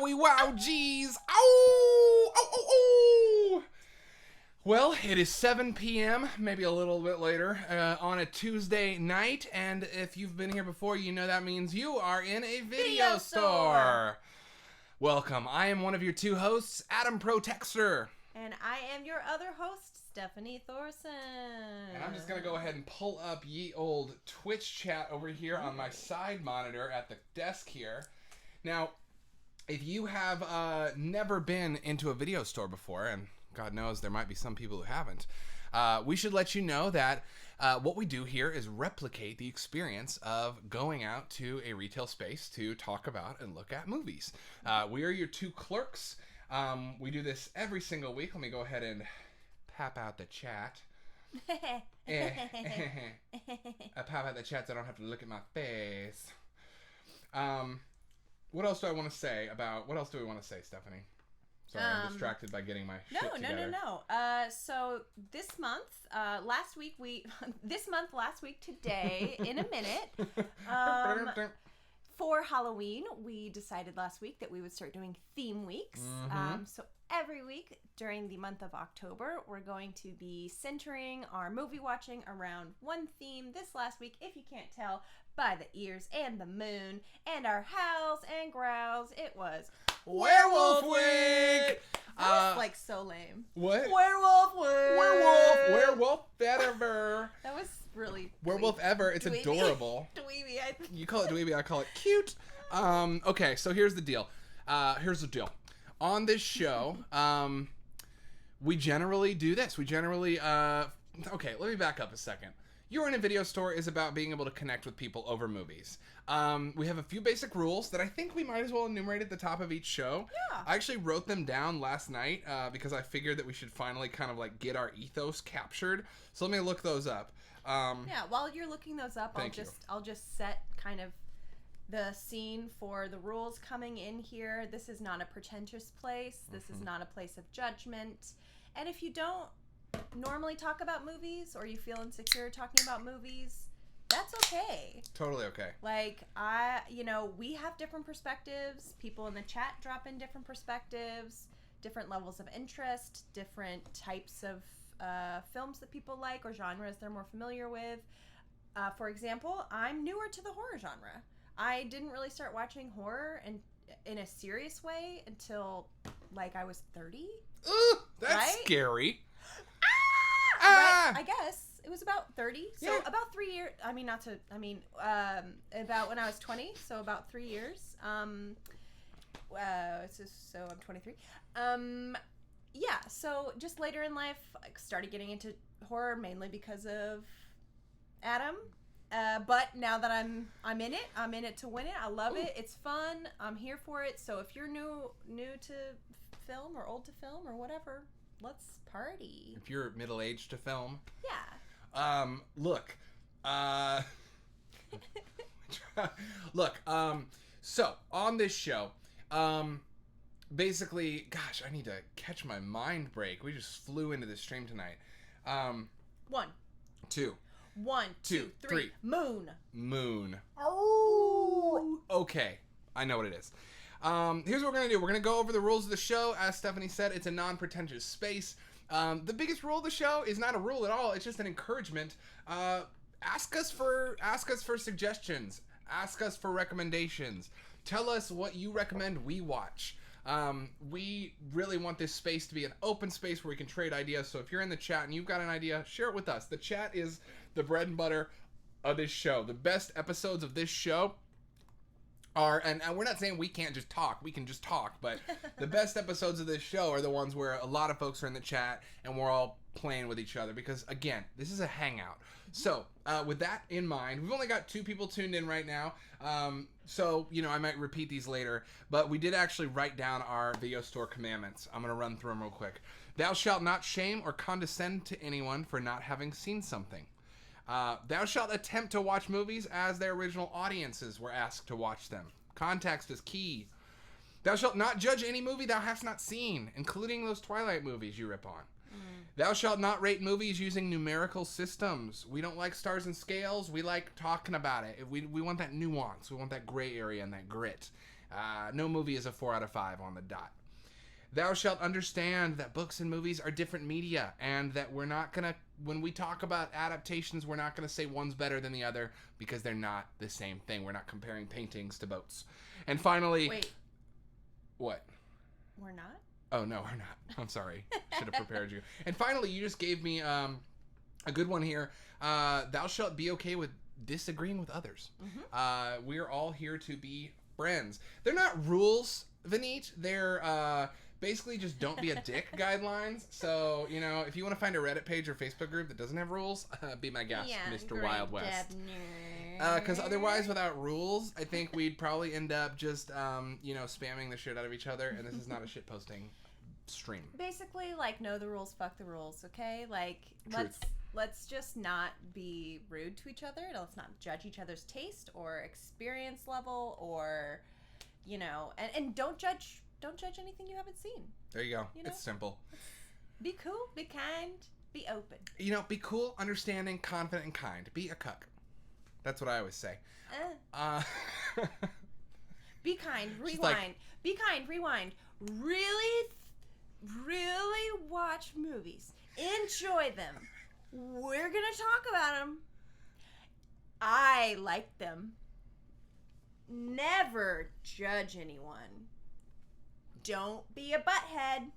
wowie wow geez. Ow! Oh, oh, oh! Well, it is 7 p.m., maybe a little bit later, on a Tuesday night, and if you've been here before, you know that means you are in a video store. Welcome. I am one of your two hosts, Adam Protextor. And I am your other host, Stephanie Thoreson. And I'm just going to go ahead and pull up ye old Twitch chat over here on my side monitor at the desk here. Now, if you have never been into a video store before, and God knows there might be some people who haven't, we should let you know that what we do here is replicate the experience of going out to a retail space to talk about and look at movies. We are your two clerks. We do this every single week. Let me go ahead and pop out the chat. I pop out the chat so I don't have to look at my face. What else do I want to say about... What else do we want to say, Stephanie? Sorry, I'm distracted by getting my shit together. No. So this month, last week, today, in a minute, for Halloween, we decided last week that we would start doing theme weeks. So every week during the month of October, we're going to be centering our movie watching around one theme. This last week, if you can't tell by the ears and the moon and our howls and growls, it was Werewolf Week! That was like so lame. What? Werewolf Week! Werewolf ever. That was really Werewolf ever. It's dweeby. Adorable. Dweeby. You call it dweeby, I call it cute. Okay, so here's the deal. On this show, we generally do this. We generally, okay, let me back up a second. You're in a video store is about being able to connect with people over movies. We have a few basic rules that I think we might as well enumerate at the top of each show. Yeah. I actually wrote them down last night because I figured that we should finally kind of like get our ethos captured. So let me look those up. Yeah, while you're looking those up, I'll just set kind of the scene for the rules coming in here. This is not a pretentious place. This is not a place of judgment. And if you don't normally talk about movies or you feel insecure talking about movies, that's okay. Totally okay. Like, we have different perspectives. People in the chat drop in different perspectives, different levels of interest, different types of films that people like or genres they're more familiar with. For example, I'm newer to the horror genre. I didn't really start watching horror in a serious way until, like, I was 30. Ugh, that's right? scary. Right, I guess it was about 30. So yeah. about 3 years. About when I was 20. So about 3 years. So I'm 23. Yeah. So just later in life, I started getting into horror mainly because of Adam. But now that I'm in it. I'm in it to win it. I love it. It's fun. I'm here for it. So if you're new to film or old to film or whatever, let's party. If you're middle-aged to film. Yeah. Look. So on this show, basically, gosh, I need to catch my mind break. We just flew into the stream tonight. 1, 2. 1, 2, 3. Moon. Oh. Okay. I know what it is. Here's what we're going to do. We're going to go over the rules of the show. As Stephanie said, it's a non-pretentious space. The biggest rule of the show is not a rule at all. It's just an encouragement. Ask us for suggestions. Ask us for recommendations. Tell us what you recommend we watch. We really want this space to be an open space where we can trade ideas. So if you're in the chat and you've got an idea, share it with us. The chat is the bread and butter of this show. The best episodes of this show are, and we're not saying we can't just talk, we can just talk, but the best episodes of this show are the ones where a lot of folks are in the chat and we're all playing with each other because, again, this is a hangout. So, with that in mind, we've only got 2 people tuned in right now, so, I might repeat these later, but we did actually write down our video store commandments. I'm going to run through them real quick. Thou shalt not shame or condescend to anyone for not having seen something. Thou shalt attempt to watch movies as their original audiences were asked to watch them. Context is key. Thou shalt not judge any movie thou hast not seen, including those Twilight movies you rip on. Thou shalt not rate movies using numerical systems. We don't like stars and scales. We like talking about it. We want that nuance. We want that gray area and that grit. No movie is a 4 out of 5 on the dot. Thou shalt understand that books and movies are different media, and that we're not gonna, when we talk about adaptations, we're not gonna say one's better than the other, because they're not the same thing. We're not comparing paintings to boats. And finally... Wait. What? We're not? Oh, no, we're not. I'm sorry. Should have prepared you. And finally, you just gave me a good one here. Thou shalt be okay with disagreeing with others. Mm-hmm. We're all here to be friends. They're not rules, Vineet. They're... basically just don't be a dick guidelines. So, you know, if you want to find a Reddit page or Facebook group that doesn't have rules, be my guest, Mr. Wild West. Because otherwise, without rules, I think we'd probably end up just, you know, spamming the shit out of each other, and this is not a shit posting stream. Basically, like, know the rules, fuck the rules, okay? Like, let's just not be rude to each other. Let's not judge each other's taste or experience level or, you know, and don't judge anything you haven't seen. There you go. You know? It's simple. Be cool, be kind, be open. You know, be cool, understanding, confident, and kind. Be a cuck. That's what I always say. Be kind, rewind. Be kind, rewind. Really watch movies. Enjoy them. We're going to talk about them. I like them. Never judge anyone. Don't be a butthead.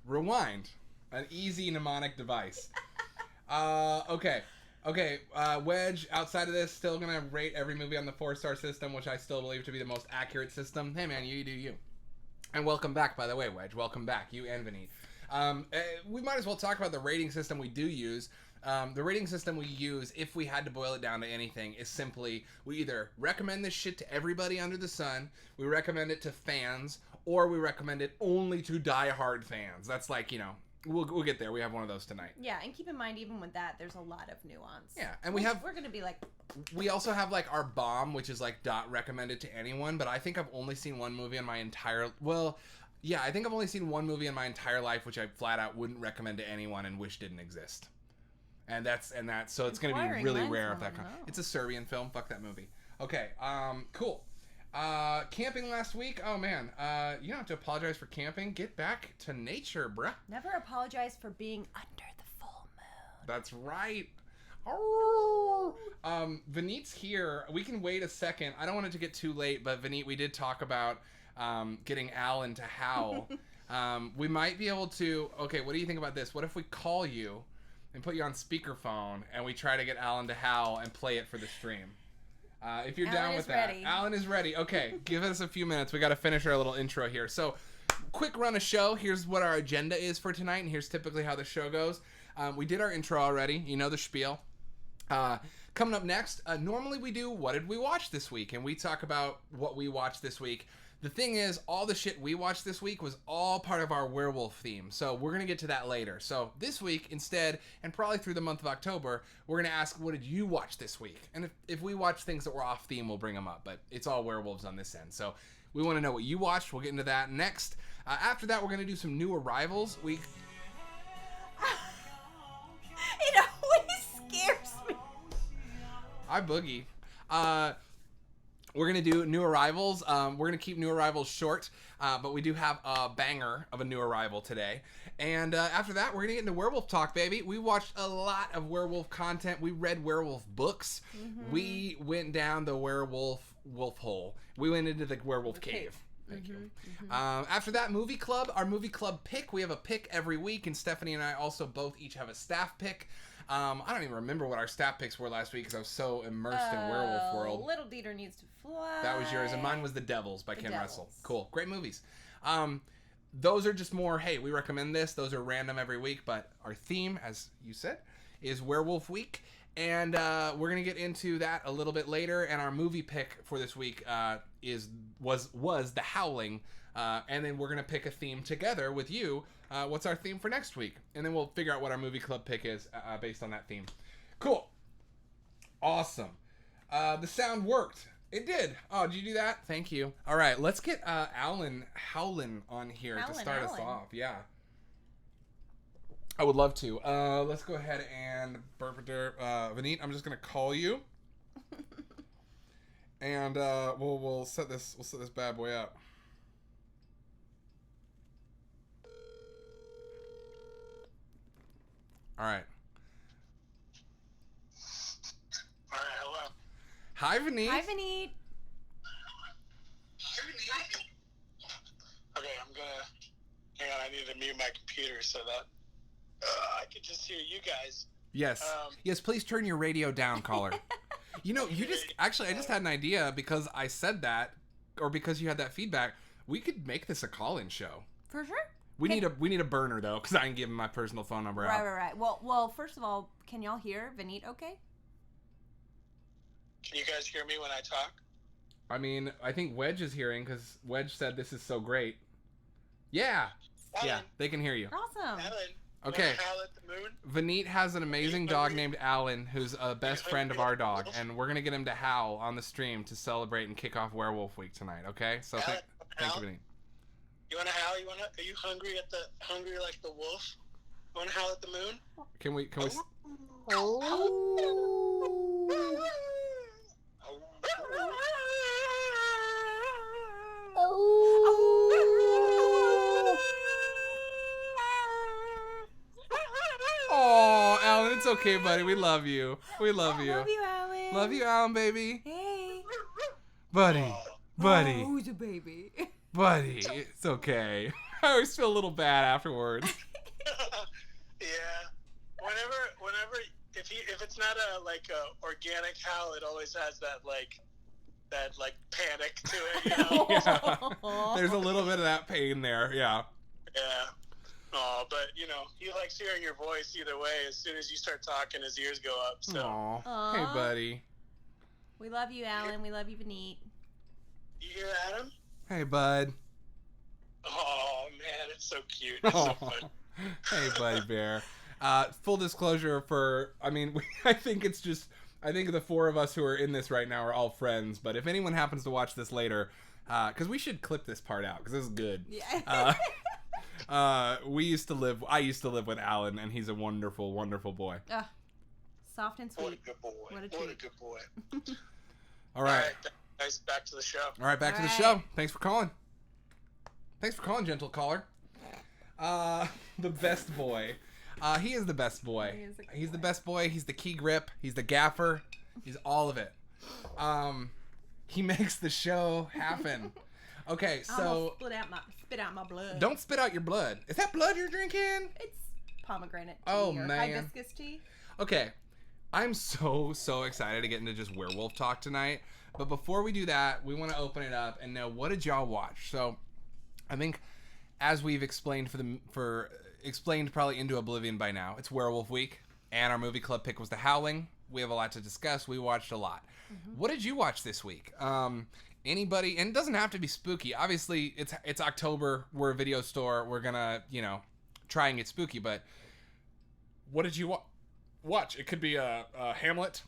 Rewind. An easy mnemonic device. Okay. Wedge, outside of this, still going to rate every movie on the 4-star system, which I still believe to be the most accurate system. Hey, man, you do you. And welcome back, by the way, Wedge. Welcome back, you and Vinny. We might as well talk about the rating system we do use. The rating system we use, if we had to boil it down to anything, is simply we either recommend this shit to everybody under the sun, we recommend it to fans, or we recommend it only to diehard fans. That's like, you know, we'll get there. We have one of those tonight. Yeah, and keep in mind, even with that, there's a lot of nuance. Yeah, and we're going to be like... We also have, like, our bomb, which is, like, dot recommended to anyone, but I think I've only seen one movie in my entire... Well... Yeah, I think I've only seen one movie in my entire life, which I flat out wouldn't recommend to anyone and wish didn't exist. And that's so it's going to be really rare if that comes. It's a Serbian film. Fuck that movie. Okay, cool. Camping last week. Oh man, you don't have to apologize for camping. Get back to nature, bruh. Never apologize for being under the full moon. That's right. Oh. Vineet's here. We can wait a second. I don't want it to get too late, but Vineet, we did talk about getting Alan to howl. We might be able to. Okay, what do you think about this? What if we call you and put you on speakerphone and we try to get Alan to howl and play it for the stream? If you're down with that. Alan is ready. Okay, give us a few minutes. We got to finish our little intro here. So, quick run of show. Here's what our agenda is for tonight, and here's typically how the show goes. We did our intro already. You know the spiel. Coming up next, normally we do What Did We Watch This Week? And we talk about what we watched this week. The thing is, all the shit we watched this week was all part of our werewolf theme. So we're going to get to that later. So this week, instead, and probably through the month of October, we're going to ask, what did you watch this week? And if we watch things that were off theme, we'll bring them up. But it's all werewolves on this end. So we want to know what you watched. We'll get into that next. After that, we're going to do some new arrivals. It always scares me. I boogie. We're going to do new arrivals. We're going to keep new arrivals short, but we do have a banger of a new arrival today. And after that, we're going to get into werewolf talk, baby. We watched a lot of werewolf content. We read werewolf books. Mm-hmm. We went down the wolf hole. We went into the werewolf cave. Thank you. Mm-hmm. After that, movie club. Our movie club pick. We have a pick every week, and Stephanie and I also both each have a staff pick. I don't even remember what our staff picks were last week because I was so immersed in werewolf world. Little Dieter Needs to Fly. That was yours, and mine was The Devils by Ken Russell. Cool. Great movies. Those are just more, hey, we recommend this. Those are random every week, but our theme, as you said, is Werewolf Week. And we're going to get into that a little bit later. And our movie pick for this week was The Howling. And then we're going to pick a theme together with you. What's our theme for next week? And then we'll figure out what our movie club pick is based on that theme. Cool. Awesome. The sound worked. It did. Oh, did you do that? Thank you. All right, let's get Alan Howlin on here to start us off. Yeah. I would love to. Let's go ahead and... Vineet, I'm just going to call you. And we'll set this bad boy up. All right. All right, hello. Hi, Vineet. Hi, Vineet. Okay, I'm gonna. Hang on, I need to mute my computer so that I can just hear you guys. Yes. Yes, please turn your radio down, caller. You know, I just had an idea because I said that, or because you had that feedback. We could make this a call-in show. For sure. We need a burner though, because I can give him my personal phone number out. Right. Well, first of all, can y'all hear Vineet okay? Can you guys hear me when I talk? I mean, I think Wedge is hearing because Wedge said this is so great. Yeah. Alan, Yeah, they can hear you. Awesome. Alan, Okay. Howl at the moon? Vineet has an amazing dog named Alan, who's a best friend of our dog, and we're gonna get him to howl on the stream to celebrate and kick off Werewolf Week tonight. Okay? So Alan, thank you, howl? Vineet. You wanna howl? Are you hungry like the wolf? You wanna howl at the moon? Can we? Oh, Alan, it's okay, buddy. We love you. We love you. Love you, Alan. Love you, Alan, baby. Hey. Buddy. Oh, who's a baby? Buddy. It's okay. I always feel a little bad afterwards. Yeah. Whenever, if it's not a organic howl, it always has that panic to it. You know? Yeah. There's a little bit of that pain there. Yeah. Yeah. Oh, but he likes hearing your voice either way. As soon as you start talking, his ears go up. So. Aw. Hey, buddy. We love you, Alan. We love you, Vineet. You hear Adam? Hey, bud. Oh man, it's so cute. It's so fun. Hey, buddy bear. Full disclosure I think the four of us who are in this right now are all friends, but if anyone happens to watch this later, because we should clip this part out, because this is good. Yeah. I used to live with Alan, and he's a wonderful, wonderful boy. Soft and sweet. What a good boy. What a good boy. All right. Guys, back to the show. All right, back to the show. Thanks for calling. Thanks for calling, gentle caller. The best boy. He is the best boy. He's the best boy. He's the key grip. He's the gaffer. He's all of it. He makes the show happen. Okay, so spit out my blood. Don't spit out your blood. Is that blood you're drinking? It's pomegranate tea Oh, or man. hibiscus tea. Okay, I'm so excited to get into just werewolf talk tonight. But before we do that, we want to open it up and know, what did y'all watch? So, I think as we've explained explained probably into oblivion by now, it's Werewolf Week, and our movie club pick was The Howling. We have a lot to discuss. We watched a lot. Mm-hmm. What did you watch this week? Anybody? And it doesn't have to be spooky. Obviously, it's October. We're a video store. We're gonna try and get spooky. But what did you watch? It could be a Hamlet.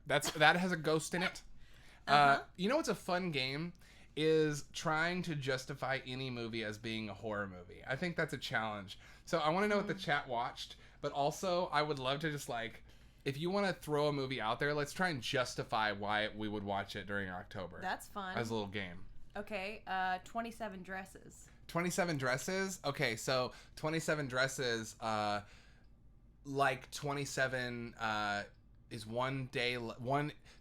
That has a ghost in it. What's a fun game is trying to justify any movie as being a horror movie. I think that's a challenge. So I want to know what the chat watched, but also I would love to just if you want to throw a movie out there, let's try and justify why we would watch it during October. That's fun. As a little game. Okay, 27 Dresses. 27 Dresses? Okay, so 27 Dresses, 27 is 1 day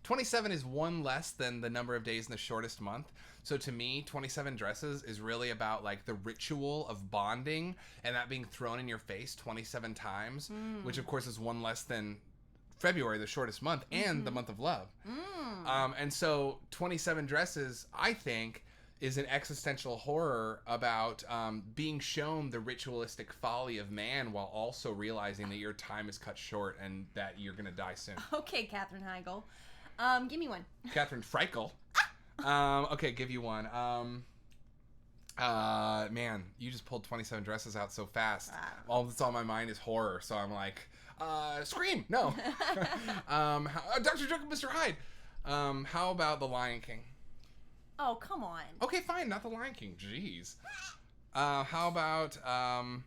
27 is one less than the number of days in the shortest month. So to me, 27 Dresses is really about the ritual of bonding and that being thrown in your face 27 times, which of course is one less than February, the shortest month, and the month of love. And so 27 Dresses, I think, is an existential horror about being shown the ritualistic folly of man while also realizing that your time is cut short and that you're going to die soon. Okay, Katherine Heigl. Give me one. Catherine Freichel. Okay, give you one. Man, you just pulled 27 Dresses out so fast. All that's on my mind is horror, so I'm like, Scream! No. Dr. Jekyll and Mr. Hyde. How about The Lion King? Oh, come on. Okay, fine, not The Lion King. Jeez. How about, I'm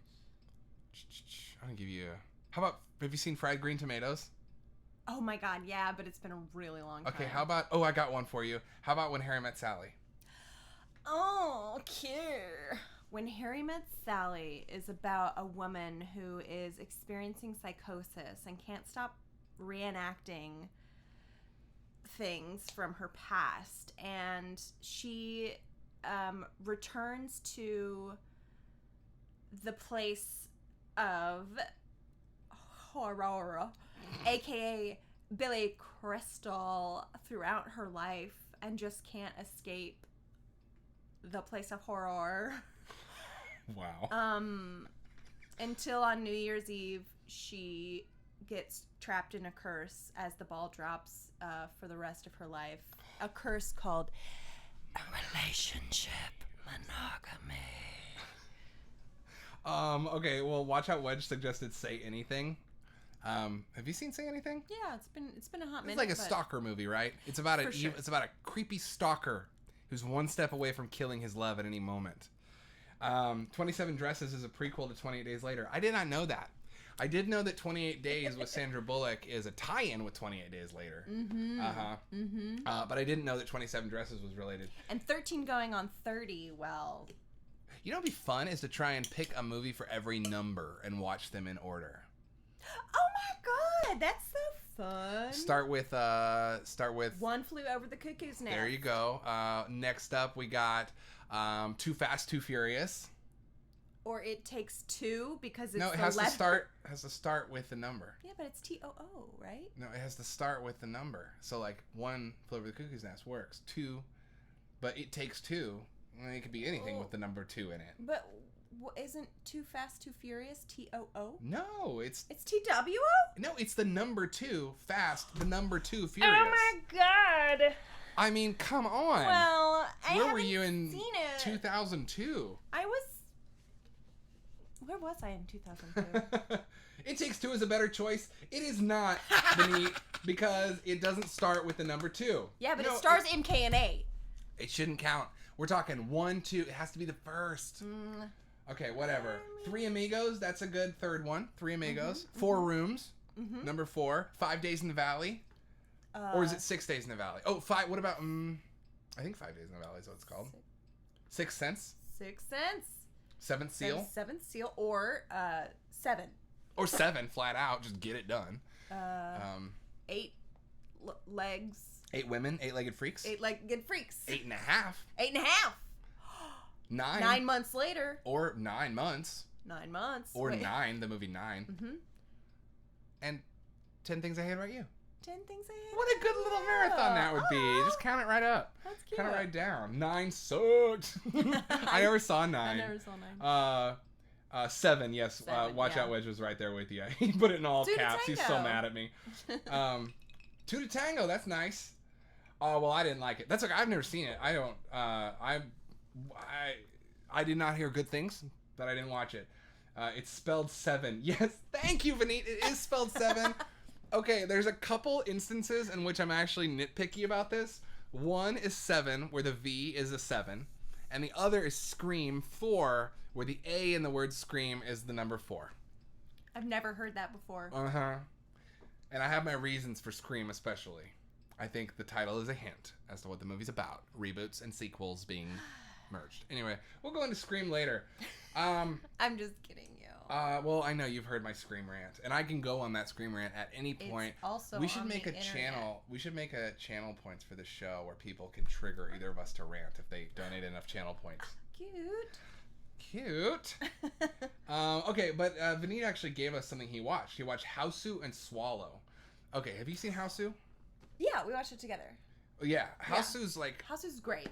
gonna give you, how about, have you seen Fried Green Tomatoes? Oh my god, yeah, but it's been a really long time. Okay, how about... Oh, I got one for you. How about When Harry Met Sally? Oh, cute. When Harry Met Sally is about a woman who is experiencing psychosis and can't stop reenacting things from her past, and she returns to the place of horror, aka Billy Crystal, throughout her life, and just can't escape the place of horror. Wow. Until on New Year's Eve, she gets trapped in a curse as the ball drops for the rest of her life. A curse called a relationship monogamy. Okay, well, Watch Out Wedge suggested Say Anything. Have you seen Say Anything? Yeah, it's been a hot minute. It's like a stalker movie, right? It's about it's about a creepy stalker who's one step away from killing his love at any moment. 27 Dresses is a prequel to 28 Days Later. I did not know that. I did know that 28 Days with Sandra Bullock is a tie-in with 28 Days Later. But I didn't know that 27 Dresses was related. And 13 going on 30, well... You know what'd be fun is to try and pick a movie for every number and watch them in order. Oh my god, that's so fun. Start with One Flew Over the Cuckoo's Nest. There you go. Next up we got Too Fast, Too Furious. Or It Takes Two, because it's no, it has to start with the number. Yeah, but it's TOO, right? No, it has to start with the number. So like One Flew Over the Cuckoo's Nest works. Two, but It Takes Two. Well, it could be anything with the number 2 in it. But isn't Too Fast, Too Furious TOO? No, it's TWO? No, it's the number 2 fast, the number 2 furious. Oh my god! I mean, come on. Well, where were you in seen it. 2002? Where was I in 2002? It Takes Two is a better choice. It is not, Benit, because it doesn't start with the number 2. Yeah, but it stars MKNA. It shouldn't count. We're talking 1, 2. It has to be the first. Okay, whatever. Three Amigos. That's a good third one. Three Amigos. Four Rooms. Number 4. 5 Days in the Valley. Or is it 6 Days in the Valley? Oh, 5. What about? I think 5 Days in the Valley is what it's called. Sixth Sense. Sixth Sense. Seventh Seal. Seventh Seal, or 7. Or 7, flat out. Just get it done. 8 legs. 8 women, 8-legged freaks. 8-legged freaks. 8.5. 8.5. 9. 9 months later. Or 9 months. 9 months. Or 9, the movie 9. And 10 Things I Hate About You. 10 Things I Hate. What a good little marathon that would be. Just count it right up. That's cute. Count it right down. 9 sucked. I never saw 9. I never saw 9. 7, yes. 7, Watch Out Wedge was right there with you. He put it in all caps. He's so mad at me. 2 to Tango. That's nice. Oh, well, I didn't like it. That's okay. I've never seen it. I don't. I did not hear good things, but I didn't watch it. It's spelled 7. Yes, thank you, Vinit. It is spelled 7. Okay, there's a couple instances in which I'm actually nitpicky about this. One is 7, where the V is a 7, and the other is Scream 4, where the A in the word Scream is the number 4. I've never heard that before. And I have my reasons for Scream, especially. I think the title is a hint as to what the movie's about. Reboots and sequels being merged. Anyway, we'll go into Scream later. I'm just kidding you. Well, I know you've heard my Scream rant, and I can go on that Scream rant at any point. It's also we should on make the a internet. channel. We should make a channel points for the show where people can trigger either of us to rant if they donate enough channel points. Cute. Okay, but Vinit actually gave us something he watched. He watched Hausu and Swallow. Okay, have you seen Hausu? Yeah, we watched it together. Yeah, Hausu's like... Hausu's great.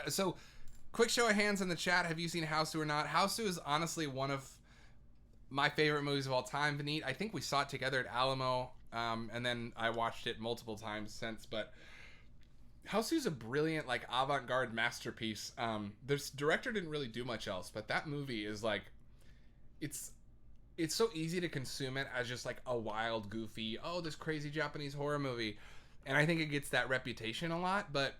So, quick show of hands in the chat. Have you seen Hausu or not? Hausu is honestly one of my favorite movies of all time, Vinit. I think we saw it together at Alamo, and then I watched it multiple times since, but Hausu's a brilliant, like, avant-garde masterpiece. This director didn't really do much else, but that movie is, like, it's so easy to consume it as just, like, a wild, goofy, oh, this crazy Japanese horror movie. And I think it gets that reputation a lot, but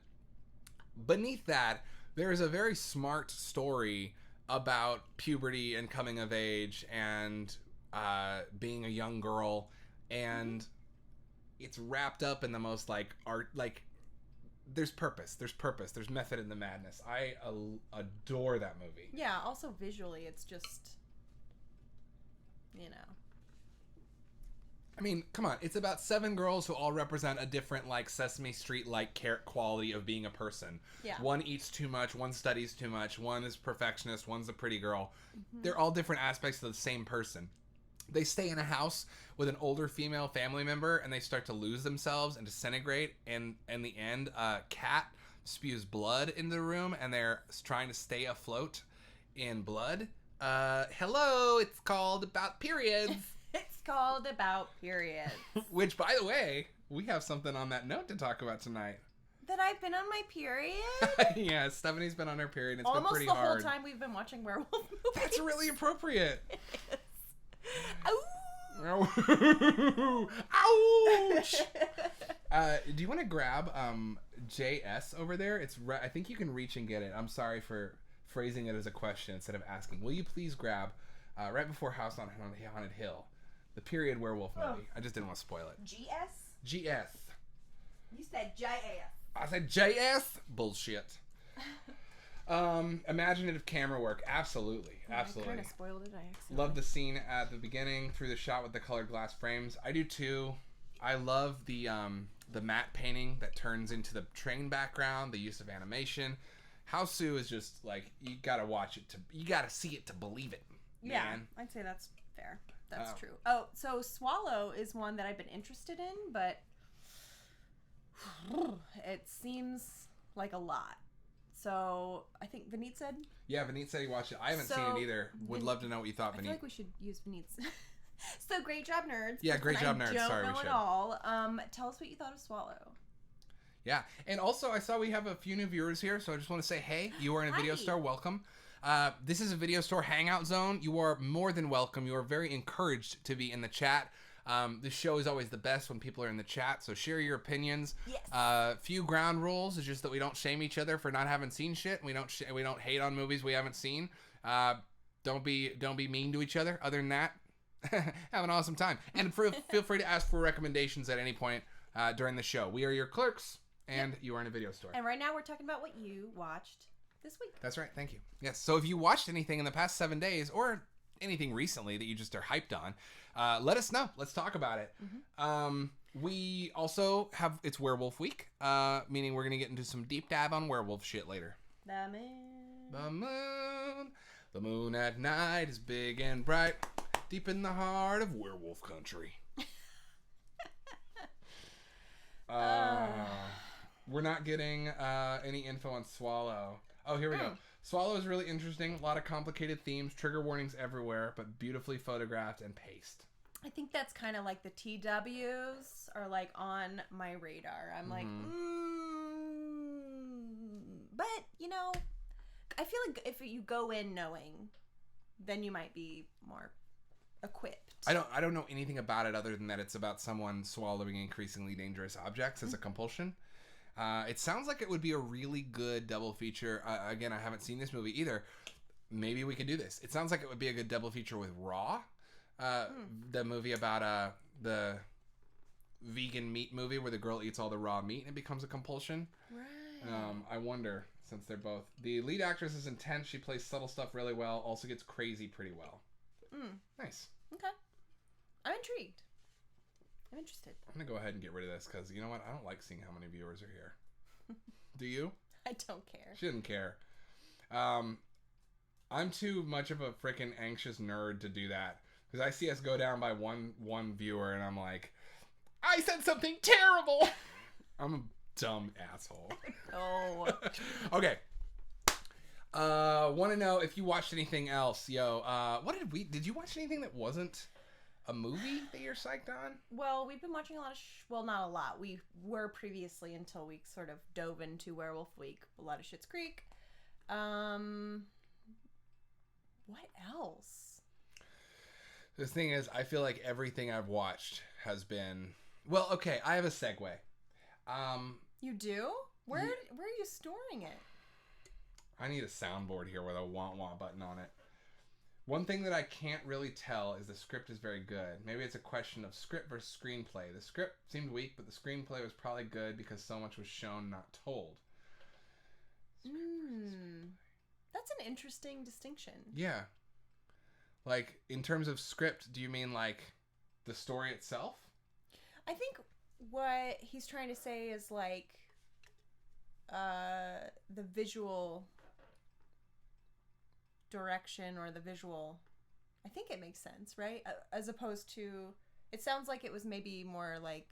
beneath that, there is a very smart story about puberty and coming of age and being a young girl, and it's wrapped up in the most like art, like there's purpose, there's method in the madness. I adore that movie. Yeah, also visually it's just, you know. I mean, come on, it's about 7 girls who all represent a different like Sesame Street like quality of being a person. Yeah. One eats too much, one studies too much, one is perfectionist, one's a pretty girl. They're all different aspects of the same person. They stay in a house with an older female family member and they start to lose themselves and disintegrate, and in the end Cat spews blood into the room and they're trying to stay afloat in blood. Hello, it's called About Periods. It's called About Periods. Which, by the way, we have something on that note to talk about tonight. That I've been on my period? Yeah, Stephanie's been on her period. It's almost been pretty the hard. whole time we've been watching Werewolf movies. That's really appropriate. Ouch! Do you want to grab JS over there? It's I think you can reach and get it. I'm sorry for phrasing it as a question instead of asking. Will you please grab right before House on Haunted Hill, the period werewolf movie? I just didn't want to spoil it. GS. You said JS. I said JS? Bullshit. Imaginative camera work. Absolutely. Absolutely. I kind of spoiled it. I accidentally. Love the scene at the beginning through the shot with the colored glass frames. I do too. I love the matte painting that turns into the train background, the use of animation. Hausu is just like, you gotta watch it you gotta see it to believe it. Yeah, man. I'd say that's fair. That's true. Oh, so Swallow is one that I've been interested in, but it seems like a lot. So I think Vineet said. Yeah, Vineet said he watched it. I haven't seen it either. Would love to know what you thought, Vineet. I feel like we should use Vineet's. So great job, nerds. Yeah, great job, nerds. Sorry, we should. Don't know it all. Tell us what you thought of Swallow. Yeah, and also I saw we have a few new viewers here, so I just want to say, hey, you are in a video store. Welcome. This is a video store hangout zone. You are more than welcome. You are very encouraged to be in the chat. This show is always the best when people are in the chat, so share your opinions. Yes. Few ground rules is just that we don't shame each other for not having seen shit. We don't hate on movies we haven't seen. Don't be mean to each other. Other than that, have an awesome time. And feel free to ask for recommendations at any point during the show. We are your clerks, and you are in a video store. And right now we're talking about what you watched this week. That's right. Thank you. Yes. So if you watched anything in the past 7 days or anything recently that you just are hyped on, let us know. Let's talk about it. We also have, it's Werewolf Week, meaning we're going to get into some deep dive on werewolf shit later. The moon. The moon. The moon at night is big and bright, deep in the heart of werewolf country. We're not getting any info on Swallow. Oh, here we go. Swallow is really interesting. A lot of complicated themes, trigger warnings everywhere, but beautifully photographed and paced. I think that's kind of like the TWs are like on my radar. I'm like, but you know, I feel like if you go in knowing, then you might be more equipped. I don't know anything about it other than that it's about someone swallowing increasingly dangerous objects as a compulsion. It sounds like it would be a really good double feature. Again, I haven't seen this movie either. Maybe we could do this. It sounds like it would be a good double feature with Raw, the movie about the vegan meat movie where the girl eats all the raw meat and it becomes a compulsion. Right. I wonder, since they're both. The lead actress is intense. She plays subtle stuff really well. Also gets crazy pretty well. Nice. Okay. I'm intrigued. I'm interested. I'm going to go ahead and get rid of this because, you know what? I don't like seeing how many viewers are here. Do you? I don't care. She didn't care. I'm too much of a freaking anxious nerd to do that. Because I see us go down by one viewer and I'm like, I said something terrible! I'm a dumb asshole. No. Okay. Want to know if you watched anything else. Yo, did you watch anything that wasn't a movie that you're psyched on? Well, we've been watching a lot of well, not a lot. We were previously until we sort of dove into Werewolf Week. A lot of Schitt's Creek. What else? The thing is, I feel like everything I've watched has been... Well, okay, I have a segue. You do? Where are you storing it? I need a soundboard here with a want button on it. One thing that I can't really tell is the script is very good. Maybe it's a question of script versus screenplay. The script seemed weak, but the screenplay was probably good because so much was shown, not told. That's an interesting distinction. Yeah. Like, in terms of script, do you mean, like, the story itself? I think what he's trying to say is, like, the visual direction or the visual... I think it makes sense, right? As opposed to... It sounds like it was maybe more, like...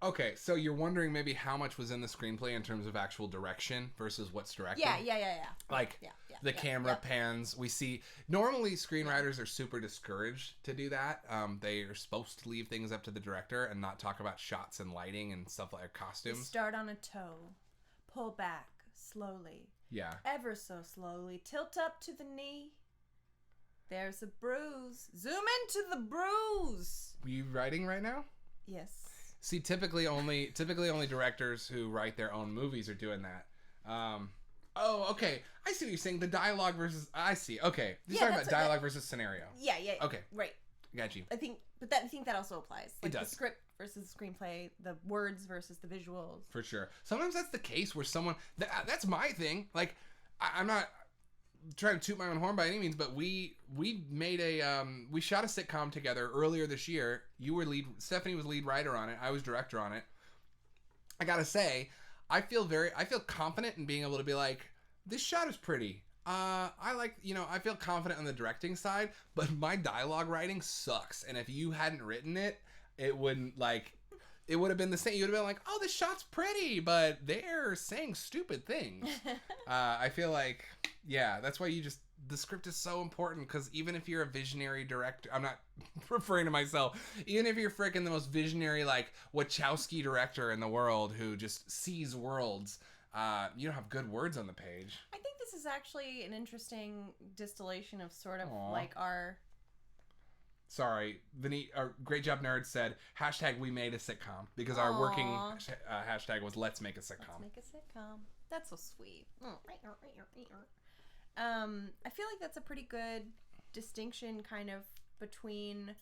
Okay, so you're wondering maybe how much was in the screenplay in terms of actual direction versus what's directed? Yeah. Like, the camera pans. We see... Normally, screenwriters are super discouraged to do that. They are supposed to leave things up to the director and not talk about shots and lighting and stuff like costumes. Start on a toe. Pull back slowly. Yeah. Ever so slowly. Tilt up to the knee. There's a bruise. Zoom into the bruise. Are you writing right now? Yes. See, typically only directors who write their own movies are doing that. Oh, okay. I see what you're saying. The dialogue versus... I see. Okay. You're talking about dialogue versus scenario. Yeah. Okay. Right. Got you. I think that also applies. Like, it does. The script versus the screenplay, the words versus the visuals. For sure. Sometimes that's the case where someone... That's my thing. Like, I'm not trying to toot my own horn by any means, but we made a... we shot a sitcom together earlier this year. Stephanie was lead writer on it. I was director on it. I gotta say, I feel confident in being able to be like, this shot is pretty. I feel confident on the directing side, but my dialogue writing sucks. And if you hadn't written it, it would have been the same. You would have been like, oh, this shot's pretty, but they're saying stupid things. I feel like, yeah, that's why the script is so important, because even if you're a visionary director, I'm not referring to myself, even if you're freaking the most visionary, like, Wachowski director in the world who just sees worlds, you don't have good words on the page. I think this is actually an interesting distillation of sort of like our... Sorry, our Great Job Nerd said, hashtag we made a sitcom, because our working hashtag was let's make a sitcom. Let's make a sitcom. That's so sweet. I feel like that's a pretty good distinction kind of between,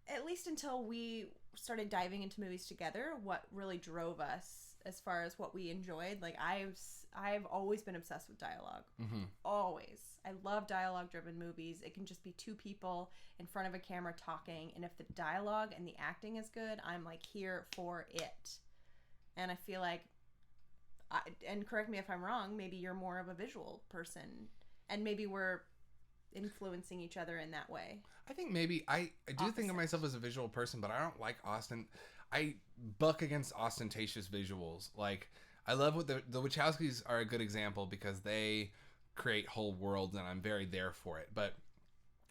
at least until we started diving into movies together, what really drove us as far as what we enjoyed. Like, I've always been obsessed with dialogue. Mm-hmm. Always. I love dialogue-driven movies. It can just be two people in front of a camera talking, and if the dialogue and the acting is good, I'm, like, here for it. And I feel like, and correct me if I'm wrong, maybe you're more of a visual person, and maybe we're influencing each other in that way. I think maybe I do think of myself as a visual person, but I don't like I buck against ostentatious visuals. Like, I love what the Wachowskis are a good example, because they create whole worlds, and I'm very there for it. But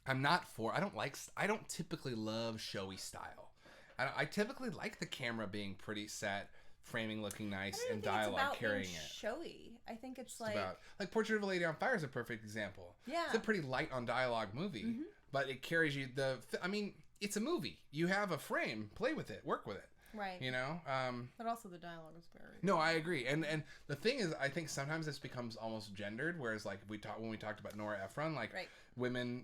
I don't typically love showy style. I typically like the camera being pretty set, framing looking nice, and dialogue carrying it. Showy. I think it's like Portrait of a Lady on Fire is a perfect example. Yeah. It's a pretty light on dialogue movie, but it carries you it's a movie. You have a frame, play with it, work with it. Right. You know? But also the dialogue is very... No, I agree. And the thing is, I think sometimes this becomes almost gendered, whereas, like, when we talked about Nora Ephron, like, women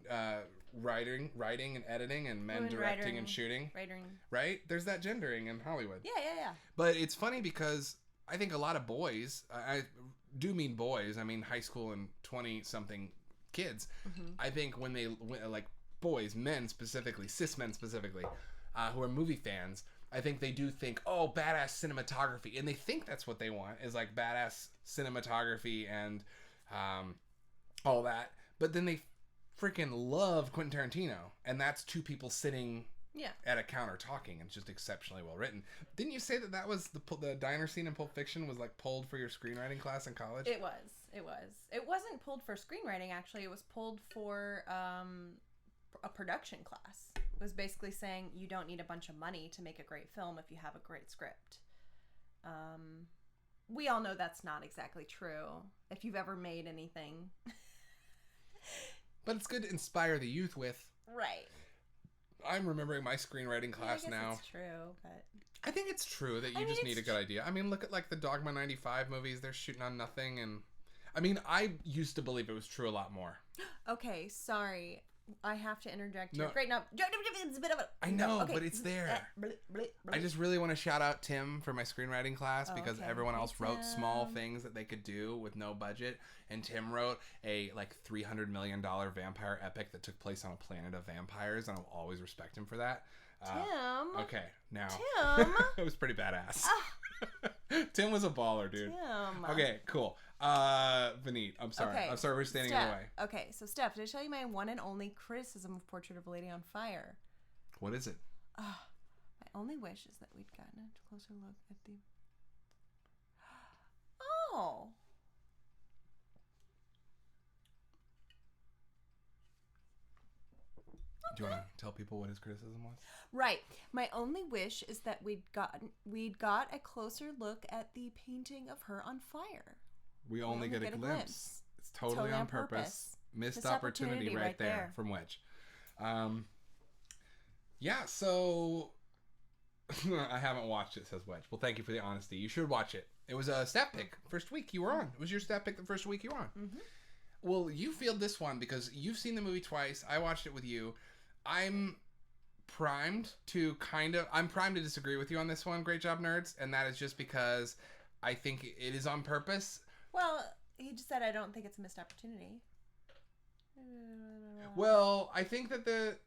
writing and editing, and men directing and shooting. Right? There's that gendering in Hollywood. Yeah. But it's funny because I think a lot of boys, I do mean boys, I mean high school and 20-something kids, I think when like, boys, men specifically, cis men specifically, who are movie fans, I think they do think, oh, badass cinematography. And they think that's what they want, is like badass cinematography and all that. But then they freaking love Quentin Tarantino. And that's two people sitting at a counter talking. And it's just exceptionally well written. Didn't you say that was the diner scene in Pulp Fiction was like pulled for your screenwriting class in college? It was. It wasn't pulled for screenwriting, actually. It was pulled for a production class. It was basically saying you don't need a bunch of money to make a great film if you have a great script. We all know that's not exactly true, if you've ever made anything. But it's good to inspire the youth with. Right. I'm remembering my screenwriting class now. It's true, but... I think it's true that you just need a good idea. I mean, look at, like, the Dogma 95 movies. They're shooting on nothing, and... I mean, I used to believe it was true a lot more. Okay, sorry. I have to interject here. No. Great, no. It's a bit of a... I know, okay. but it's there. I just really want to shout out Tim for my screenwriting class because everyone else wrote small things that they could do with no budget, and Tim wrote a like $300 million vampire epic that took place on a planet of vampires, and I'll always respect him for that. Tim. Okay, now. Tim. It was pretty badass. Tim was a baller, dude. Tim. Okay, cool. Vineet, I'm sorry. Okay. I'm sorry for standing in the way. Okay, so Steph, did I tell you my one and only criticism of Portrait of a Lady on Fire? What is it? My only wish is that we'd gotten a closer look at the... Oh. Do you want to tell people what his criticism was? Right. My only wish is that we'd got a closer look at the painting of her on fire. We only get a glimpse. It's totally on purpose. Missed opportunity right there from Wedge. Yeah, so I haven't watched it, says Wedge. Well, thank you for the honesty. You should watch it. It was a stat pick first week you were on. It was your stat pick the first week you were on. Mm-hmm. Well, you feel this one because you've seen the movie twice. I watched it with you. I'm primed to disagree with you on this one. Great job, nerds. And that is just because I think it is on purpose. Well, he just said I don't think it's a missed opportunity. Well, I think that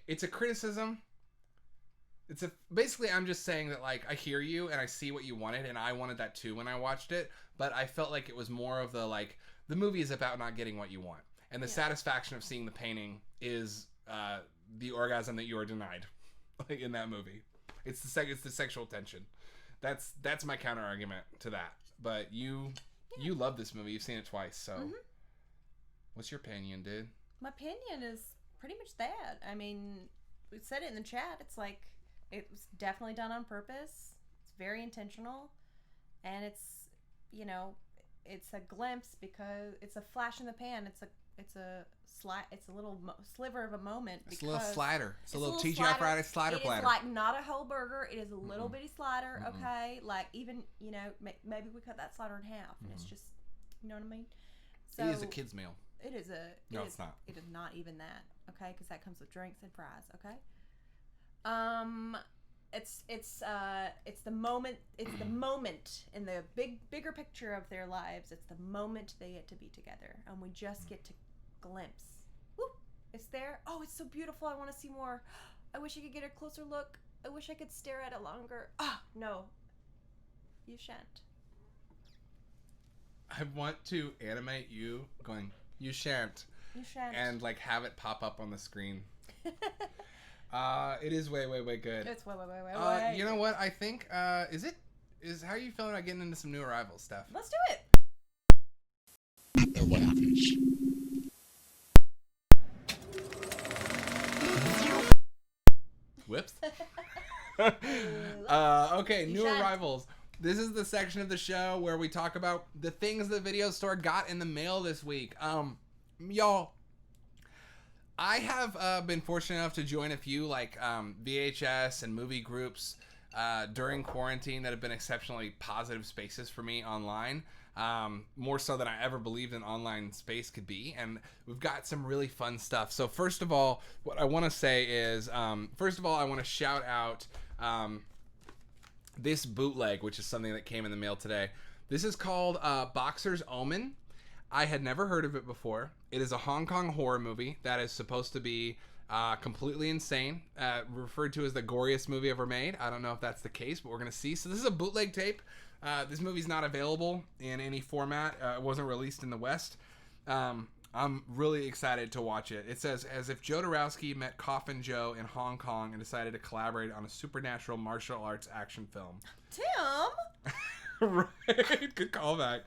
it's a criticism. Basically I'm just saying that like I hear you and I see what you wanted and I wanted that too when I watched it, but I felt like it was more of the movie is about not getting what you want. And the satisfaction of seeing the painting is the orgasm that you are denied like in that movie. It's the sexual tension. That's my counter argument to that. But you love this movie. You've seen it twice, so what's your opinion, dude? My opinion is pretty much that. I mean, we said it in the chat. It's like it was definitely done on purpose. It's very intentional, and it's it's a glimpse because it's a flash in the pan. It's a little sliver of a moment. It's a little slider. It's a little TGI Friday slider platter. It is like not a whole burger. It is a little bitty slider. Mm-mm. Okay, like even maybe we cut that slider in half, and it's just you know what I mean. So it is a kid's meal. It is No, it's not. It is not even that. Okay, because that comes with drinks and fries. Okay. It's the moment. It's the moment in the bigger picture of their lives. It's the moment they get to be together, and we just get to glimpse. Woo! It's there. Oh, it's so beautiful. I want to see more. I wish I could get a closer look. I wish I could stare at it longer. No, you shan't. I want to animate you going, you shan't. You shan't. And like have it pop up on the screen. It is way good. It's way. You know what? I think how are you feeling about getting into some new arrivals stuff? Let's do it. Whoops. Okay, new arrivals. This is the section of the show where we talk about the things the video store got in the mail this week. Y'all, I have been fortunate enough to join a few VHS and movie groups during quarantine that have been exceptionally positive spaces for me online. More so than I ever believed an online space could be. And we've got some really fun stuff. So first of all, what I want to say is, I want to shout out this bootleg, which is something that came in the mail today. This is called Boxer's Omen. I had never heard of it before. It is a Hong Kong horror movie that is supposed to be completely insane, referred to as the goriest movie ever made. I don't know if that's the case, but we're going to see. So this is a bootleg tape. This movie's not available in any format. It wasn't released in the West. I'm really excited to watch it. It says, as if Jodorowsky met Coffin Joe in Hong Kong and decided to collaborate on a supernatural martial arts action film. Tim! Right. Good callback.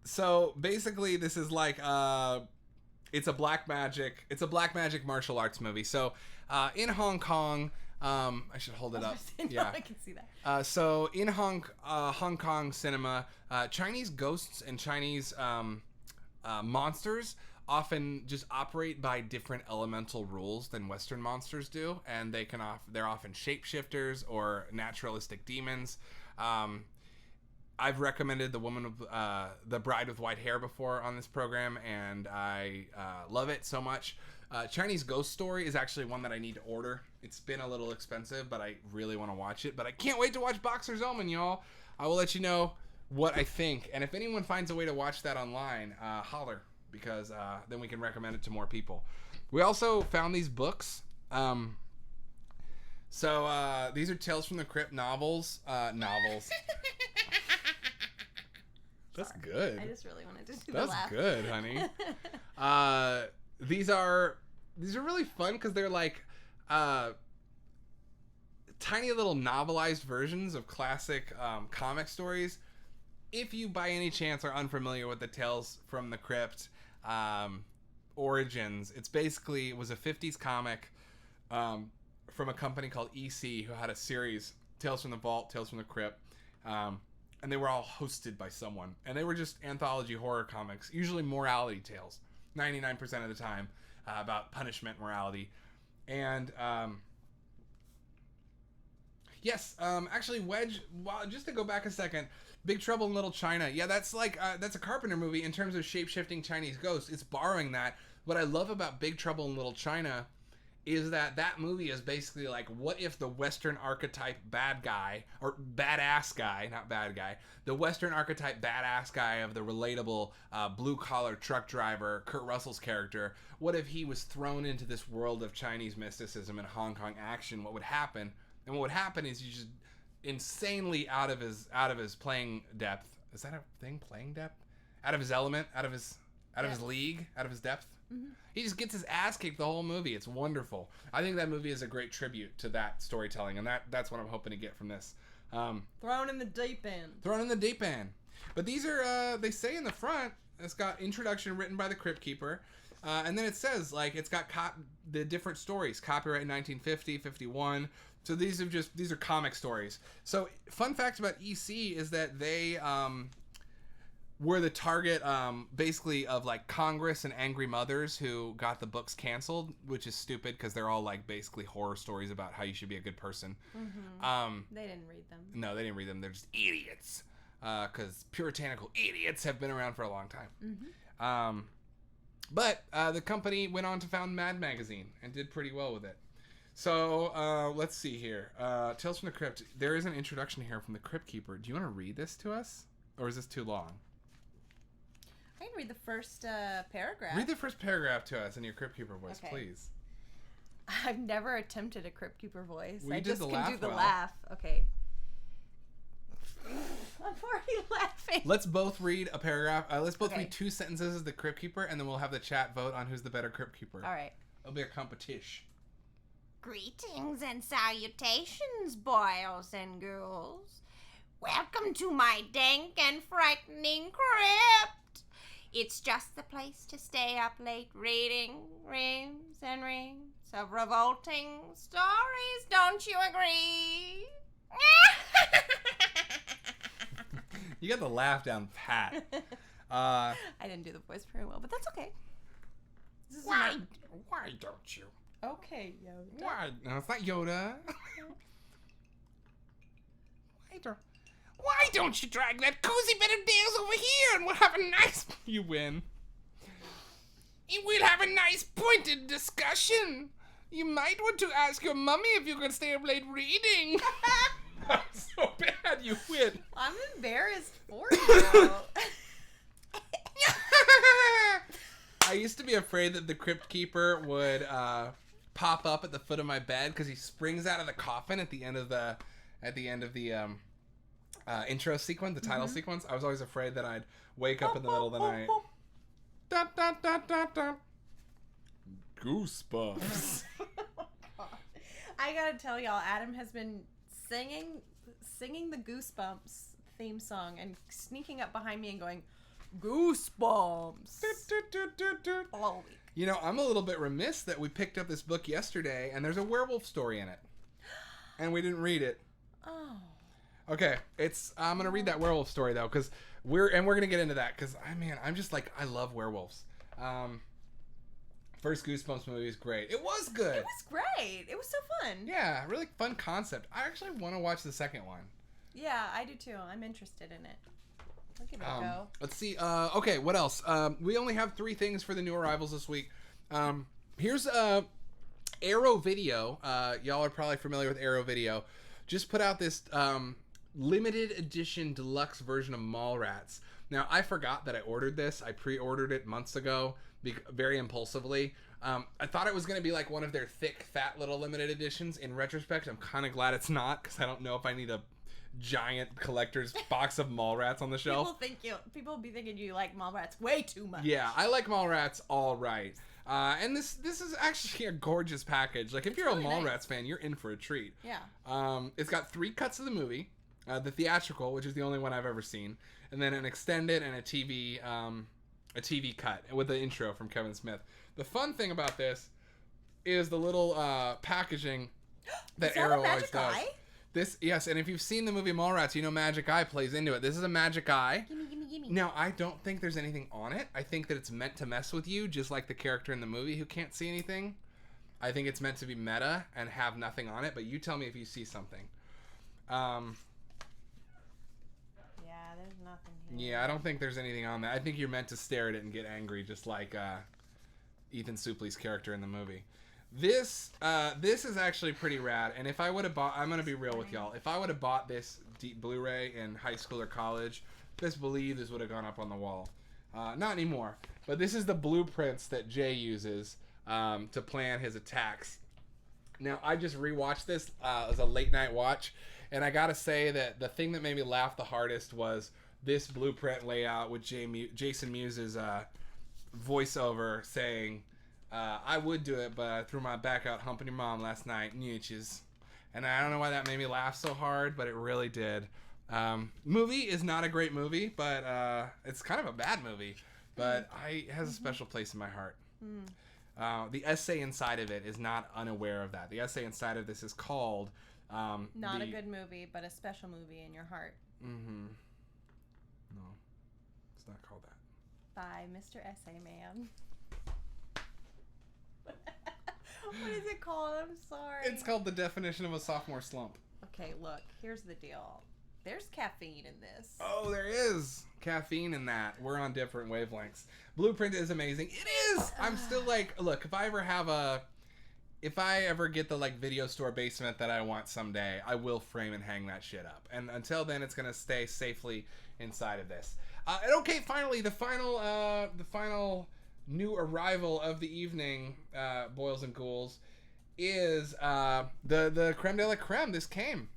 So basically this is like, it's a black magic martial arts movie. So, in Hong Kong, I should hold it up. Yeah, I can see that. So in Hong Kong cinema, Chinese ghosts and Chinese monsters often just operate by different elemental rules than Western monsters do, and they're often shapeshifters or naturalistic demons. I've recommended the Bride with White Hair before on this program, and I love it so much. Chinese Ghost Story is actually one that I need to order. It's been a little expensive, but I really want to watch it. But I can't wait to watch Boxer's Omen, y'all. I will let you know what I think. And if anyone finds a way to watch that online, holler, because then we can recommend it to more people. We also found these books. So these are Tales from the Crypt novels. That's good. I just really wanted to do the That's laugh. good, honey. These are really fun because they're like tiny little novelized versions of classic comic stories. If you by any chance are unfamiliar with the Tales from the Crypt origins, it was a 50s comic from a company called EC who had a series, Tales from the Vault, Tales from the Crypt, and they were all hosted by someone, and they were just anthology horror comics, usually morality tales, 99% of the time, about punishment, morality. And actually, Wedge, just to go back a second, Big Trouble in Little China, yeah, that's a Carpenter movie in terms of shape-shifting Chinese ghosts. It's borrowing that. What I love about Big Trouble in Little China is that movie is basically like, what if the Western archetype bad guy, or badass guy, not bad guy, the Western archetype badass guy of the relatable blue-collar truck driver, Kurt Russell's character, what if he was thrown into this world of Chinese mysticism and Hong Kong action? What would happen? And what would happen is you just insanely out of his playing depth. Is that a thing? Playing depth? Out of his element? Out of his league? Out of his depth? Mm-hmm. He just gets his ass kicked the whole movie. It's wonderful. I think that movie is a great tribute to that storytelling, and that's what I'm hoping to get from this. Thrown in the deep end. Thrown in the deep end. But these are, they say in the front, it's got introduction written by the Crypt Keeper, and then it says, like, it's got the different stories, copyright in 1950, 51. So these are comic stories. So fun fact about EC is that they were the target basically of like Congress and angry mothers who got the books canceled, which is stupid because they're all like basically horror stories about how you should be a good person. Mm-hmm. They didn't read them. No, they didn't read them. They're just idiots because puritanical idiots have been around for a long time. Mm-hmm. But the company went on to found Mad Magazine and did pretty well with it. So let's see here. Tales from the Crypt. There is an introduction here from the Crypt Keeper. Do you want to read this to us? Or is this too long? I can read the first paragraph. Read the first paragraph to us in your Crypt Keeper voice, please. I've never attempted a Crypt Keeper voice. Well, I just can do the well. laugh. Okay. I'm already laughing. Let's both read a paragraph. Let's both read 2 sentences as the Crypt Keeper, and then we'll have the chat vote on who's the better Crypt Keeper. All right. It'll be a competition. Greetings and salutations, boys and girls. Welcome to my dank and frightening crypt. It's just the place to stay up late reading reams and reams of revolting stories, don't you agree? You got the laugh down pat. I didn't do the voice very well, but that's okay. Why don't you? Okay, Yoda. Why? No, it's not Yoda. Why don't you drag that cozy bed of nails over here and we'll have a nice... You win. We'll have a nice pointed discussion. You might want to ask your mummy if you can stay up late reading. That's so bad, you win. I'm embarrassed for you. I used to be afraid that the Crypt Keeper would pop up at the foot of my bed because he springs out of the coffin at the end of the intro sequence, the title sequence. I was always afraid that I'd wake up in the middle of the night. Da, da, da, da, da. Goosebumps. I gotta tell y'all, Adam has been singing the Goosebumps theme song and sneaking up behind me and going, Goosebumps, all week. You know, I'm a little bit remiss that we picked up this book yesterday and there's a werewolf story in it. And we didn't read it. Oh. Okay, I'm gonna read that werewolf story though, because we're gonna get into that because I'm just like, I love werewolves. First Goosebumps movie was great. It was good. It was great. It was so fun. Yeah, really fun concept. I actually want to watch the second one. Yeah, I do too. I'm interested in it. I'll give it a go. Let's see. Okay, what else? We only have 3 things for the new arrivals this week. Here's Arrow Video. Y'all are probably familiar with Arrow Video. Just put out this limited edition deluxe version of Mallrats. Now, I forgot that I ordered this. I pre-ordered it months ago, very impulsively. I thought it was going to be like one of their thick, fat little limited editions. In retrospect, I'm kind of glad it's not, because I don't know if I need a giant collector's box of Mallrats on the shelf. People will be thinking you like Mallrats way too much. Yeah, I like Mallrats all right. And this is actually a gorgeous package. Like, if you're really a Mallrats fan, you're in for a treat. Yeah. It's got 3 cuts of the movie. The theatrical, which is the only one I've ever seen, and then an extended and a TV cut with the intro from Kevin Smith. The fun thing about this is the little packaging that Arrow always does. Yes, and if you've seen the movie Mallrats, you know Magic Eye plays into it. This is a Magic Eye. Gimme. Now, I don't think there's anything on it. I think that it's meant to mess with you, just like the character in the movie who can't see anything. I think it's meant to be meta and have nothing on it, but you tell me if you see something. Yeah, there's nothing here. Yeah, I don't think there's anything on that. I think you're meant to stare at it and get angry, just like Ethan Suplee's character in the movie. This is actually pretty rad, and if I would have bought, I'm gonna be real with y'all. If I would have bought this deep Blu-ray in high school or college, best believe this would have gone up on the wall. Not anymore, but this is the blueprints that Jay uses to plan his attacks. Now, I just rewatched this as a late night watch, and I gotta say that the thing that made me laugh the hardest was this blueprint layout with Jason Mewes' voiceover saying, I would do it, but I threw my back out humping your mom last night, Nooches. And I don't know why that made me laugh so hard, but it really did. Movie is not a great movie, but it's kind of a bad movie. But it has a special place in my heart. The essay inside of it is not unaware of that. The essay inside of this is called... Not a good movie, but a special movie in your heart. Mm-hmm. No, it's not called that. By Mr. Essay Man. What is it called? I'm sorry. It's called The Definition of a Sophomore Slump. Okay, look. Here's the deal. There's caffeine in this. Oh, there is caffeine in that. We're on different wavelengths. Blueprint is amazing. It is! I'm still like, look, if I ever get the like video store basement that I want someday, I will frame and hang that shit up. And until then, it's gonna stay safely inside of this. And okay, finally, the final new arrival of the evening, Boils and Ghouls, is the creme de la creme. This came.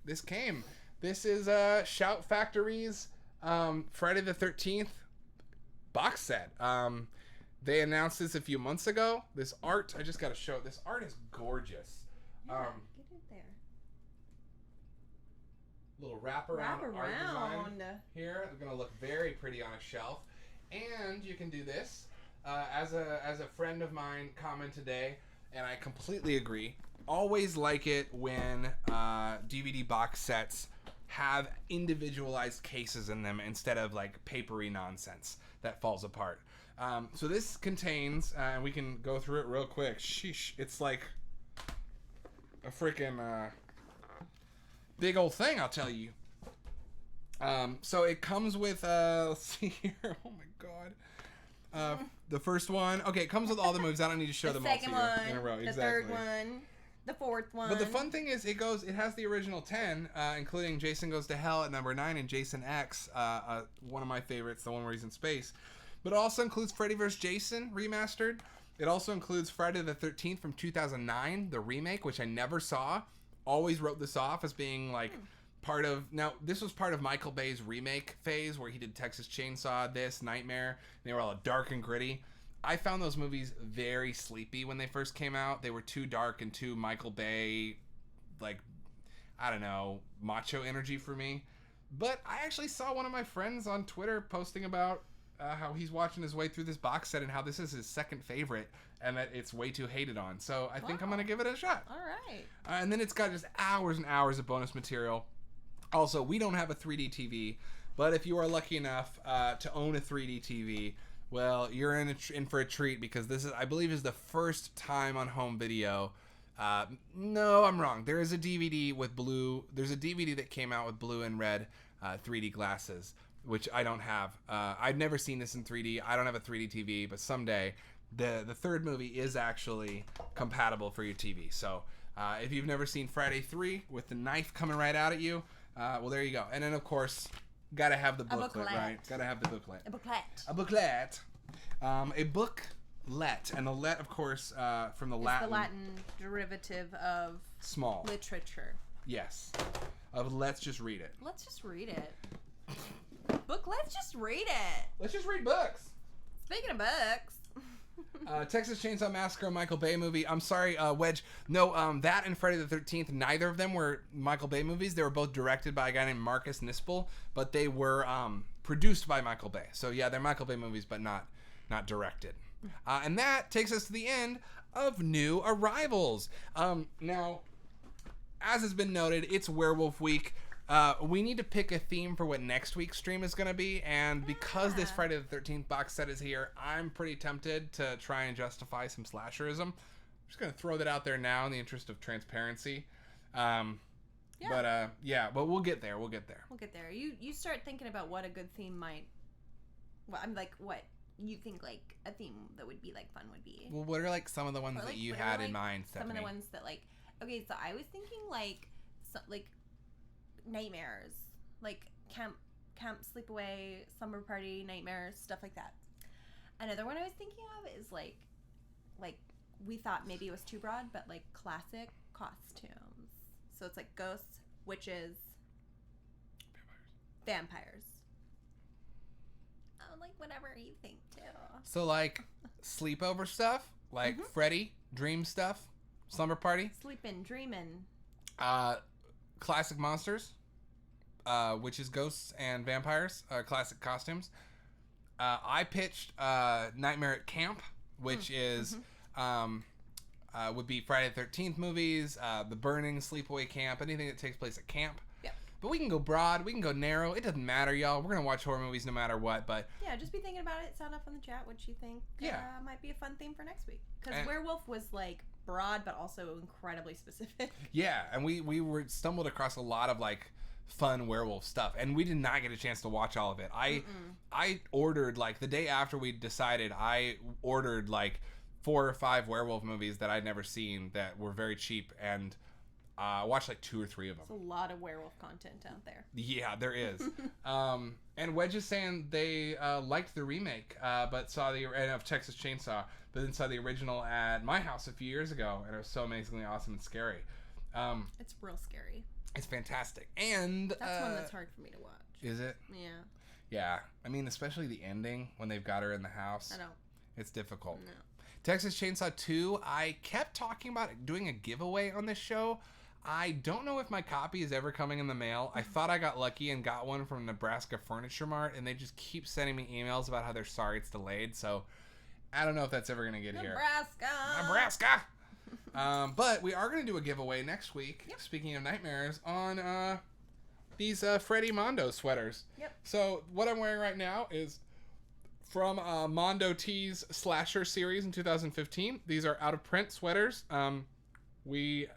This is Shout Factory's Friday the 13th box set. They announced this a few months ago. This art, I just got to show it. This art is gorgeous. Yeah, get in there. Little wraparound art design here. It's going to look very pretty on a shelf. And you can do this. As a friend of mine commented today, and I completely agree, always like it when DVD box sets have individualized cases in them instead of like papery nonsense that falls apart. So this contains, and we can go through it real quick. Sheesh, it's like a freaking big old thing, I'll tell you. So it comes with, let's see here, oh my god. The first one, okay, it comes with all the moves. I don't need to show them all to you in a row. The third one, the fourth one. But the fun thing is, it has the original 10, including Jason Goes to Hell at number 9 and Jason X, one of my favorites, the one where he's in space. But it also includes Freddy vs. Jason remastered. It also includes Friday the 13th from 2009, the remake, which I never saw. Always wrote this off as being like part of... Now, this was part of Michael Bay's remake phase where he did Texas Chainsaw, this, Nightmare. They were all dark and gritty. I found those movies very sleepy when they first came out. They were too dark and too Michael Bay, like, I don't know, macho energy for me. But I actually saw one of my friends on Twitter posting about how he's watching his way through this box set and how this is his second favorite and that it's way too hated on. So I think I'm going to give it a shot. All right. And then it's got just hours and hours of bonus material. Also, we don't have a 3D TV, but if you are lucky enough to own a 3D TV, well, you're in for a treat because this is, I believe, is the first time on home video No, I'm wrong. There is a DVD with blue. There's a DVD that came out with blue and red 3D glasses, which I don't have. I've never seen this in 3D. I don't have a 3D TV, but someday the third movie is actually compatible for your TV. So if you've never seen Friday 3 with the knife coming right out at you, well, there you go. And then, of course, gotta have the booklet, right? Gotta have the booklet. A booklet. A booklet. A booklet. And the let, of course, from the Latin. It's the Latin derivative of small. Literature. Yes. Of let's just read it. Let's just read it. Let's just read it. Let's just read books. Speaking of books. Texas Chainsaw Massacre, Michael Bay movie. I'm sorry, Wedge. No, that and Friday the 13th, neither of them were Michael Bay movies. They were both directed by a guy named Marcus Nispel, but they were produced by Michael Bay. So yeah, they're Michael Bay movies, but not directed. And that takes us to the end of new arrivals. Now, as has been noted, it's Werewolf Week. We need to pick a theme for what next week's stream is going to be, and because this Friday the 13th box set is here, I'm pretty tempted to try and justify some slasherism. I'm just going to throw that out there now in the interest of transparency. But we'll get there. We'll get there. You start thinking about what a good theme might. Well, I'm like, what you think like a theme that would be like fun would be. Well, what are like some of the ones that you had in mind, Stephanie? Some of the ones that like. Okay, so I was thinking like nightmares, like camp sleepaway, slumber party, nightmares, stuff like that. Another one I was thinking of is like we thought maybe it was too broad, but like classic costumes. So it's like ghosts, witches, vampires. Oh, like whatever you think too. So like sleepover stuff, like Freddy, dream stuff, slumber party, sleeping, dreaming. Classic monsters, witches, ghosts, and vampires, classic costumes. I pitched Nightmare at Camp, which is would be Friday the 13th movies, The Burning, Sleepaway Camp, anything that takes place at camp. Yeah. But we can go broad, we can go narrow. It doesn't matter, y'all. We're gonna watch horror movies no matter what. But yeah, just be thinking about it. Sound off in the chat what you think. Might be a fun theme for next week. Because Werewolf was like broad, but also incredibly specific. Yeah, and we were stumbled across a lot of like fun werewolf stuff, and we did not get a chance to watch all of it. I ordered like the day after we decided. I ordered like 4 or 5 werewolf movies that I'd never seen that were very cheap, and watched like 2 or 3 of them. There's a lot of werewolf content out there. Yeah, there is. And Wedge is saying they liked the remake, but saw of Texas Chainsaw, but then saw the original at my house a few years ago, and it was so amazingly awesome and scary. It's real scary. It's fantastic, and that's one that's hard for me to watch. Is it? Yeah. Yeah, I mean, especially the ending when they've got her in the house. I know. It's difficult. No. Texas Chainsaw 2, I kept talking about doing a giveaway on this show. I don't know if my copy is ever coming in the mail. I thought I got lucky and got one from Nebraska Furniture Mart, and they just keep sending me emails about how they're sorry it's delayed. So I don't know if that's ever going to get here. Nebraska! But we are going to do a giveaway next week, speaking of nightmares, on these Freddy Mondo sweaters. Yep. So what I'm wearing right now is from Mondo T's Slasher series in 2015. These are out-of-print sweaters. We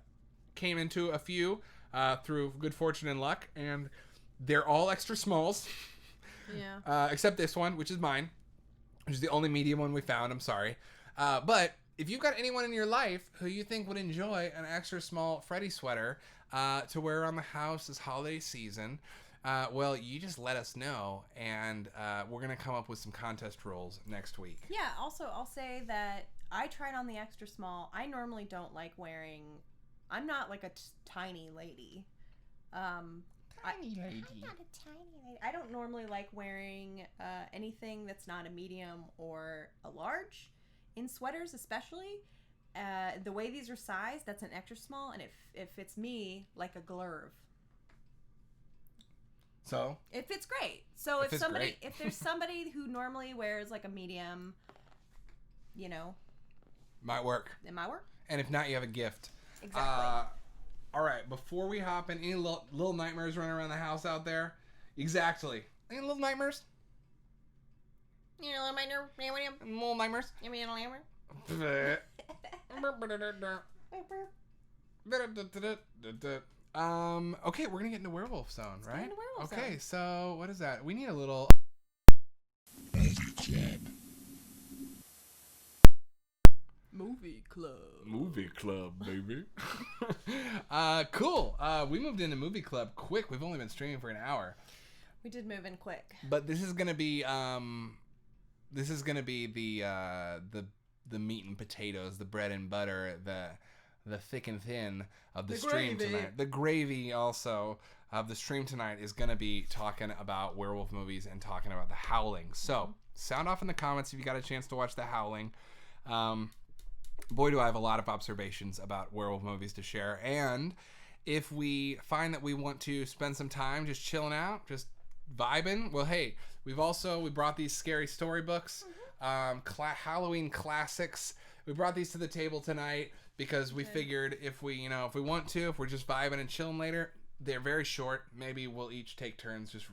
came into a few through good fortune and luck, and they're all extra smalls. Yeah. Except this one, which is mine, which is the only medium one we found. I'm sorry. But if you've got anyone in your life who you think would enjoy an extra small Freddy sweater to wear around the house this holiday season, well, you just let us know, and we're going to come up with some contest rules next week. Yeah, also, I'll say that I tried on the extra small. I normally don't like wearing... I'm not like a tiny lady. Tiny lady. I'm not a tiny lady. I don't normally like wearing anything that's not a medium or a large. In sweaters especially. The way these are sized, that's an extra small, and it fits me like a glove. So? It fits great. So if there's somebody who normally wears like a medium, you know. Might work. It might work. And if not, you have a gift. Exactly. All right, before we hop in, any little nightmares running around the house out there? Exactly. Any little nightmares? Little nightmares? Okay, we're gonna get into Werewolf Zone, right? get into Werewolf Okay, Zone. so what is that? We need a little movie club, baby. Cool. We moved into movie club quick. We've only been streaming for an hour, We did move in quick. but this is gonna be the meat and potatoes, the bread and butter, the thick and thin of the stream gravy. tonight. The gravy also of the stream tonight is going to be talking about werewolf movies and talking about The Howling. So, sound off in the comments if you got a chance to watch The Howling. Boy, do I have a lot of observations about werewolf movies to share. And if we find that we want to spend some time just chilling out, just vibing, well, hey, we brought these scary storybooks, Halloween classics. We brought these to the table tonight because we figured if we're just vibing and chilling later, they're very short. Maybe we'll each take turns just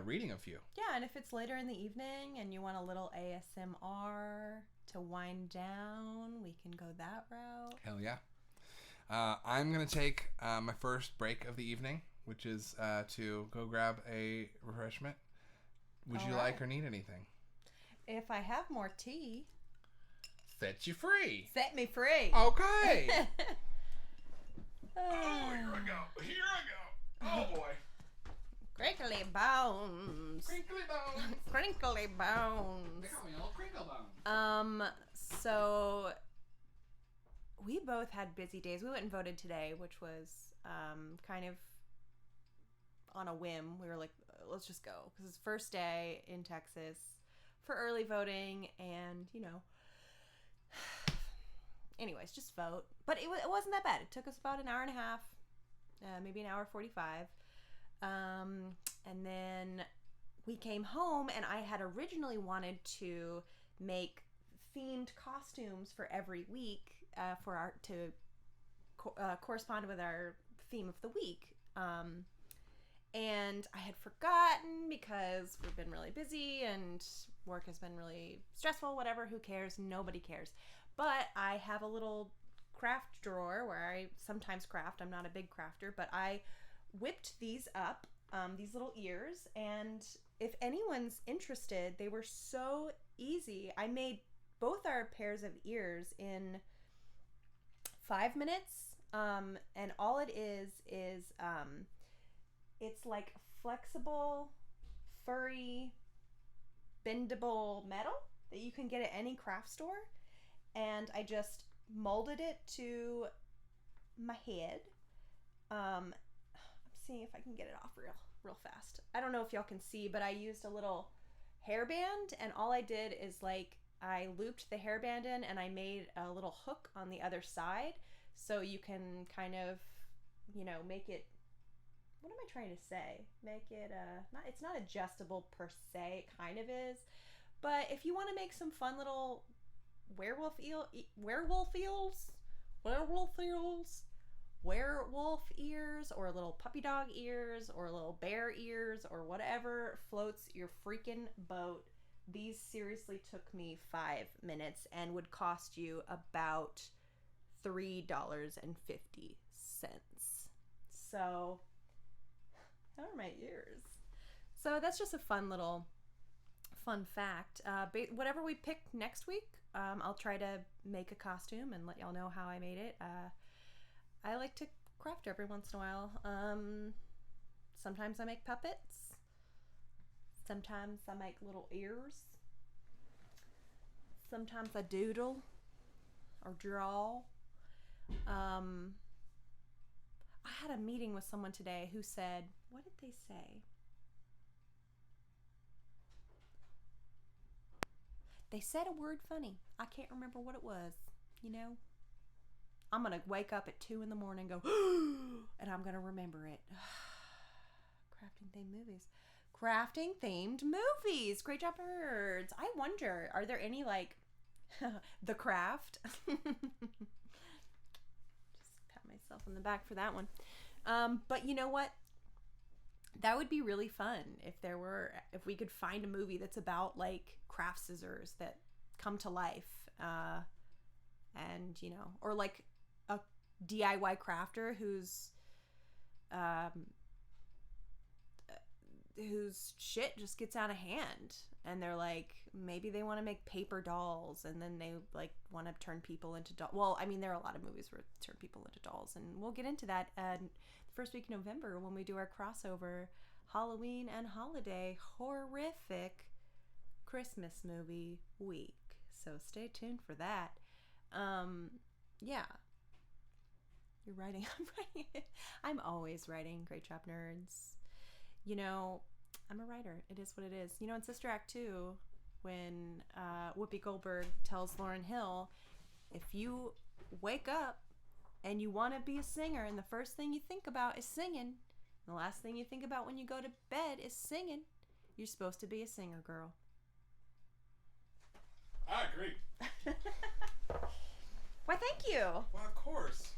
reading a few. Yeah, and if it's later in the evening and you want a little ASMR to wind down, we can go that route. Hell yeah. I'm going to take my first break of the evening, which is to go grab a refreshment. Would you like or need anything? If I have more tea, set you free. set me free. Okay. Here I go. Oh boy. Crinkly bones. Crinkly bones. Crinkly bones. They call me Old Crinkle Bones. So we both had busy days. We went and voted today, which was kind of on a whim. We were like, let's just go because it's first day in Texas for early voting, and anyways, just vote. But it wasn't that bad. It took us about an hour and a half, maybe an hour 45, and then we came home, and I had originally wanted to make themed costumes for every week to correspond with our theme of the week. And I had forgotten because we've been really busy and work has been really stressful, whatever, who cares? Nobody cares. But I have a little craft drawer where I sometimes craft. I'm not a big crafter, but I whipped these up, these little ears, and if anyone's interested, they were so easy. I made both our pairs of ears in 5 minutes, and all it is it's like flexible, furry, bendable metal that you can get at any craft store, and I just molded it to my head. I'm seeing if I can get it off real fast. I don't know if y'all can see, but I used a little hairband, and all I did is I looped the hairband in, and I made a little hook on the other side, so you can kind of, make it. What am I trying to say? Make it it's not adjustable per se, it kind of is, but if you want to make some fun little werewolf ears, or little puppy dog ears, or little bear ears, or whatever floats your freaking boat, these seriously took me 5 minutes and would cost you about $3.50. So how are my ears? So that's just a fun fact. Whatever we pick next week, I'll try to make a costume and let y'all know how I made it. I like to craft every once in a while. Sometimes I make puppets. Sometimes I make little ears. Sometimes I doodle or draw. I had a meeting with someone today who said, what did they say? They said a word funny. I can't remember what it was. I'm going to wake up at 2 a.m. and go, and I'm going to remember it. Crafting themed movies. Great job, birds. I wonder, are there any The Craft? Myself on the back for that one. But you know what? That would be really fun if we could find a movie that's about craft scissors that come to life, and or a DIY crafter whose shit just gets out of hand, and they're like, maybe they want to make paper dolls, and then they like want to turn people into dolls. Well, I mean, there are a lot of movies where turn people into dolls, and we'll get into that the first week in November when we do our crossover Halloween and holiday horrific Christmas movie week. So stay tuned for that. Yeah. You're writing. I'm writing. I'm always writing. Great job, nerds. You know, I'm a writer. It is what it is. You know, in Sister Act 2, when Whoopi Goldberg tells Lauryn Hill, if you wake up and you want to be a singer and the first thing you think about is singing, and the last thing you think about when you go to bed is singing, you're supposed to be a singer, girl. I agree. Why, thank you. Well, of course.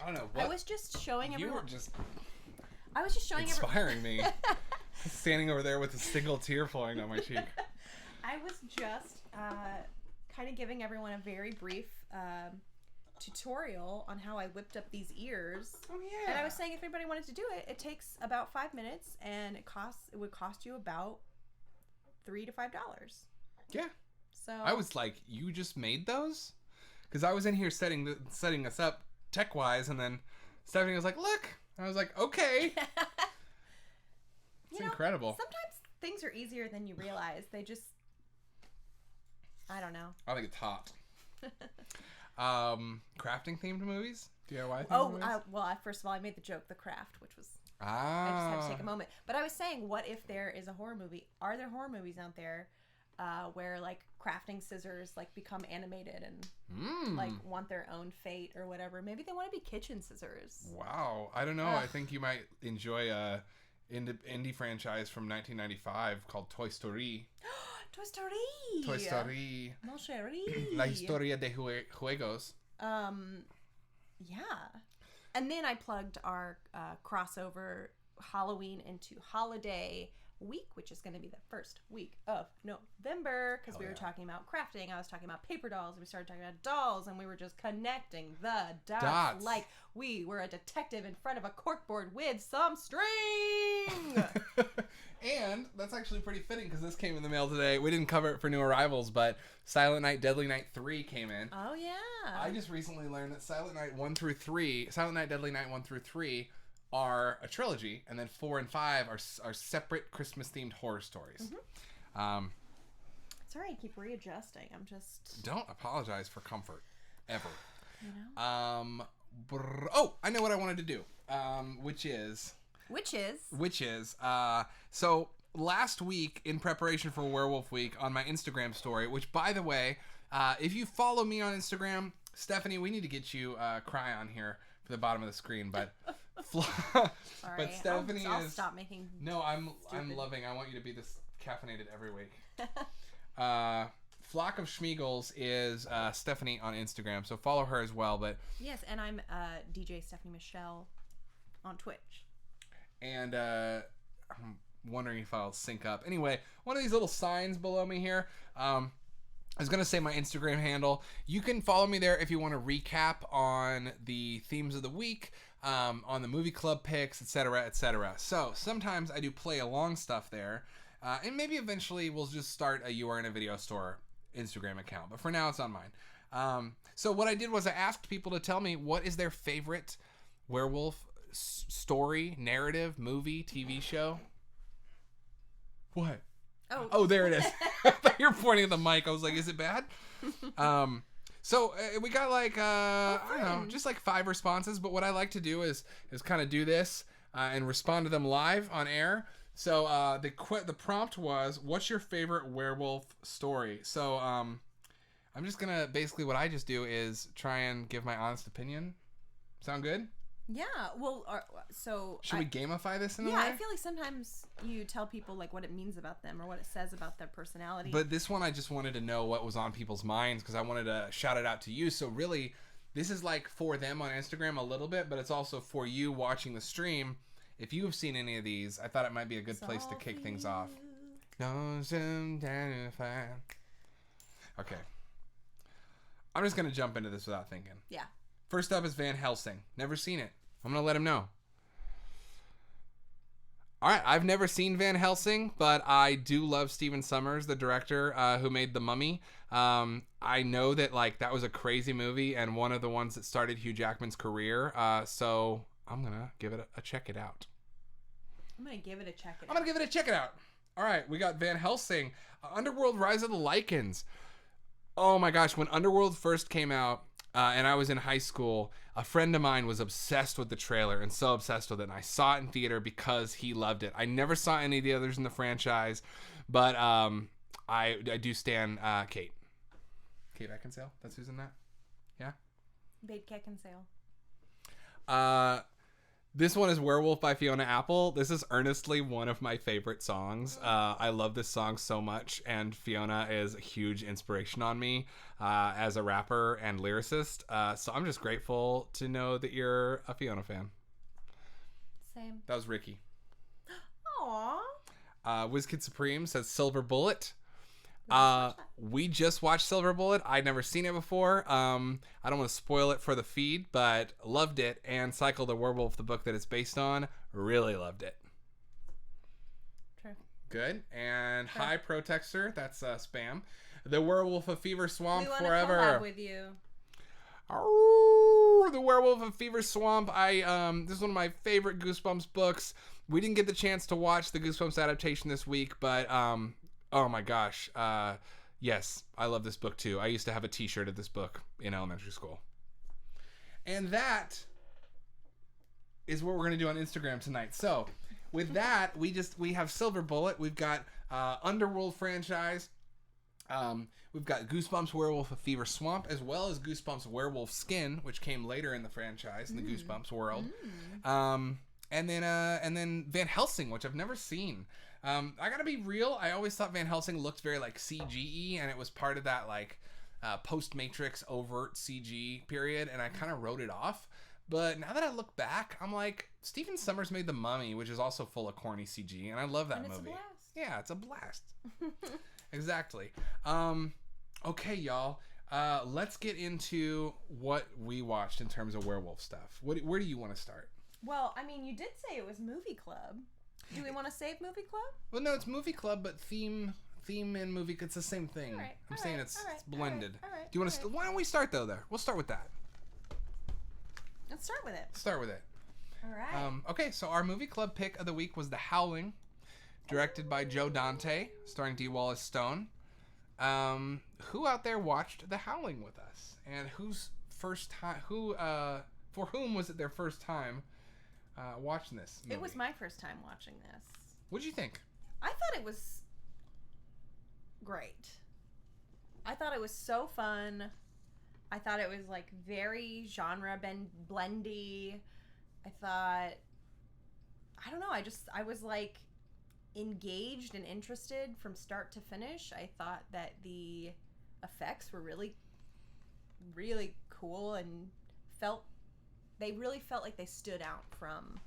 I don't know. What? I was just showing everyone. You were just I was just showing inspiring me. Standing over there with a single tear falling down my cheek. I was just kind of giving everyone a very brief tutorial on how I whipped up these ears. Oh yeah. And I was saying if anybody wanted to do it, it takes about 5 minutes, and it would cost you about $3 to $5. Yeah. So I was like, you just made those? Because I was in here setting us up tech wise, and then Stephanie was like, look. I was like, okay. It's incredible. Sometimes things are easier than you realize. They just, I don't know. I think it's hot. Crafting themed movies? DIY themed movies? First of all, I made the joke, The Craft, which was, I I just had to take a moment. But I was saying, what if there is a horror movie? Are there horror movies out there where like crafting scissors like become animated and like want their own fate or whatever? Maybe they want to be kitchen scissors. Wow. I don't know. I think you might enjoy a indie franchise from 1995 called Toy Story. Toy Story. Toy Story. Mon chéri. La historia de juegos. Yeah. And then I plugged our crossover Halloween into holiday week, which is going to be the first week of November, because we were talking about crafting. I was talking about paper dolls. We started talking about dolls, and we were just connecting the dots like we were a detective in front of a corkboard with some string. And that's actually pretty fitting because this came in the mail today. We didn't cover it for new arrivals, but Silent Night, Deadly Night 3 came in. Oh yeah. I just recently learned that Silent Night, Deadly Night 1 through 3 are a trilogy, and then 4 and 5 are separate Christmas-themed horror stories. Mm-hmm. Sorry, I keep readjusting. I'm just... Don't apologize for comfort, ever. You know? I know what I wanted to do, which is... So last week, in preparation for Werewolf Week, on my Instagram story, which, by the way, if you follow me on Instagram, Stephanie, we need to get you Cry on here for the bottom of the screen, but... Sorry, but Stephanie I'll stop making. No, I'm loving. I want you to be this caffeinated every week. Flock of Schmeagles is Stephanie on Instagram, so follow her as well. But yes, and I'm DJ Stephanie Michelle on Twitch. And I'm wondering if I'll sync up. Anyway, one of these little signs below me here. I was going to say my Instagram handle. You can follow me there if you want to recap on the themes of the week, on the movie club picks, etc., etc. So sometimes I do play along stuff there, and maybe eventually we'll just start a You Are in a Video Store Instagram account. But for now, it's on mine. So what I did was I asked people to tell me what is their favorite werewolf story, narrative, movie, TV show. What? Oh, there it is. I thought you were pointing at the mic. I was like, is it bad? So we got like, I don't know, just like 5 responses. But what I like to do is kind of do this and respond to them live on air. So the prompt was, what's your favorite werewolf story? So I'm just going to, basically what I just do is try and give my honest opinion. Sound good? Yeah, well, so... Should we gamify this in a way? Yeah, I feel like sometimes you tell people, like, what it means about them or what it says about their personality. But this one, I just wanted to know what was on people's minds because I wanted to shout it out to you. So really, this is like for them on Instagram a little bit, but it's also for you watching the stream. If you have seen any of these, I thought it might be a good place to kick things off. Okay. I'm just going to jump into this without thinking. Yeah. First up is Van Helsing. Never seen it. I'm going to let him know. All right, I've never seen Van Helsing, but I do love Stephen Sommers, the director who made The Mummy. I know that like that was a crazy movie and one of the ones that started Hugh Jackman's career. So I'm gonna give it a check it out. I'm gonna give it a check it out. I'm gonna give it a check it out. All right, we got Van Helsing, Underworld: Rise of the Lycans. Oh my gosh, when Underworld first came out, and I was in high school, a friend of mine was obsessed with the trailer and so obsessed with it. And I saw it in theater because he loved it. I never saw any of the others in the franchise, but I do stand Kate. Kate Beckinsale? That's who's in that? Yeah? Babe Beckinsale. This one is Werewolf by Fiona Apple. This is earnestly one of my favorite songs. I love this song so much, and Fiona is a huge inspiration on me as a rapper and lyricist. So I'm just grateful to know that you're a Fiona fan. Same. That was Ricky. Aww. WizKid Supreme says Silver Bullet. We just watched Silver Bullet. I'd never seen it before. I don't want to spoil it for the feed, but loved it. And Cycle the Werewolf, the book that it's based on, really loved it. True. Good. And Hi Protextor, that's spam. The Werewolf of Fever Swamp We want forever. to collab with you. Oh, the Werewolf of Fever Swamp. This is one of my favorite Goosebumps books. We didn't get the chance to watch the Goosebumps adaptation this week, but oh my gosh. Yes, I love this book too. I used to have a t-shirt of this book in elementary school. And that is what we're going to do on Instagram tonight. So with that, we have Silver Bullet. We've got Underworld franchise. We've got Goosebumps Werewolf of Fever Swamp, as well as Goosebumps Werewolf Skin, which came later in the franchise in the Goosebumps world. And then Van Helsing, which I've never seen. I gotta be real. I always thought Van Helsing looked very like CG-y, and it was part of that like post-Matrix overt CG period, and I kind of wrote it off. But now that I look back, I'm like, Stephen Sommers made The Mummy, which is also full of corny CG, and I love that movie. It's a blast. Yeah, it's a blast. Exactly. Okay, y'all. Let's get into what we watched in terms of werewolf stuff. Where do you want to start? Well, I mean, you did say it was movie club. Do we want to save movie club? Well, no, it's movie club, but theme and movie, it's the same thing. All right, I'm saying it's blended. All right, Do you want to? Why don't we start though? There, we'll start with that. Let's start with it. Start with it. All right. Okay, so our movie club pick of the week was The Howling, directed by Joe Dante, starring D. Wallace Stone. Who out there watched The Howling with us, and whose first time? For whom was it their first time watching this movie? It was my first time watching this. What'd you think? I thought it was great. I thought it was so fun. I thought it was like very genre blendy. I thought, I don't know, I was like engaged and interested from start to finish. I thought that the effects were really, really cool and they really felt like they stood out from,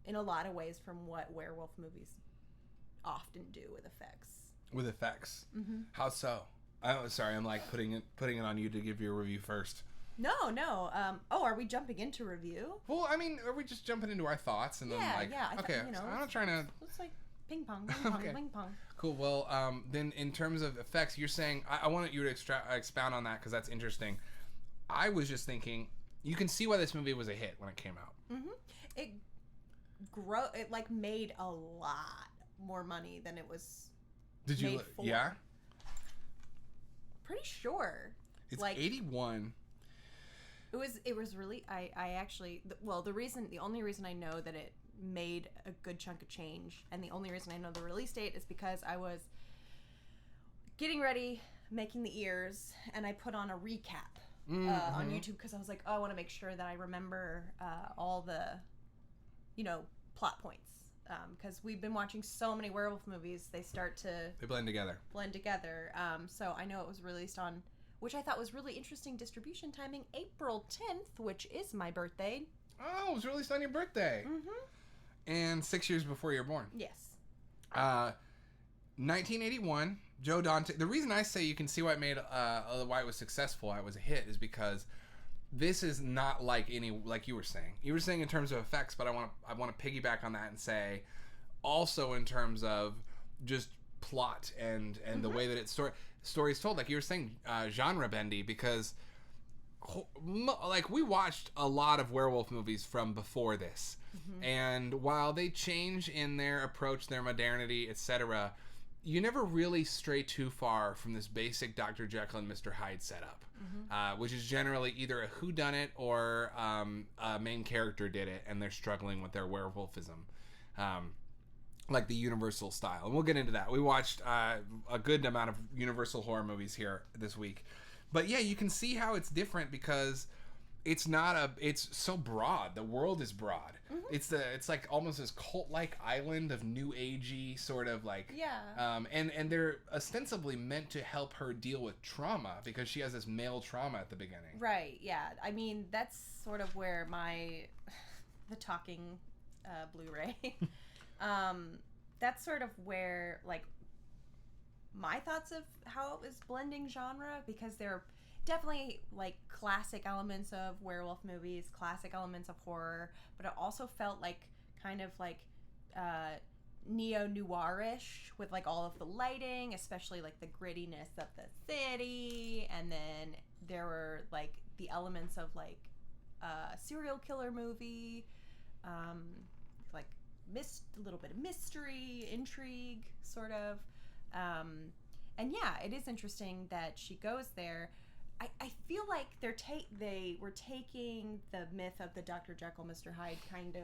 in a lot of ways, from what werewolf movies often do with effects. With effects? Mm-hmm. How so? Oh, sorry, I'm like putting it on you to give your review first. No. Are we jumping into review? Well, I mean, are we just jumping into our thoughts and then like? Yeah. Okay, so I'm not trying to. It's like ping pong, ping pong, Okay. ping pong. Cool. Well, then in terms of effects, you're saying I wanted you to expound on that because that's interesting. I was just thinking, you can see why this movie was a hit when it came out. Mm-hmm. It like made a lot more money than it was. Did you? made for. Yeah. Pretty sure. It's like 81. It was really. I actually. The only reason I know that it made a good chunk of change, and the only reason I know the release date is because I was getting ready, making the ears, and I put on a recap on YouTube because I was like, oh, I want to make sure that I remember all the, plot points. Because we've been watching so many werewolf movies, they blend together. So I know it was released on, which I thought was really interesting distribution timing, April 10th, which is my birthday. Oh, it was released on your birthday. Mm-hmm. And 6 years before you were born. Yes. 1981. Joe Dante. The reason I say you can see why why it was successful, why it was a hit, is because this is not like like you were saying. You were saying in terms of effects, but I want to piggyback on that and say also in terms of just plot and the way that story is told. Like you were saying, genre bendy, because like we watched a lot of werewolf movies from before this, and while they change in their approach, their modernity, etc., you never really stray too far from this basic Dr. Jekyll and Mr. Hyde setup, which is generally either a whodunit or a main character did it and they're struggling with their werewolfism, like the Universal style. And we'll get into that. We watched a good amount of Universal horror movies here this week. But yeah, you can see how it's different because it's so broad. The world is broad. It's like almost this cult-like island of new agey sort of like and they're ostensibly meant to help her deal with trauma because she has this male trauma at the beginning. Right. Yeah. I mean, that's sort of where the talking Blu-ray. That's sort of where like my thoughts of how it was blending genre, because there are definitely like classic elements of werewolf movies, classic elements of horror, but it also felt like kind of like neo-noirish with like all of the lighting, especially like the grittiness of the city, and then there were like the elements of like serial killer movie, like a little bit of mystery, intrigue, sort of. And yeah, it is interesting that she goes there. I feel like they were taking the myth of the Dr. Jekyll, Mr. Hyde kind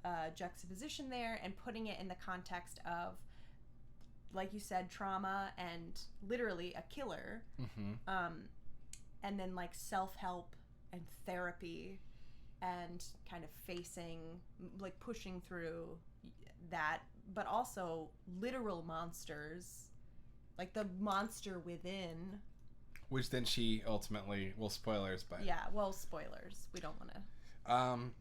of juxtaposition there and putting it in the context of, like you said, trauma and literally a killer. And then like self-help and therapy and kind of facing, like pushing through that, but also literal monsters, like the monster within. Which then she ultimately, well, spoilers, but... Yeah, well, spoilers. We don't want to...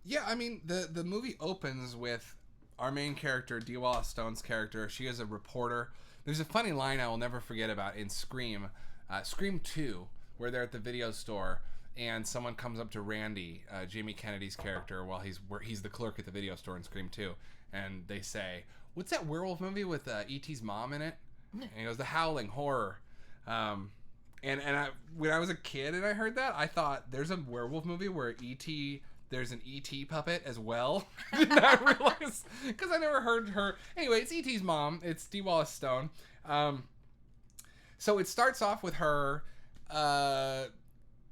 Yeah, I mean, the movie opens with our main character, Dee Wallace Stone's character. She is a reporter. There's a funny line I will never forget about in Scream 2, where they're at the video store, and someone comes up to Randy, Jamie Kennedy's character, while he's the clerk at the video store in Scream 2, and they say, "What's that werewolf movie with E.T.'s mom in it?" And he goes, "The Howling, horror." And when I was a kid and I heard that, I thought there's a werewolf movie where there's an E.T. puppet as well. Did not realize, because I never heard her. Anyway, it's E.T.'s mom. It's Dee Wallace Stone. So it starts off with her.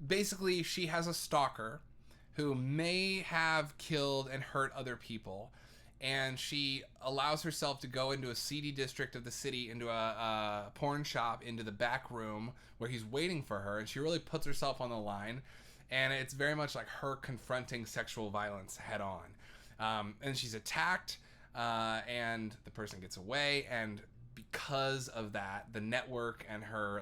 Basically, she has a stalker who may have killed and hurt other people. And she allows herself to go into a seedy district of the city, into a porn shop, into the back room where he's waiting for her. And she really puts herself on the line. And it's very much like her confronting sexual violence head on. And she's attacked, and the person gets away. And because of that, the network and her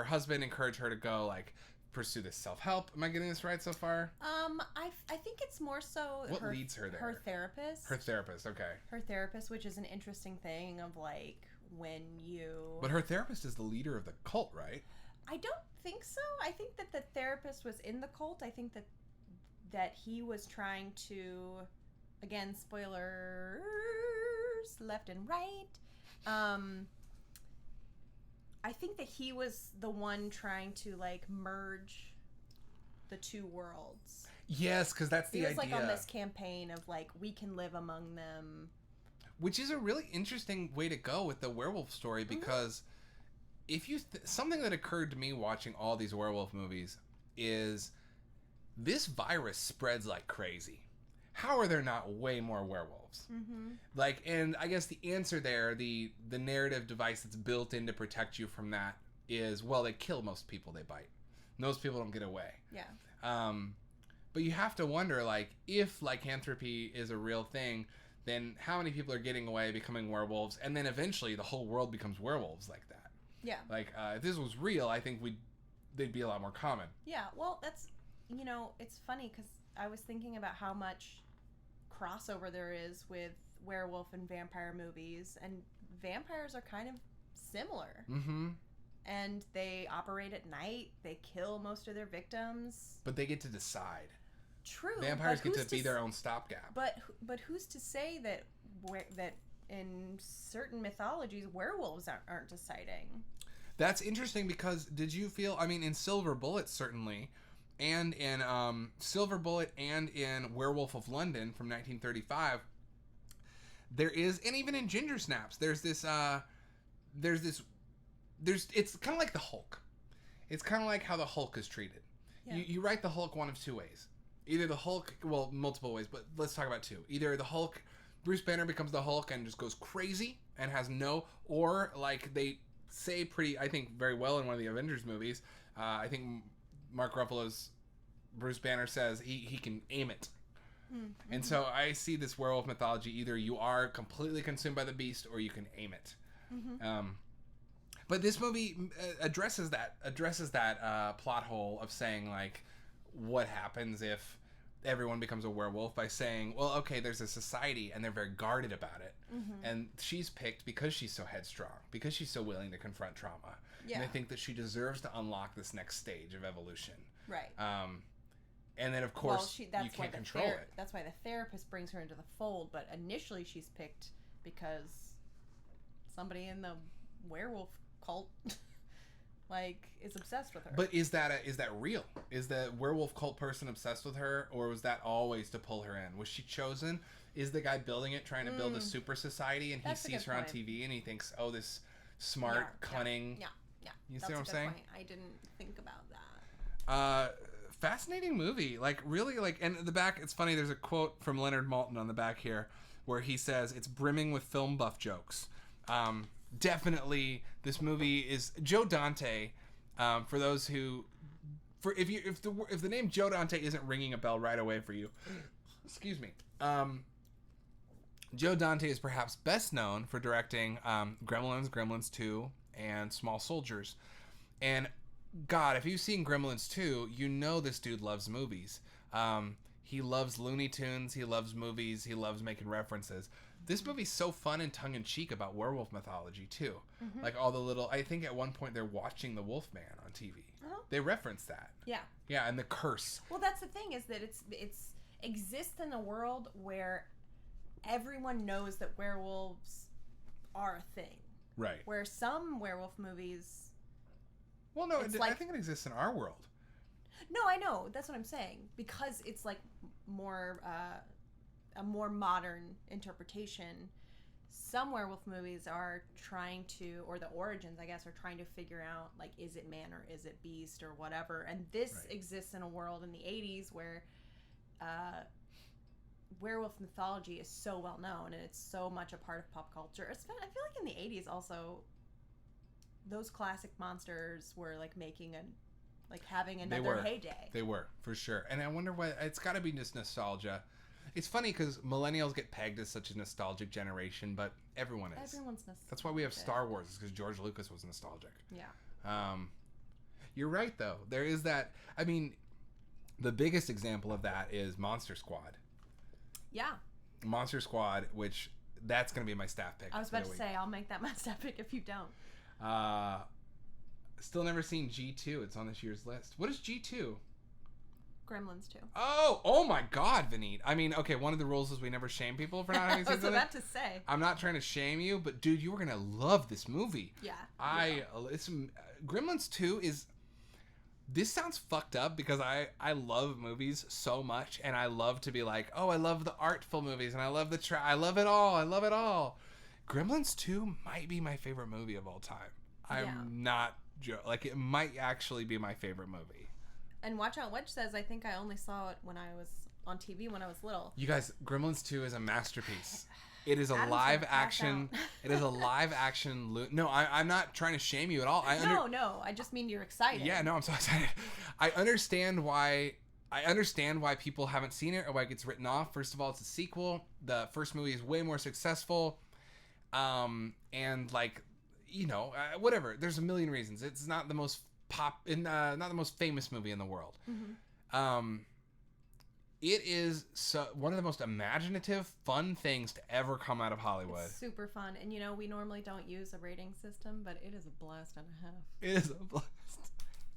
husband encourage her to go like pursue this self-help. Am I getting this right so far? I think it's more so what leads her there? Her therapist. Her therapist, okay. Her therapist, which is an interesting thing of like when you... But her therapist is the leader of the cult, right? I don't think so. I think that the therapist was in the cult. I think that he was trying to, again, spoilers left and right. I think that he was the one trying to like merge the two worlds. Yes, because that's the idea. He was like on this campaign of like, we can live among them. Which is a really interesting way to go with the werewolf story, because if you something that occurred to me watching all these werewolf movies is this virus spreads like crazy. How are there not way more werewolves? Like, and I guess the answer there, the narrative device that's built in to protect you from that is, well, they kill most people they bite. Most people don't get away. Yeah. But you have to wonder, like, if lycanthropy is a real thing, then how many people are getting away, becoming werewolves, and then eventually the whole world becomes werewolves like that? Yeah. Like, if this was real, I think they'd be a lot more common. Yeah, well, that's, it's funny because I was thinking about how much crossover there is with werewolf and vampire movies, and vampires are kind of similar. Mm-hmm. And they operate at night. They kill most of their victims. But they get to decide. True. Vampires get to be their own stopgap. But who's to say that in certain mythologies werewolves aren't deciding? That's interesting because did you feel? I mean, in Silver Bullet certainly, and in Silver Bullet and in Werewolf of London from 1935, there is, and even in Ginger Snaps, it's kind of like the Hulk. It's kind of like how the Hulk is treated. Yeah. You write the Hulk one of two ways. Either the Hulk, well, multiple ways, but let's talk about two. Either the Hulk, Bruce Banner becomes the Hulk and just goes crazy and has no, or like they say pretty, I think, very well in one of the Avengers movies. I think Mark Ruffalo's Bruce Banner says he can aim it. Mm-hmm. And so I see this werewolf mythology, either you are completely consumed by the beast or you can aim it. Mm-hmm. But this movie addresses that plot hole of saying, like, what happens if everyone becomes a werewolf by saying, well, okay, there's a society and they're very guarded about it. Mm-hmm. And she's picked because she's so headstrong, because she's so willing to confront trauma. Yeah. And they think that she deserves to unlock this next stage of evolution. Right. And then, of course, you can't control it. That's why the therapist brings her into the fold. But initially she's picked because somebody in the werewolf cult is obsessed with her. But is that real? Is the werewolf cult person obsessed with her, or was that always to pull her in? Was she chosen? Is the guy building it trying to build a super society, and he sees her on TV and he thinks, oh, this smart, cunning. Yeah. You see what I'm saying? Point. I didn't think about that. Fascinating movie. Really, and at the back, it's funny, there's a quote from Leonard Maltin on the back here where he says, it's brimming with film buff jokes. Definitely, this movie is Joe Dante. For those who, if the name Joe Dante isn't ringing a bell right away for you, excuse me. Joe Dante is perhaps best known for directing Gremlins, Gremlins 2, and Small Soldiers. And God, if you've seen Gremlins 2, you know this dude loves movies. He loves Looney Tunes. He loves movies. He loves making references. This movie's so fun and tongue-in-cheek about werewolf mythology, too. Mm-hmm. Like, all the little... I think at one point they're watching The Wolfman on TV. Uh-huh. They reference that. Yeah. Yeah, and the curse. Well, that's the thing, is that it's exists in a world where everyone knows that werewolves are a thing. Right. Where some werewolf movies... Well, no, I think it exists in our world. No, I know. That's what I'm saying. Because it's, more... a more modern interpretation. Some werewolf movies are trying to, or the origins, I guess, are trying to figure out, is it man or is it beast or whatever. And this exists in a world in the 80s where werewolf mythology is so well known and it's so much a part of pop culture. I feel like in the 80s also, those classic monsters were having another heyday. They were, for sure. And I wonder why. It's got to be just nostalgia. It's funny because millennials get pegged as such a nostalgic generation, but everyone is. Everyone's nostalgic. That's why we have Star Wars, is because George Lucas was nostalgic. Yeah. You're right, though. There is that. I mean, the biggest example of that is Monster Squad. Yeah. Monster Squad, which that's going to be my staff pick. I was about to say, I'll make that my staff pick if you don't. Still never seen G2. It's on this year's list. What is G2? Gremlins 2. Oh my God, Vineet. I mean, okay, one of the rules is we never shame people for not having seen something. I was about to say. I'm not trying to shame you, but dude, you were gonna love this movie. Yeah. Gremlins 2 is. This sounds fucked up because I love movies so much, and I love to be like, oh, I love the artful movies, and I love I love it all. I love it all. Gremlins 2 might be my favorite movie of all time. I'm not it might actually be my favorite movie. And Watch Out Wedge says, I think I only saw it when I was on TV when I was little. You guys, Gremlins 2 is a masterpiece. It is a live action. It is a live action. No, I'm not trying to shame you at all. No. I just mean you're excited. Yeah, no, I'm so excited. I understand why people haven't seen it or why it gets written off. First of all, it's a sequel. The first movie is way more successful. And whatever. There's a million reasons. It's not the most not the most famous movie in the world. Mm-hmm. It is one of the most imaginative, fun things to ever come out of Hollywood. It's super fun. And, we normally don't use a rating system, but it is a blast and a half. It is a blast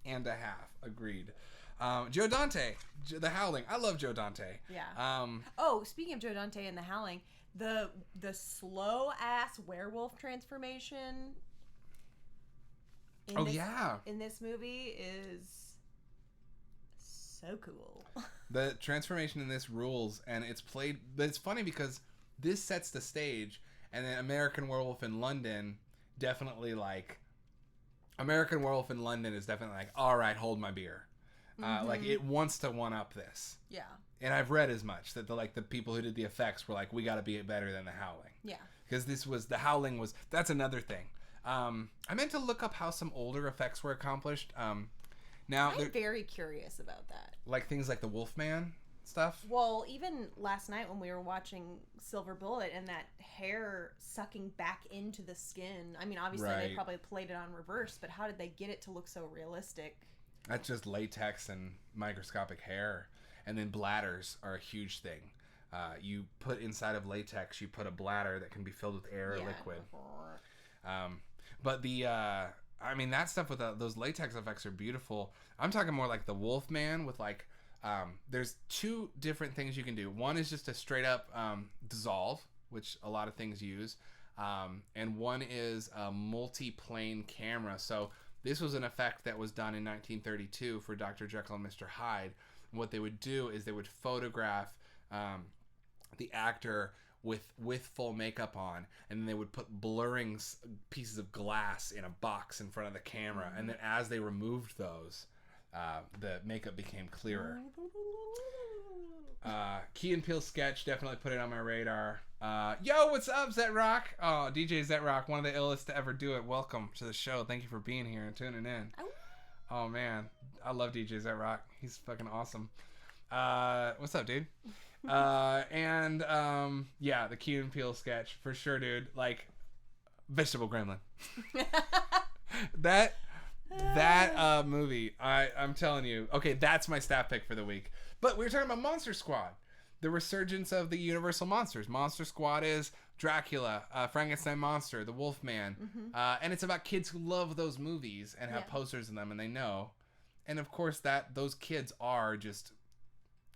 and a half. Agreed. Joe Dante, The Howling. I love Joe Dante. Yeah. Speaking of Joe Dante and The Howling, the slow-ass werewolf transformation in this movie is so cool. The transformation in this rules, and it's played, but it's funny because this sets the stage, and then American Werewolf in London definitely American Werewolf in London is definitely all right, hold my beer. Like it wants to one up this. Yeah. And I've read as much that the people who did the effects were we got to be better than The Howling. Yeah. Because The Howling was, that's another thing. I meant to look up how some older effects were accomplished. Now I'm very curious about that. Things like the Wolfman stuff. Well, even last night when we were watching Silver Bullet and that hair sucking back into the skin. I mean, obviously they probably played it on reverse, but how did they get it to look so realistic? That's just latex and microscopic hair. And then bladders are a huge thing. You put inside of latex, you put a bladder that can be filled with air or liquid. But that stuff with those latex effects are beautiful. I'm talking more like the Wolfman with there's two different things you can do. One is just a straight up dissolve, which a lot of things use. And one is a multi-plane camera. So this was an effect that was done in 1932 for Dr. Jekyll and Mr. Hyde. What they would do is they would photograph the actor with full makeup on, and then they would put blurring pieces of glass in a box in front of the camera, and then as they removed those, the makeup became clearer. Key and Peele sketch, definitely put it on my radar. Yo, what's up, Zet Rock? Oh, DJ Zet Rock, one of the illest to ever do it. Welcome to the show. Thank you for being here and tuning in. Oh man, I love DJ Zet Rock. He's fucking awesome. What's up, dude? The Key and Peele sketch for sure, dude. Vegetable Gremlin. that movie, I'm telling you. Okay, that's my stat pick for the week. But we were talking about Monster Squad, the resurgence of the Universal monsters. Monster Squad is Dracula, Frankenstein Monster, the Wolfman, and it's about kids who love those movies and have posters in them, and they know. And of course, those kids are just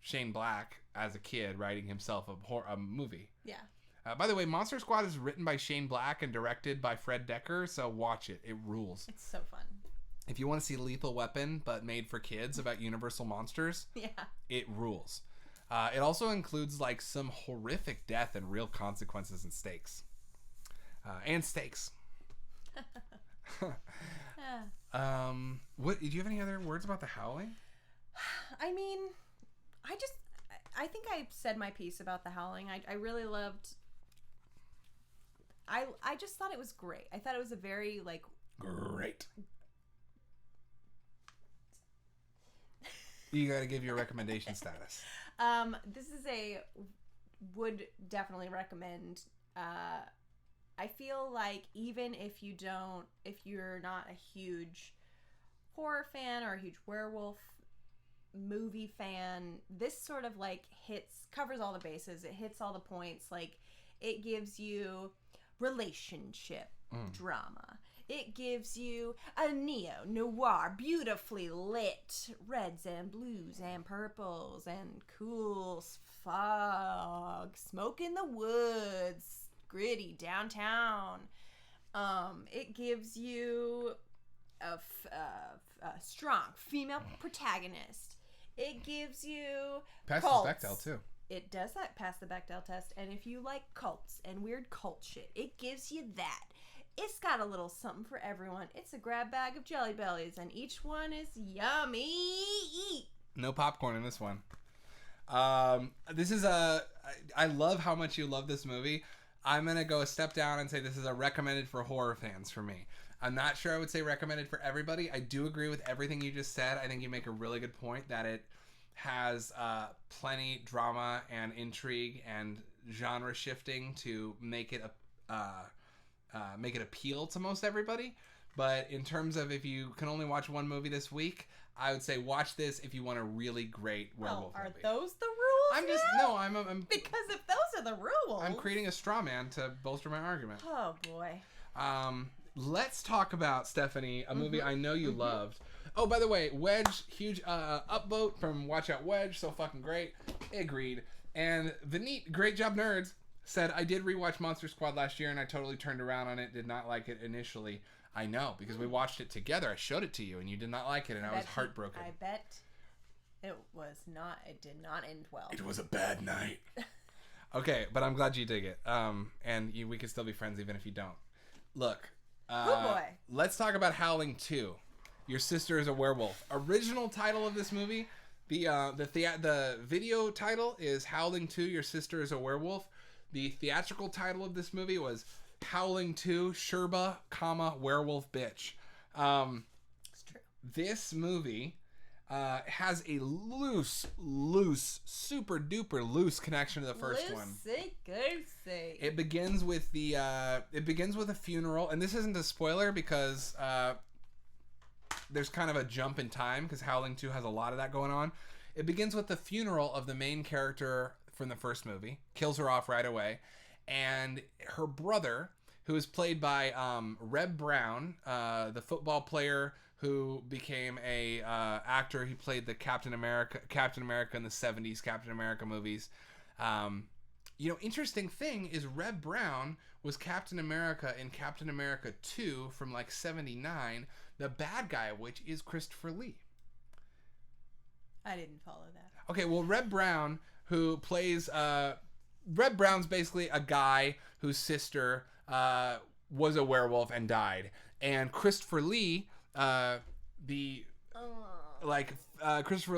Shane Black as a kid writing himself a movie. Yeah. By the way, Monster Squad is written by Shane Black and directed by Fred Decker, so watch it. It rules. It's so fun. If you want to see Lethal Weapon, but made for kids about Universal monsters, it rules. It also includes some horrific death and real consequences and stakes. And steaks. What? Do you have any other words about The Howling? I mean, I think I said my piece about The Howling. I really loved. I just thought it was great. I thought it was a very great. You got to give your recommendation status. This is would definitely recommend. I feel like even if you're not a huge horror fan or a huge werewolf movie fan, this sort of covers all the bases. It hits all the points. It gives you relationship drama. It gives you a neo-noir, beautifully lit reds and blues and purples and cool fog, smoke in the woods, gritty downtown. It gives you a strong female protagonist. It gives you passes Bechdel too. It does pass the Bechdel test, and if you like cults and weird cult shit, it gives you that. It's got a little something for everyone. It's a grab bag of Jelly Bellies, and each one is yummy. No popcorn in this one. This is I love how much you love this movie. I'm going to go a step down and say this is a recommended for horror fans for me. I'm not sure I would say recommended for everybody. I do agree with everything you just said. I think you make a really good point that it has plenty drama and intrigue and genre shifting to make it appeal to most everybody. But in terms of if you can only watch one movie this week, I would say watch this if you want a really great werewolf movie. Are those the rules? I'm just now? I'm Because if those are the rules, I'm creating a straw man to bolster my argument. Oh boy. Let's talk about, Stephanie, a movie I know you loved. Oh, by the way, Wedge, huge upvote from Watch Out Wedge, so fucking great. Agreed. And the neat, great job, nerds, said, I did rewatch Monster Squad last year and I totally turned around on it, did not like it initially. I know, because we watched it together. I showed it to you and you did not like it and I was heartbroken. I bet it did not end well. It was a bad night. Okay, but I'm glad you dig it. And we can still be friends even if you don't. Look. Oh boy. Let's talk about Howling 2. Your Sister is a Werewolf. Original title of this movie, the video title is Howling 2, Your Sister is a Werewolf. The theatrical title of this movie was Howling 2, Sherba, Werewolf Bitch. It's true. This movie has a loose, super duper loose connection to the first one. Loosey-goosey. It begins with a funeral, and this isn't a spoiler because there's kind of a jump in time because Howling 2 has a lot of that going on. It begins with the funeral of the main character from the first movie, kills her off right away, and her brother, who is played by Reb Brown, the football player who became a actor. He played the Captain America in the 70s Captain America movies. Interesting thing is Reb Brown was Captain America in Captain America 2 from like 79, the bad guy of which is Christopher Lee. I didn't follow that. Okay, well, Reb Brown, who plays... Reb Brown's basically a guy whose sister was a werewolf and died. And Christopher Lee, Christopher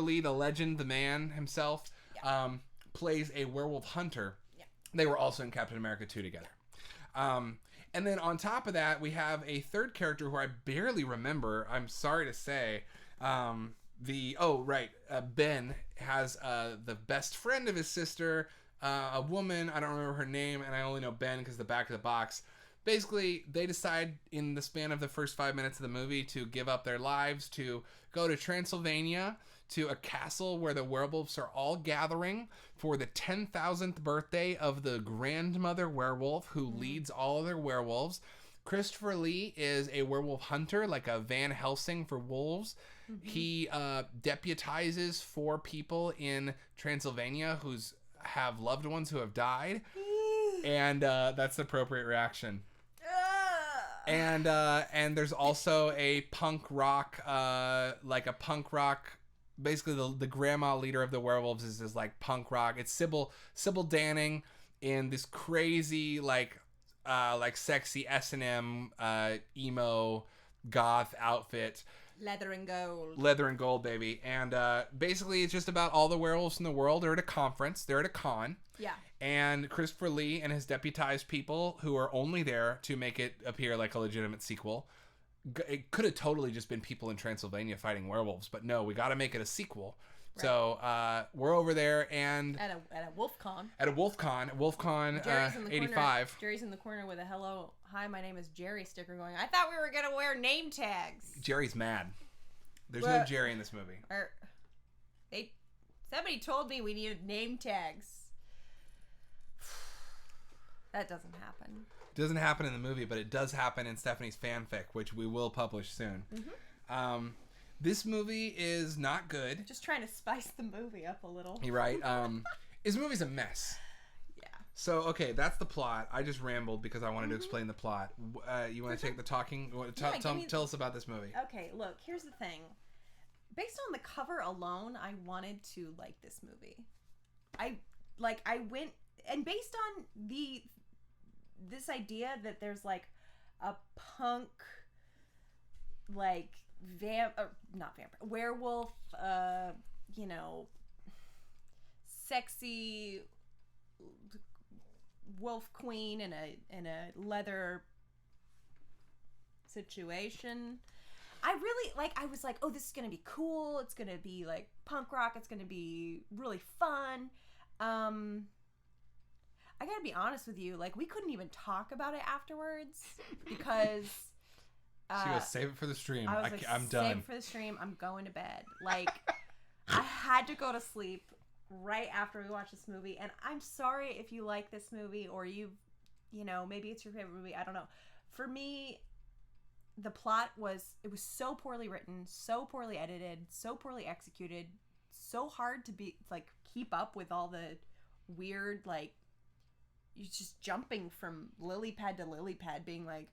Lee, the legend, the man himself, plays a werewolf hunter. Yeah. They were also in Captain America 2 together. And then on top of that, we have a third character who I barely remember. I'm sorry to say. Ben has the best friend of his sister, a woman. I don't remember her name, and I only know Ben because the back of the box. Basically, they decide in the span of the first 5 minutes of the movie to give up their lives, to go to Transylvania, to a castle where the werewolves are all gathering for the 10,000th birthday of the grandmother werewolf who leads all their werewolves. Christopher Lee is a werewolf hunter, like a Van Helsing for wolves. He deputizes 4 people in Transylvania who have loved ones who have died. And that's the appropriate reaction. And there's also a punk rock, basically the grandma leader of the werewolves is this like punk rock. It's Sybil Danning in this crazy like sexy S&M emo goth outfit. Leather and gold, baby. And basically it's just about all the werewolves in the world are at a conference. They're at a con. Yeah. And Christopher Lee and his deputized people, who are only there to make it appear like a legitimate sequel. It could have totally just been people in Transylvania fighting werewolves, but no, we got to make it a sequel. Right. So we're over there and at a WolfCon. At a WolfCon, Jerry's in the 85. Corner. Jerry's in the corner with a "Hello, hi, my name is Jerry" sticker going. I thought we were gonna wear name tags. Jerry's mad. There's no Jerry in this movie. Somebody told me we needed name tags. That doesn't happen. It doesn't happen in the movie, but it does happen in Stephanie's fanfic, which we will publish soon. This movie is not good. Just trying to spice the movie up a little. You're right. This movie's a mess. Yeah. So, okay, that's the plot. I just rambled because I wanted to explain the plot. You want to take the talking? Tell us about this movie. Okay, look, here's the thing. Based on the cover alone, I wanted to like this movie. I went, and based on this idea that there's like a punk, like werewolf, sexy wolf queen in a leather situation. I was like, oh, this is gonna be cool. It's gonna be like punk rock. It's gonna be really fun. I gotta be honest with you, like we couldn't even talk about it afterwards because she goes, save it for the stream. I'm done. Save it for the stream. I'm going to bed. Like I had to go to sleep right after we watched this movie, and I'm sorry if you like this movie or maybe it's your favorite movie. I don't know. For me, the plot was so poorly written, so poorly edited, so poorly executed, so hard to keep up with all the weird, you're just jumping from lily pad to lily pad, being like,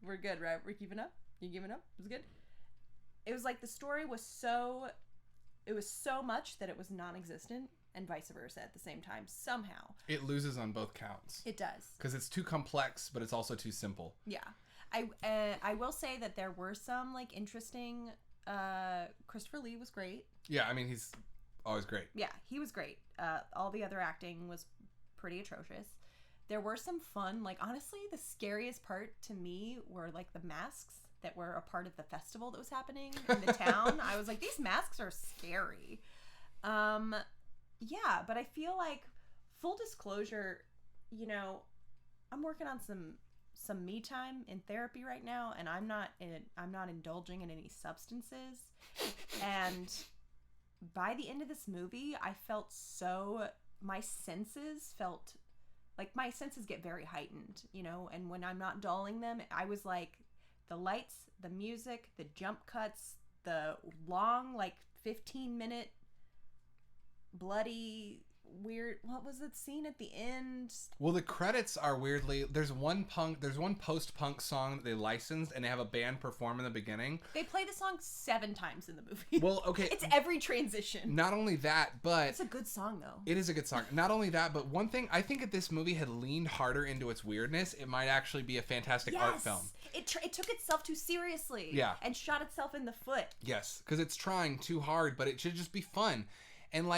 we're good, right? We're keeping up? You giving up? It's good? It was like the story was so much that it was non-existent, and vice versa at the same time. Somehow It loses on both counts. it does. Because it's too complex, but it's also too simple. Yeah. I will say that there were some interesting. Christopher Lee was great. Yeah, I mean, he's always great. Yeah, he was great. All the other acting was pretty atrocious. There were some fun, honestly, the scariest part to me were the masks that were a part of the festival that was happening in the town. I was like, these masks are scary. Yeah, but I feel like, full disclosure, I'm working on some me time in therapy right now, and I'm not indulging in any substances. And by the end of this movie, I felt my senses get very heightened, and when I'm not dulling them, I was like, the lights, the music, the jump cuts, the long 15-minute bloody weird, what was that scene at the end? Well, the credits are weirdly, there's one post-punk song that they licensed, and they have a band perform in the beginning. They play the song 7 times in the movie. Well, okay. It's every transition. Not only that, but It's a good song, though. it is a good song. Not only that, but one thing, I think if this movie had leaned harder into its weirdness, it might actually be a fantastic art film. It took itself too seriously. Yeah. And shot itself in the foot. Yes, because it's trying too hard, but it should just be fun. And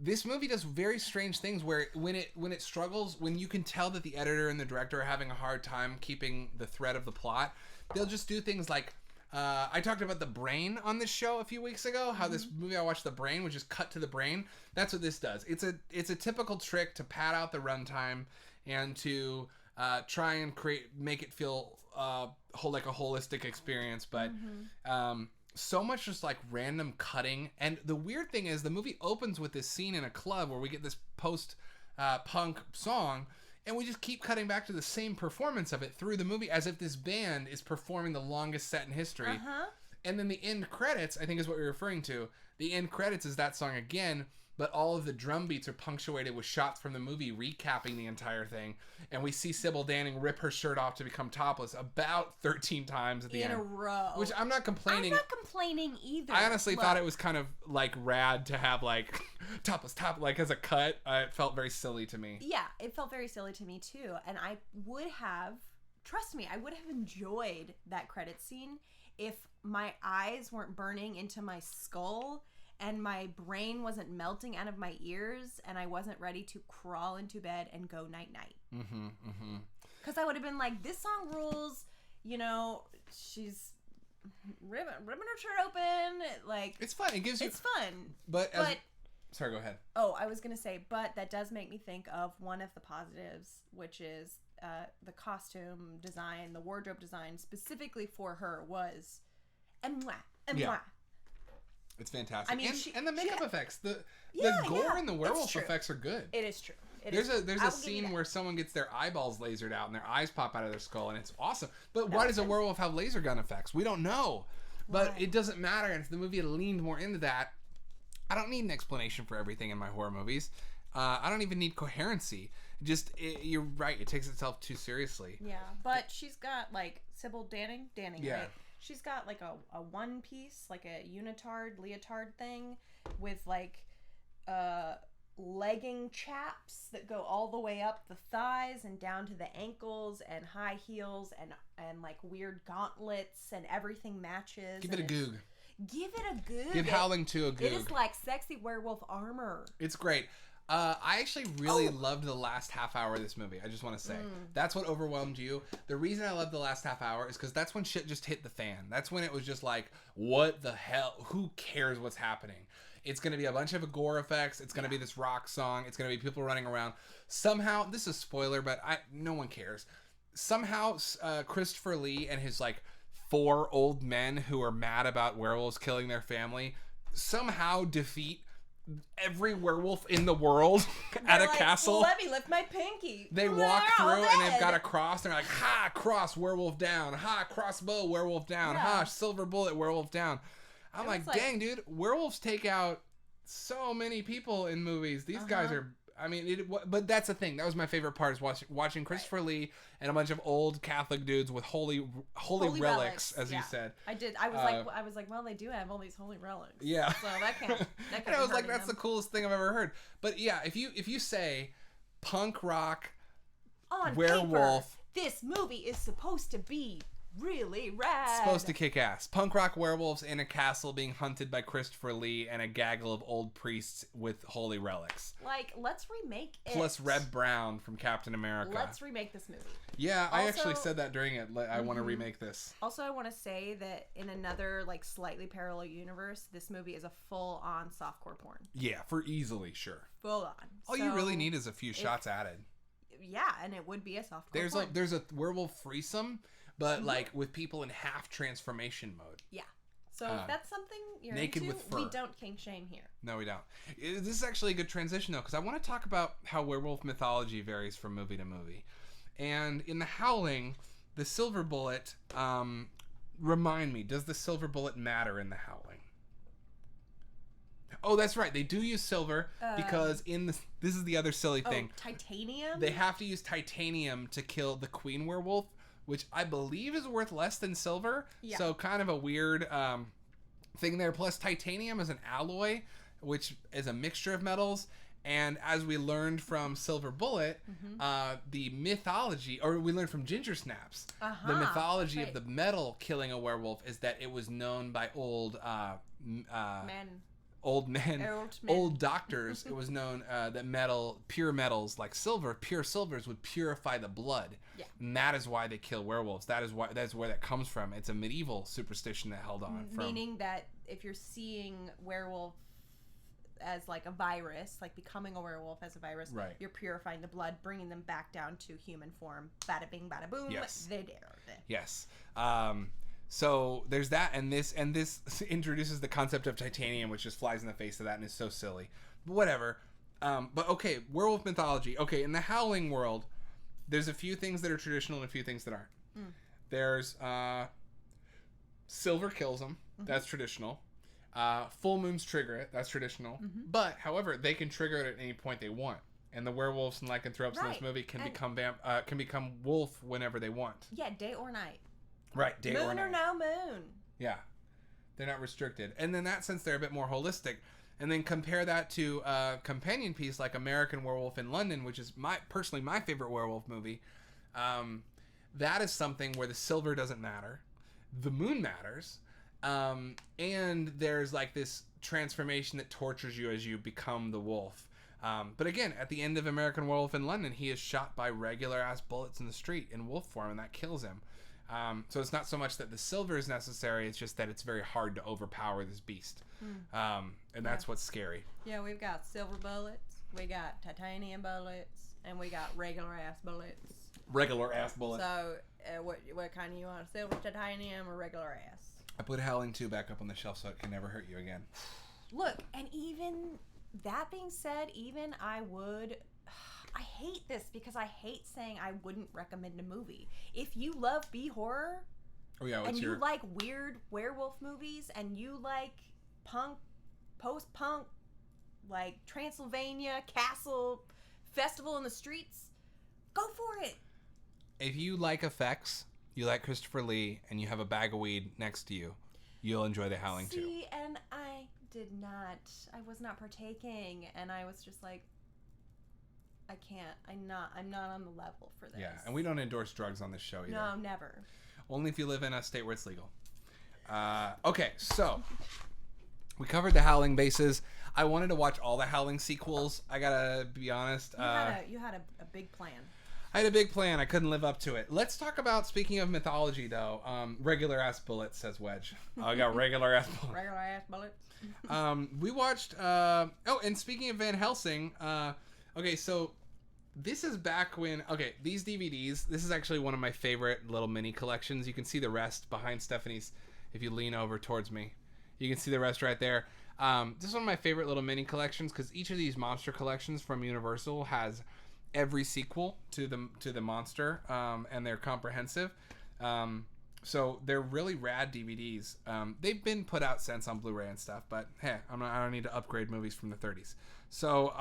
this movie does very strange things where when it struggles, when you can tell that the editor and the director are having a hard time keeping the thread of the plot, they'll just do things like, I talked about The Brain on this show a few weeks ago, how this movie I watched, The Brain, was just cut to the brain. That's what this does. It's a typical trick to pad out the runtime and to try and make it feel like a holistic experience, but so much just random cutting. And the weird thing is, the movie opens with this scene in a club where we get this post-punk song, and we just keep cutting back to the same performance of it through the movie, as if this band is performing the longest set in history. And then the end credits, I think, is what you're referring to. The end credits is that song again, but all of the drum beats are punctuated with shots from the movie recapping the entire thing. And we see Sybil Danning rip her shirt off to become topless about 13 times at the end. In a row. Which I'm not complaining. I'm not complaining either. I honestly thought it was kind of rad to have topless as a cut. It felt very silly to me. Yeah, it felt very silly to me too. And I would have, trust me, I would have enjoyed that credit scene if my eyes weren't burning into my skull and my brain wasn't melting out of my ears, and I wasn't ready to crawl into bed and go night-night. Because I would have been like, this song rules, she's ripping her shirt open, it's fun. It gives you... It's fun. But sorry, go ahead. Oh, I was going to say, but that does make me think of one of the positives, which is the costume design, the wardrobe design, specifically for her was... Yeah. It's fantastic. I mean, and the makeup effects. The Yeah, gore yeah, and the it's werewolf true. effects are good. It is true. There's I'll a give you scene that. where someone gets their eyeballs lasered out and their eyes pop out of their skull, and it's awesome. But why does a werewolf have laser gun effects? We don't know. But Why? it doesn't matter. And if the movie had leaned more into that, I don't need an explanation for everything in my horror movies. I don't even need coherency. You're right. It takes itself too seriously. Yeah, but she's got Sybil Danning, Yeah. right? She's got a one piece, a unitard, leotard thing with legging chaps that go all the way up the thighs and down to the ankles, and high heels and weird gauntlets, and everything matches. Give it a goog. Give it a goog. Give Howling 2 a goog. It is like sexy werewolf armor. It's great. I actually really loved the last half hour of this movie. I just want to say. That's what overwhelmed you. The reason I loved the last half hour is because that's when shit just hit the fan. That's when it was just what the hell? Who cares what's happening? It's going to be a bunch of gore effects. It's going to be this rock song. It's going to be people running around. Somehow, this is a spoiler, but no one cares. Somehow, Christopher Lee and his 4 old men who are mad about werewolves killing their family somehow defeat every werewolf in the world at a They're like, castle. Let me lift my pinky. They They're walk all through and they've dead. got a cross. They're like, ha, cross, werewolf down. Ha, crossbow, werewolf down. Yeah. Ha, silver bullet, werewolf down. I'm It like, was like- dang, dude, werewolves take out so many people in movies. These guys are, I mean, but that's the thing. That was my favorite part, is watching Christopher Lee and a bunch of old Catholic dudes with holy relics, as yeah. you said. I was like, well, they do have all these holy relics. Yeah. So that can't. That And can't I was be like, hurting that's the them. coolest thing I've ever heard. But yeah, if you say punk rock On werewolf, paper, this movie is supposed to be really rad. supposed to kick ass. Punk rock werewolves in a castle being hunted by Christopher Lee and a gaggle of old priests with holy relics. Like, let's remake it. Plus Red Brown from Captain America. Let's remake this movie. Yeah, I actually Also- said that during it. I want to remake this. Also, I want to say that in another, like, slightly parallel universe, this movie is a full-on softcore porn. Yeah, for easily, sure. Full on. All you really need is a few shots added. Yeah, and it would be a softcore porn. There's a werewolf threesome, but like with people in half transformation mode. Yeah. So if that's something you're naked into, with fur. we don't kink shame here. No, we don't. This is actually a good transition, though, because I want to talk about how werewolf mythology varies from movie to movie. And in The Howling, the silver bullet, remind me, does the silver bullet matter in The Howling? Oh, that's right. They do use silver because this is the other silly thing. Titanium? They have to use titanium to kill the queen werewolf, which I believe is worth less than silver. Yeah. So kind of a weird thing there. Plus, titanium is an alloy, which is a mixture of metals. And as we learned from Silver Bullet, the mythology, or we learned from Ginger Snaps, the mythology of the metal killing a werewolf is that it was known by old doctors. It was known that pure metals like silver, pure silvers would purify the blood. Yeah. And that is why they kill werewolves. That's where that comes from. It's a medieval superstition that held on from. Meaning that if you're seeing werewolf as like a virus, like becoming a werewolf as a virus, right, you're purifying the blood, bringing them back down to human form. Bada bing, bada boom. Yes. They're there. Yes. So there's that, and this introduces the concept of titanium, which just flies in the face of that and is so silly. But whatever. But okay, werewolf mythology. Okay, in the Howling world, there's a few things that are traditional and a few things that aren't. There's silver kills them. That's traditional. Full moons trigger it. That's traditional. But however, they can trigger it at any point they want. And the werewolves and lycanthropes in this movie can become wolf whenever they want. Yeah, day or night. Right, day or night. Moon or no moon. Yeah, they're not restricted. And in that sense, they're a bit more holistic. And then compare that to a companion piece like American Werewolf in London, which is personally my favorite werewolf movie. That is something where the silver doesn't matter. The moon matters. And there's like this transformation that tortures you as you become the wolf. But again, at the end of American Werewolf in London, he is shot by regular ass bullets in the street in wolf form, and that kills him. So it's not so much that the silver is necessary, it's just that it's very hard to overpower this beast. And that's what's scary. Yeah, we've got silver bullets, we got titanium bullets, and we got regular ass bullets. Regular ass bullets. So, what kind do you want? Silver, titanium, or regular ass? I put Howling 2 back up on the shelf so it can never hurt you again. Look, and even that being said, I hate this because I hate saying I wouldn't recommend a movie. If you love B-horror, and you like weird werewolf movies, and you like punk, post-punk, like Transylvania, Castle, Festival in the Streets, go for it. If you like effects, you like Christopher Lee, and you have a bag of weed next to you, you'll enjoy The Howling 2. See, and I was not partaking, and I was just like, I can't. I'm not on the level for this. Yeah, and we don't endorse drugs on this show either. No, never. Only if you live in a state where it's legal. Okay, so we covered the Howling bases. I wanted to watch all the Howling sequels. I gotta be honest. You had a big plan. I had a big plan. I couldn't live up to it. Let's talk about, speaking of mythology, though, regular ass bullets, says Wedge. I got regular ass bullets. Regular ass bullets. We watched. And speaking of Van Helsing, okay, so this is back when. Okay, these DVDs. This is actually one of my favorite little mini collections. You can see the rest behind Stephanie's. If you lean over towards me, you can see the rest right there. This is one of my favorite little mini collections because each of these monster collections from Universal has every sequel to the monster, and they're comprehensive. So they're really rad DVDs. They've been put out since on Blu-ray and stuff, but hey, I don't need to upgrade movies from the 30s. So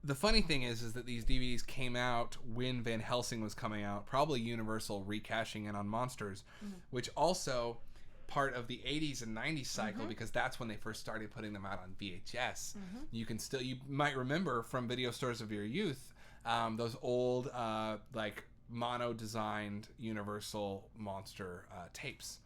the funny thing is that these DVDs came out when Van Helsing was coming out, probably Universal recashing in on Monsters, which also part of the 80s and 90s cycle because that's when they first started putting them out on VHS. You might remember from video stores of your youth those old like mono designed Universal monster tapes,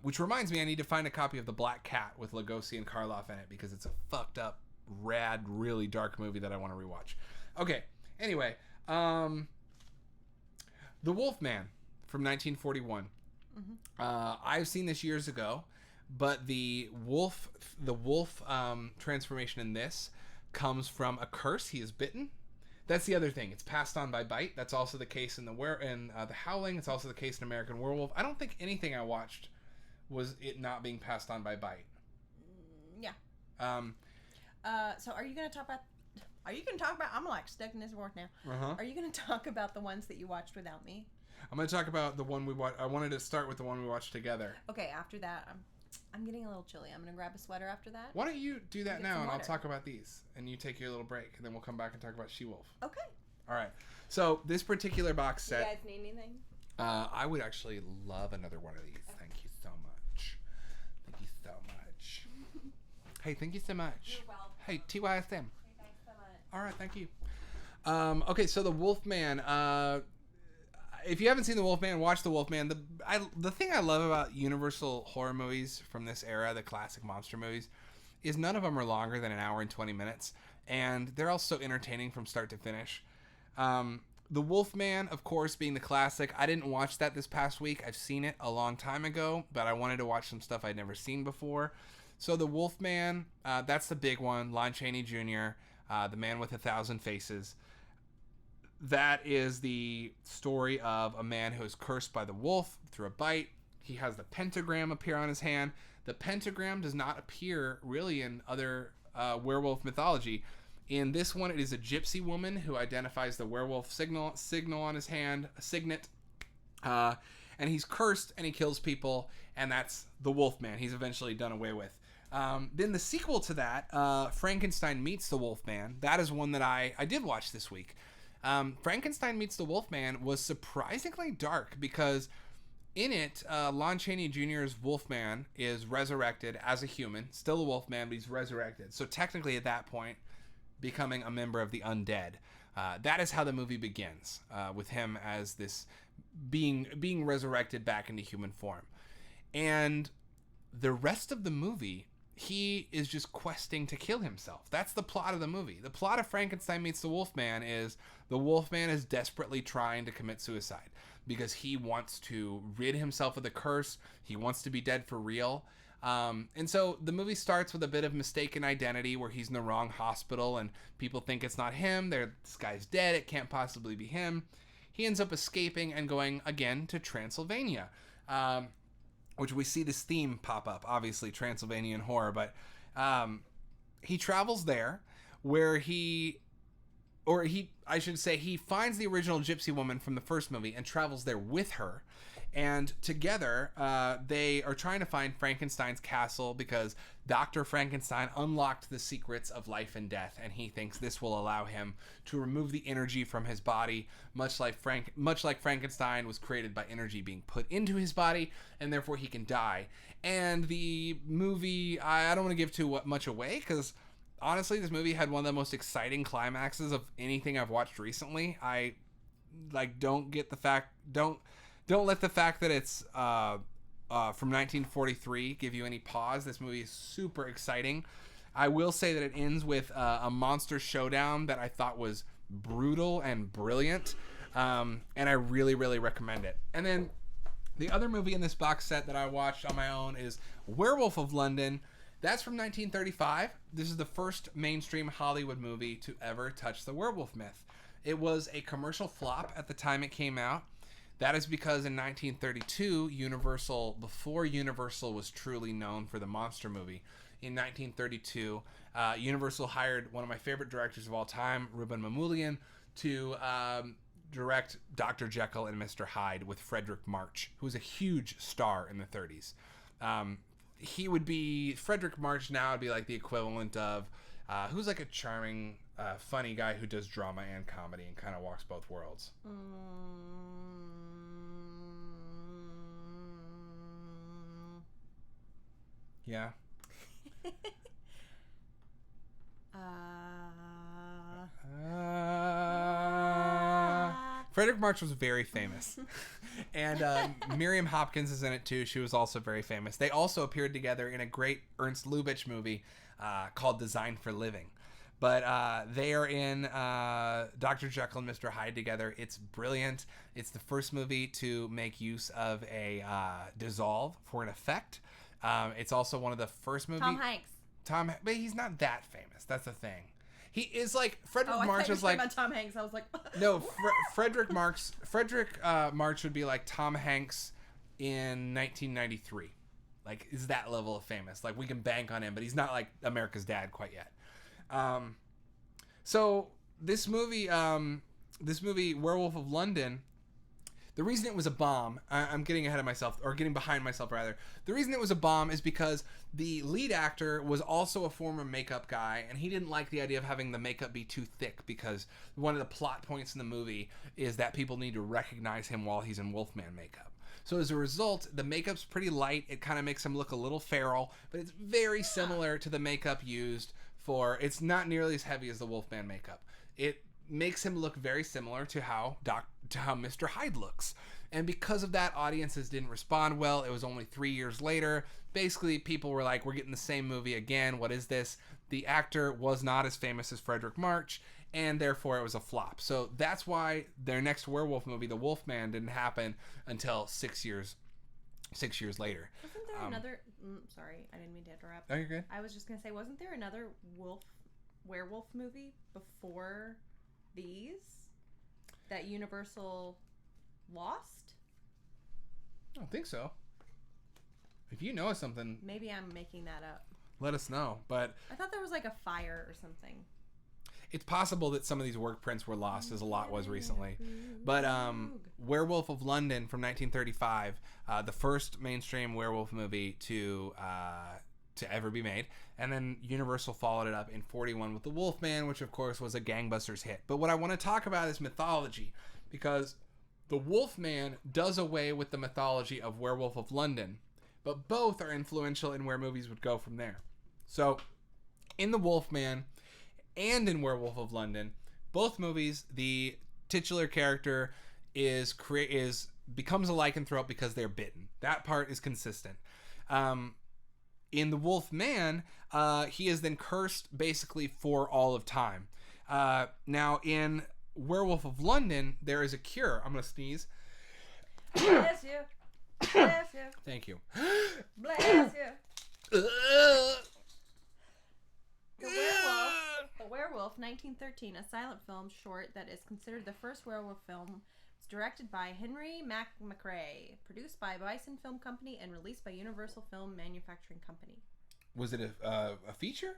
which reminds me I need to find a copy of The Black Cat with Lugosi and Karloff in it because it's a fucked up rad really dark movie that I want to rewatch. Okay, anyway, The Wolfman from 1941. I've seen this years ago, but the wolf transformation in this comes from a curse. He is bitten. That's the other thing. It's passed on by bite. That's also the case in the Howling. It's also the case in American Werewolf. I don't think anything I watched was it not being passed on by bite. Yeah. So are you going to talk about? I'm like stuck in this work now. Are you going to talk about the ones that you watched without me? I'm going to talk about the one we watched. I wanted to start with the one we watched together. Okay. After that, I'm getting a little chilly. I'm going to grab a sweater after that. Why don't you do that now, and I'll talk about these, and you take your little break, and then we'll come back and talk about She-Wolf. Okay. All right. So this particular box set. You guys need anything? I would actually love another one of these. Okay. Thank you so much. Thank you so much. Hey, thank you so much. You're welcome. Hey, TYSM. Hey, thanks so much. All right, thank you. Okay, so the Wolfman. If you haven't seen the Wolfman, watch the Wolfman. The thing I love about Universal horror movies from this era, the classic monster movies, is none of them are longer than an hour and 20 minutes, and they're all so entertaining from start to finish. The Wolfman, of course, being the classic. I didn't watch that this past week. I've seen it a long time ago, but I wanted to watch some stuff I'd never seen before. So the Wolfman, that's the big one. Lon Chaney Jr., the man with 1,000 faces. That is the story of a man who is cursed by the wolf through a bite. He has the pentagram appear on his hand. The pentagram does not appear really in other werewolf mythology. In this one, it is a gypsy woman who identifies the werewolf signal on his hand, a signet. And he's cursed and he kills people, and that's the Wolfman. He's eventually done away with. Then the sequel to that, Frankenstein Meets the Wolfman, that is one that I did watch this week. Frankenstein Meets the Wolfman was surprisingly dark because in it, Lon Chaney Jr.'s Wolfman is resurrected as a human, still a Wolfman, but he's resurrected. So technically at that point, becoming a member of the undead. That is how the movie begins, with him as this being resurrected back into human form. And the rest of the movie, he is just questing to kill himself. That's the plot of the movie. The plot of Frankenstein Meets the Wolfman is the Wolfman is desperately trying to commit suicide because he wants to rid himself of the curse. He wants to be dead for real. And so the movie starts with a bit of mistaken identity where he's in the wrong hospital and people think it's not him. This guy's dead. It can't possibly be him. He ends up escaping and going again to Transylvania. Which we see this theme pop up, obviously Transylvanian horror, but he travels there where he finds the original gypsy woman from the first movie and travels there with her. And together, they are trying to find Frankenstein's castle because Dr. Frankenstein unlocked the secrets of life and death, and he thinks this will allow him to remove the energy from his body, much like Frankenstein was created by energy being put into his body, and therefore he can die. And the movie, I don't want to give too much away, because honestly, this movie had one of the most exciting climaxes of anything I've watched recently. I don't let the fact that it's from 1943 give you any pause. This movie is super exciting. I will say that it ends with a monster showdown that I thought was brutal and brilliant, and I really, really recommend it. And then the other movie in this box set that I watched on my own is Werewolf of London. That's from 1935. This is the first mainstream Hollywood movie to ever touch the werewolf myth. It was a commercial flop at the time it came out. That is because in 1932, before Universal was truly known for the monster movie, in 1932, Universal hired one of my favorite directors of all time, Ruben Mamoulian, to direct Dr. Jekyll and Mr. Hyde with Frederick March, who was a huge star in the 30s. Frederick March now would be like the equivalent of, who's like a charming, funny guy who does drama and comedy and kind of walks both worlds. Yeah. Frederick March was very famous. And Miriam Hopkins is in it too. She was also very famous. They also appeared together in a great Ernst Lubitsch movie called Designed for Living. But they are in Dr. Jekyll and Mr. Hyde together. It's brilliant. It's the first movie to make use of a dissolve for an effect. It's also one of the first movies. Tom Hanks. But he's not that famous. That's the thing. He is like Frederick March is like like about Tom Hanks. I was like, no. Frederick March would be like Tom Hanks in 1993. Like, is that level of famous? Like, we can bank on him, but he's not like America's Dad quite yet. So this movie, Werewolf of London. The reason it was a bomb, I'm getting ahead of myself, or getting behind myself rather. The reason it was a bomb is because the lead actor was also a former makeup guy, and he didn't like the idea of having the makeup be too thick, because one of the plot points in the movie is that people need to recognize him while he's in Wolfman makeup. So as a result, the makeup's pretty light. It kind of makes him look a little feral, but it's very similar to the makeup used for, it's not nearly as heavy as the Wolfman makeup. It makes him look very similar to how Mr. Hyde looks. And because of that, audiences didn't respond well. It was only 3 years later. Basically, people were like, we're getting the same movie again. What is this? The actor was not as famous as Frederick March, and therefore it was a flop. So that's why their next werewolf movie, The Wolfman, didn't happen until 6 years later. Wasn't there another... sorry, I didn't mean to interrupt. Oh, you're good. I was just going to say, wasn't there another werewolf movie before these that Universal lost? I don't think so. If you know of something, maybe I'm making that up. Let us know. But I thought there was like a fire or something. It's possible that some of these work prints were lost, as a lot was recently. But Werewolf of London from 1935, the first mainstream werewolf movie to ever be made. And then Universal followed it up in 41 with The Wolfman, which of course was a gangbusters hit. But what I want to talk about is mythology, because The Wolfman does away with the mythology of Werewolf of London, but both are influential in where movies would go from there. So in The Wolfman and in Werewolf of London, both movies, the titular character becomes a lycanthrope because they're bitten. That part is consistent. In The Wolfman, he is then cursed basically for all of time. Now, in Werewolf of London, there is a cure. I'm going to sneeze. Bless you. Bless you. Thank you. Bless you. The Werewolf, 1913, a silent film short that is considered the first werewolf film. It's directed by Henry McRae, produced by Bison Film Company, and released by Universal Film Manufacturing Company. Was it a feature?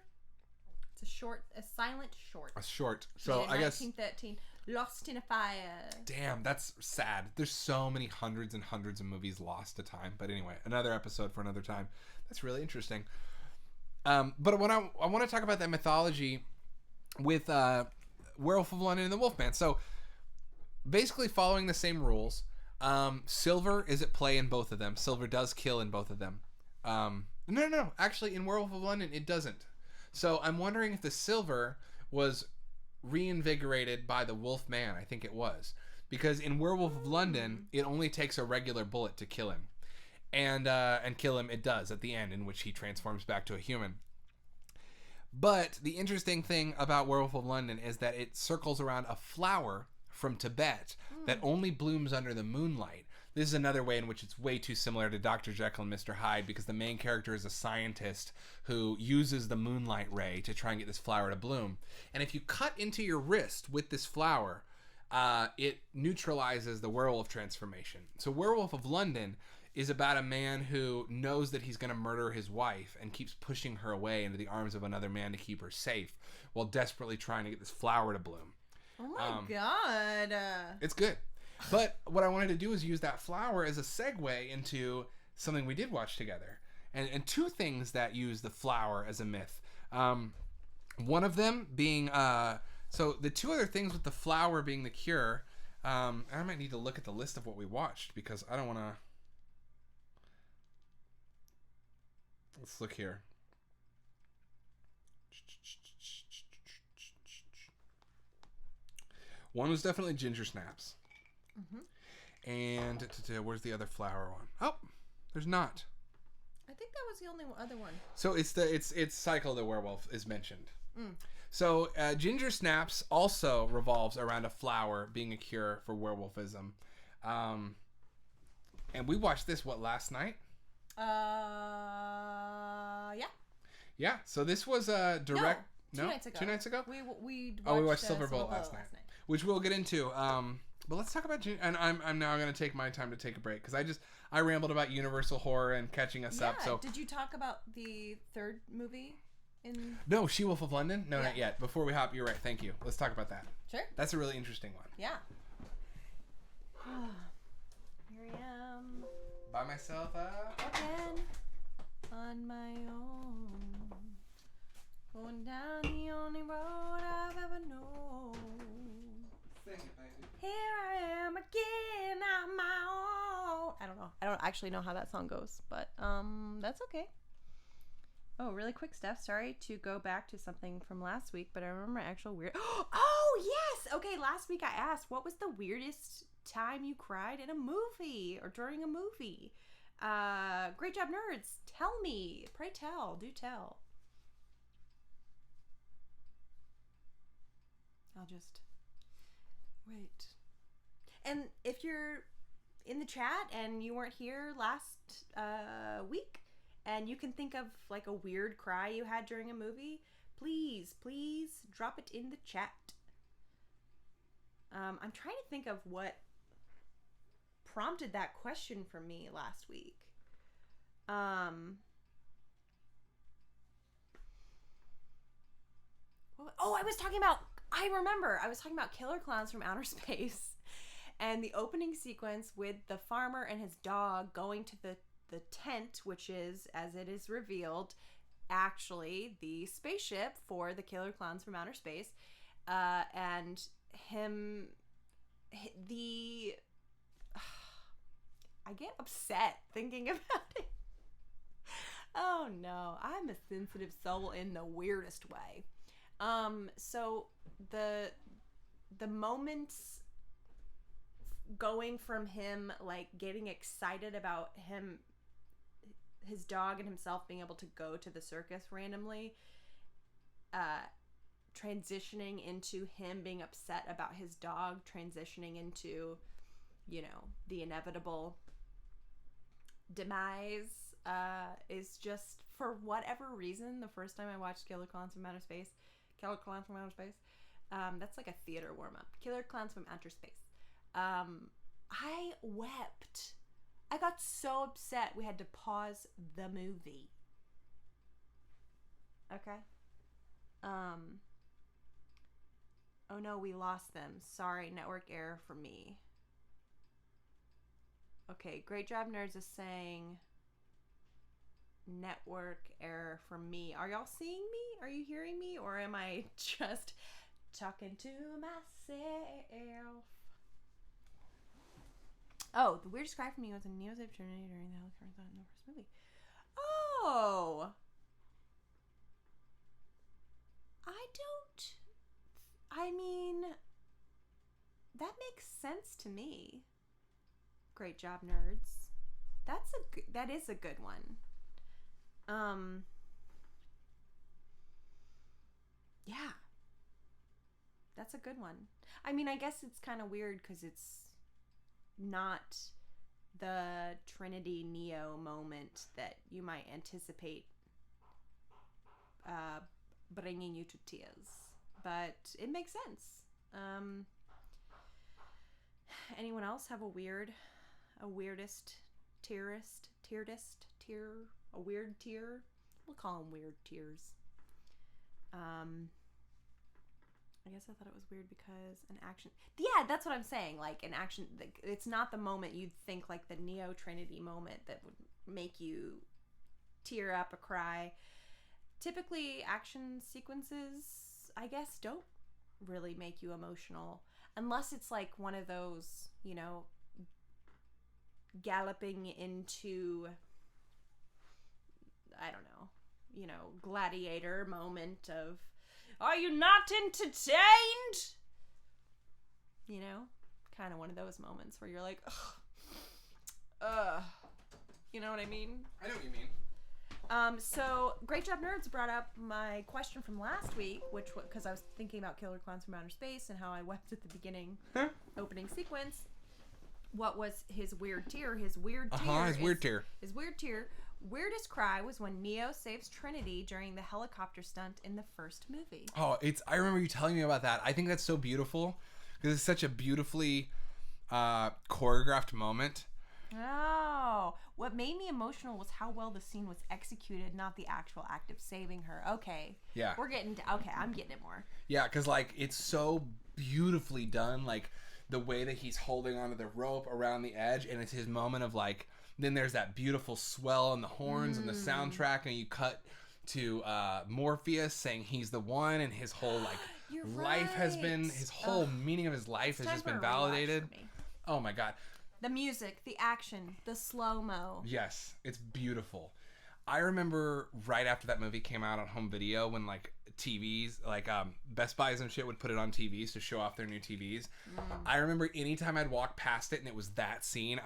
It's a silent short. A short. So I guess 1913, Lost in a Fire. Damn, that's sad. There's so many hundreds and hundreds of movies lost to time. But anyway, another episode for another time. That's really interesting. But when I want to talk about that mythology with Werewolf of London and The Wolfman. So basically following the same rules. Silver is at play in both of them. Silver does kill in both of them. No. Actually, in Werewolf of London, it doesn't. So I'm wondering if the silver was reinvigorated by the Wolfman. I think it was. Because in Werewolf of London, it only takes a regular bullet to kill him. And kill him it does at the end, in which he transforms back to a human. But the interesting thing about Werewolf of London is that it circles around a flower from Tibet that only blooms under the moonlight. This is another way in which it's way too similar to Dr. Jekyll and Mr. Hyde, because the main character is a scientist who uses the moonlight ray to try and get this flower to bloom. And if you cut into your wrist with this flower, it neutralizes the werewolf transformation. So Werewolf of London is about a man who knows that he's going to murder his wife and keeps pushing her away into the arms of another man to keep her safe while desperately trying to get this flower to bloom. Oh my God. It's good. But what I wanted to do is use that flower as a segue into something we did watch together. And two things that use the flower as a myth. One of them being... so the two other things with the flower being the cure... I might need to look at the list of what we watched because I don't want to... Let's look here. One was definitely Ginger Snaps. Mm-hmm. And where's the other flower one? Oh, there's not. I think that was the only other one. So it's Cycle the Werewolf is mentioned. So Ginger Snaps also revolves around a flower being a cure for werewolfism. And we watched this, last night? Yeah. Yeah, so this was a direct... Two nights ago. 2 nights ago? We watched Silverbolt last night. Which we'll get into. But let's talk about... And I'm now going to take my time to take a break. Because I rambled about Universal Horror and catching us up. So did you talk about the third movie? No, She-Wolf of London? No, not yet. Before we hop, you're right. Thank you. Let's talk about that. Sure. That's a really interesting one. Yeah. Here I am. By myself. Again. On my own. Going down the only road I've ever known. Sing it, baby. Here I am again on my own. I don't know. I don't actually know how that song goes, but that's okay. Oh, really quick, Steph. Sorry to go back to something from last week, but I remember my actual weird... Oh, yes! Okay, last week I asked, what was the weirdest time you cried in a movie or during a movie? Great job, nerds. Tell me. Pray tell. Do tell. I'll just wait. And if you're in the chat and you weren't here last week and you can think of like a weird cry you had during a movie, please drop it in the chat. I'm trying to think of what prompted that question for me last week. I remember. I was talking about Killer Clowns from Outer Space and the opening sequence with the farmer and his dog going to the tent, which is, as it is revealed, actually the spaceship for the Killer Clowns from Outer Space. And him... I get upset thinking about it. Oh no, I'm a sensitive soul in the weirdest way. So the moments going from him like getting excited about his dog and himself being able to go to the circus randomly, transitioning into him being upset about his dog, transitioning into, the inevitable demise, is just, for whatever reason, the first time I watched Killer Clowns from Outer Space, that's like a theater warm-up. Killer Clowns from Outer Space. I wept. I got so upset we had to pause the movie. Okay. Oh no, we lost them. Sorry, network error for me. Okay, Great Job Nerds is saying network error for me. Are y'all seeing me? Are you hearing me? Or am I just talking to myself? Oh, the weirdest cry for me was when Neo saved Trinity during the helicopter in the first movie. Oh! That makes sense to me. Great job, nerds. That is a good one. Yeah. That's a good one. I mean, I guess it's kind of weird because it's not the Trinity Neo moment that you might anticipate bringing you to tears. But it makes sense. Anyone else have a weird tier? We'll call them weird tiers. I guess I thought it was weird because an action... Yeah, that's what I'm saying. Like, an action... It's not the moment you'd think, like, the Neo Trinity moment that would make you tear up or cry. Typically, action sequences, I guess, don't really make you emotional. Unless it's, like, one of those, you know, galloping into... I don't know. You know, gladiator moment of... Are you not entertained? You know, kind of one of those moments where you're like, you know what I mean? I know what you mean. So Great Job Nerds brought up my question from last week, which because I was thinking about Killer Clowns from Outer Space and how I wept at the beginning opening sequence. What was his weird tear? His weird tear. His weird tear. Weirdest cry was when Neo saves Trinity during the helicopter stunt in the first movie. Oh, I remember you telling me about that. I think that's so beautiful because it's such a beautifully choreographed moment. Oh, what made me emotional was how well the scene was executed, not the actual act of saving her. Okay. Yeah. I'm getting it more. Yeah, because like it's so beautifully done, like the way that he's holding onto the rope around the edge, and it's his moment of like. Then there's that beautiful swell and the horns and the soundtrack, and you cut to Morpheus saying he's the one, and his whole like life has been his whole meaning of his life has just been validated. Oh my god. The music, the action, the slow-mo. Yes, it's beautiful. I remember right after that movie came out on home video when like TVs, like Best Buys and shit would put it on TVs to show off their new TVs. I remember anytime I'd walk past it and it was that scene,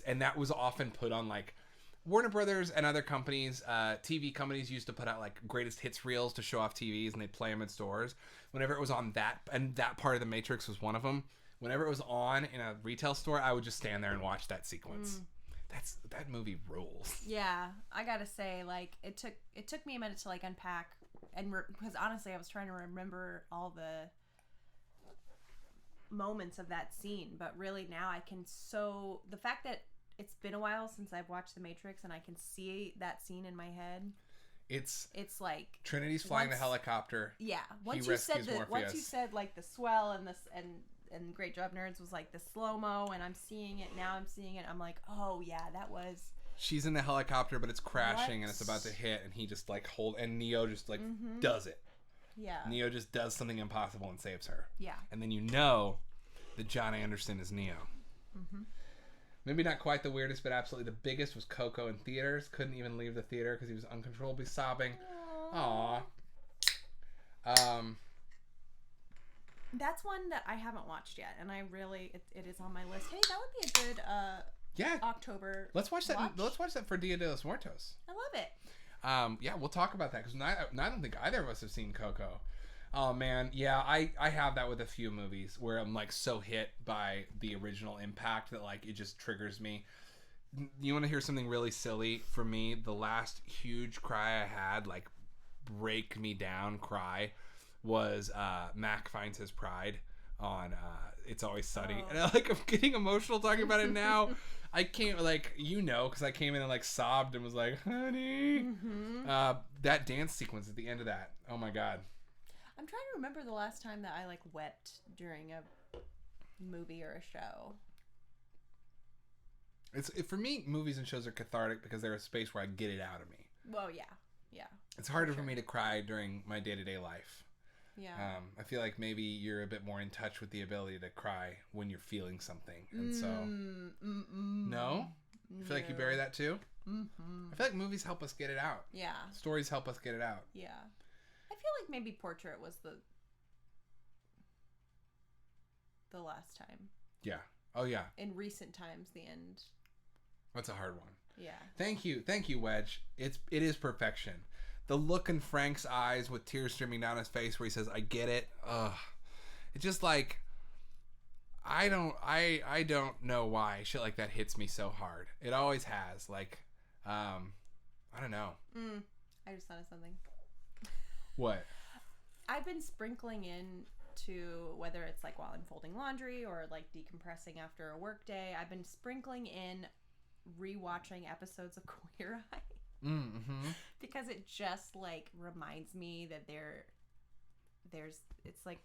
and that was often put on like Warner Brothers and other companies, TV companies used to put out like greatest hits reels to show off TVs, and they'd play them in stores. Whenever it was on that, and that part of the Matrix was one of them. Whenever it was on in a retail store, I would just stand there and watch that sequence. That movie rules. Yeah, I gotta say, like it took me a minute to like unpack, and because honestly, I was trying to remember all the moments of that scene, but really now I can. So the fact that it's been a while since I've watched The Matrix, and I can see that scene in my head. It's like Trinity's flying the helicopter. Yeah, once you said like the swell and Great Job Nerds was like the slow-mo, and I'm seeing it. I'm like, oh yeah, that was... She's in the helicopter, but it's crashing and it's about to hit, and he just like and Neo just like does it. Yeah. Neo just does something impossible and saves her. Yeah. And then you know that John Anderson is Neo. Maybe not quite the weirdest, but absolutely the biggest was Coco in theaters. Couldn't even leave the theater because he was uncontrollably sobbing. Aww. That's one that I haven't watched yet, and I really it is on my list. Hey, that would be a good October. Let's watch that. Let's watch that for Dia de los Muertos. I love it. Yeah, we'll talk about that because I don't think either of us have seen Coco. Oh man, yeah, I have that with a few movies where I'm like so hit by the original impact that like it just triggers me. You want to hear something really silly? For me, the last huge cry I had, like break me down cry, was Mac Finds His Pride on It's Always Sunny. And I'm getting emotional talking about it now. I can't, because I came in and sobbed and was like, honey. That dance sequence at the end of that, oh my god. I'm trying to remember the last time that I wept during a movie or a show. For me, movies and shows are cathartic because they're a space where I get it out of me. Well, yeah. It's harder for me to cry during my day-to-day life. Yeah. I feel like maybe you're a bit more in touch with the ability to cry when you're feeling something. And so... No? I feel like you bury that too? I feel like movies help us get it out. Yeah. Stories help us get it out. Yeah. I feel like maybe Portrait was the last time. Yeah. Oh, yeah. In recent times, the end. That's a hard one. Yeah. Thank you, Wedge. It is perfection. The look in Frank's eyes with tears streaming down his face where he says, I get it. Ugh. It's just I don't know why shit like that hits me so hard. It always has. I don't know. I just thought of something. What? I've been sprinkling in to, whether it's like while I'm folding laundry or like decompressing after a work day, I've been sprinkling in rewatching episodes of Queer Eye. Mm-hmm. Because it just like reminds me that it's like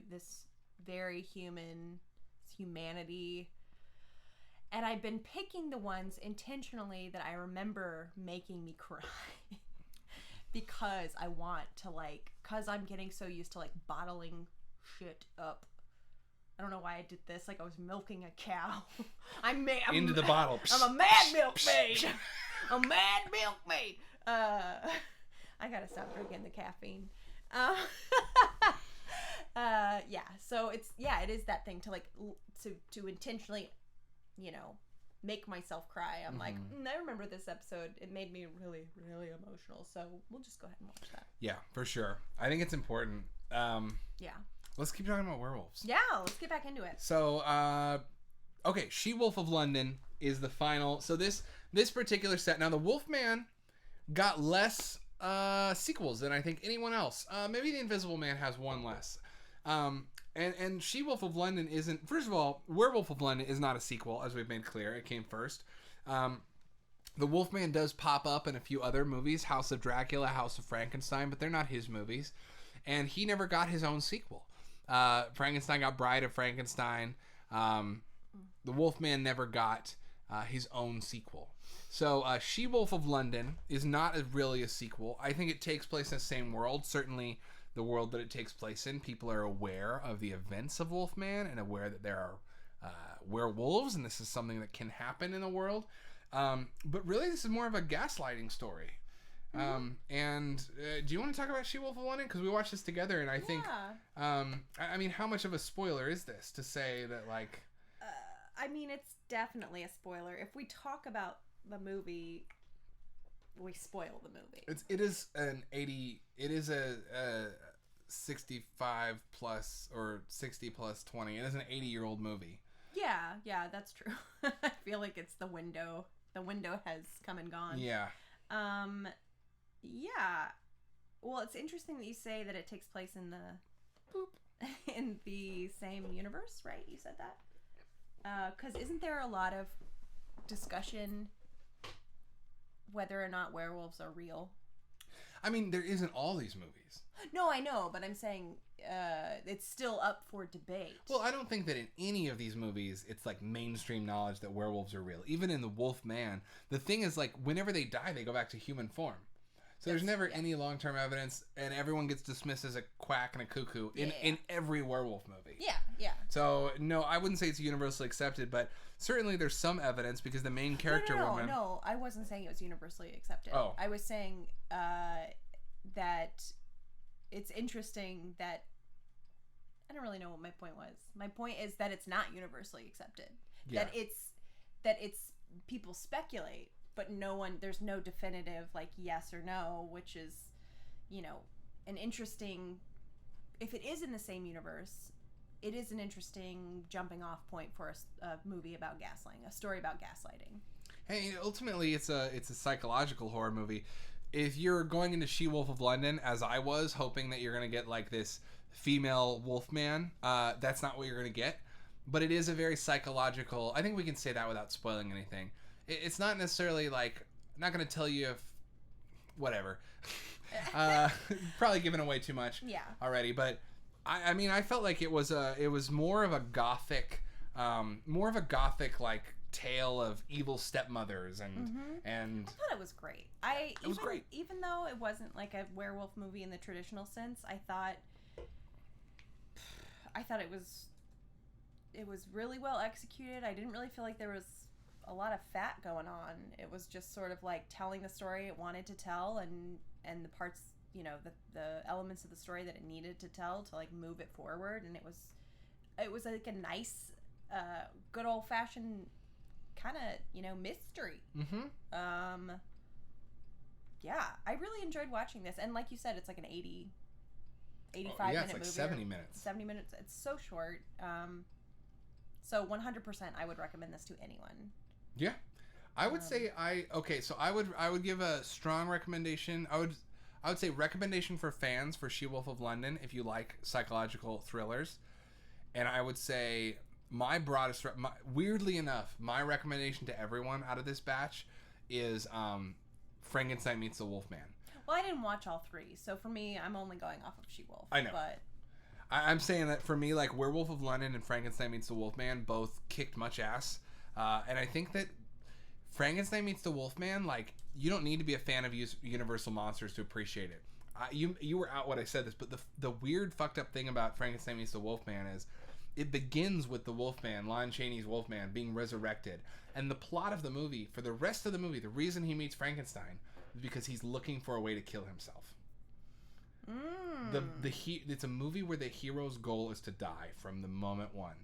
this very humanity, and I've been picking the ones intentionally that I remember making me cry. Because I want to because I'm getting so used to bottling shit up. I don't know why I did this. Like I was milking a cow. I'm into the bottle. I'm a mad milkmaid. A mad milkmaid. I gotta stop drinking the caffeine. Yeah. So it is that thing to intentionally, make myself cry. I'm like, I remember this episode. It made me really, really emotional. So we'll just go ahead and watch that. Yeah, for sure. I think it's important. Yeah. Let's keep talking about werewolves. Yeah, let's get back into it. So, okay, She-Wolf of London is the final. So this particular set. Now, the Wolfman got less sequels than I think anyone else. Maybe the Invisible Man has one less. And She-Wolf of London isn't... First of all, Werewolf of London is not a sequel, as we've made clear. It came first. The Wolfman does pop up in a few other movies. House of Dracula, House of Frankenstein, but they're not his movies. And he never got his own sequel. Frankenstein got Bride of Frankenstein. The Wolfman never got his own sequel. So She-Wolf of London is not really a sequel. I think it takes place in the same world. Certainly the world that it takes place in, people are aware of the events of Wolfman and aware that there are werewolves, and this is something that can happen in the world. But really, this is more of a gaslighting story. And do you want to talk about She-Wolf of London? Because we watched this together, and I think, I mean, how much of a spoiler is this to say that, I mean, it's definitely a spoiler. If we talk about the movie, we spoil the movie. It is a 65 plus or 60 plus 20. It is an 80-year-old movie. Yeah, that's true. I feel like it's the window. The window has come and gone. Yeah. Yeah. Well, it's interesting that you say that it takes place in the same universe, right? You said that? Because isn't there a lot of discussion whether or not werewolves are real? I mean, there isn't all these movies. No, I know, but I'm saying it's still up for debate. Well, I don't think that in any of these movies it's mainstream knowledge that werewolves are real. Even in the Wolfman, the thing is whenever they die, they go back to human form. So there's never any long-term evidence, and everyone gets dismissed as a quack and a cuckoo in every werewolf movie. Yeah. So, no, I wouldn't say it's universally accepted, but certainly there's some evidence because the main character woman... No, I wasn't saying it was universally accepted. Oh. I was saying that it's interesting that... I don't really know what my point was. My point is that it's not universally accepted. Yeah. That it's people speculate, but there's no definitive yes or no, which is, an interesting, if it is in the same universe, it is an interesting jumping off point for a movie about gaslighting, a story about gaslighting. Hey, ultimately it's a psychological horror movie. If you're going into She-Wolf of London, as I was, hoping that you're going to get this female Wolfman, that's not what you're going to get. But it is a very psychological, I think we can say that without spoiling anything. It's not necessarily I'm not going to tell you if, whatever. Probably giving away too much already. But I mean, I felt like it was more of a gothic tale of evil stepmothers and I thought it was great. It was great. Even though it wasn't a werewolf movie in the traditional sense, I thought it was really well executed. I didn't really feel like there was a lot of fat going on. It was just sort of telling the story it wanted to tell and the parts, the elements of the story that it needed to tell to move it forward. And it was a nice, good old fashioned kind of, mystery. Yeah, I really enjoyed watching this. And like you said, it's an 85 minute movie. 70 minutes. 70 minutes. It's so short. So 100% I would recommend this to anyone. Yeah. I would say so I would give a strong recommendation. I would say recommendation for fans for She-Wolf of London if you like psychological thrillers. And I would say weirdly enough, my recommendation to everyone out of this batch is Frankenstein Meets the Wolfman. Well, I didn't watch all three, so for me, I'm only going off of She-Wolf. I know. But I'm saying that for me, like Werewolf of London and Frankenstein Meets the Wolfman both kicked much ass. And I think that Frankenstein Meets the Wolfman, like, you don't need to be a fan of Universal Monsters to appreciate it. You were out when I said this, but the weird fucked up thing about Frankenstein Meets the Wolfman is it begins with the Wolfman, Lon Chaney's Wolfman, being resurrected. And the plot of the movie, for the rest of the movie, the reason he meets Frankenstein is because he's looking for a way to kill himself. It's a movie where the hero's goal is to die from the moment one.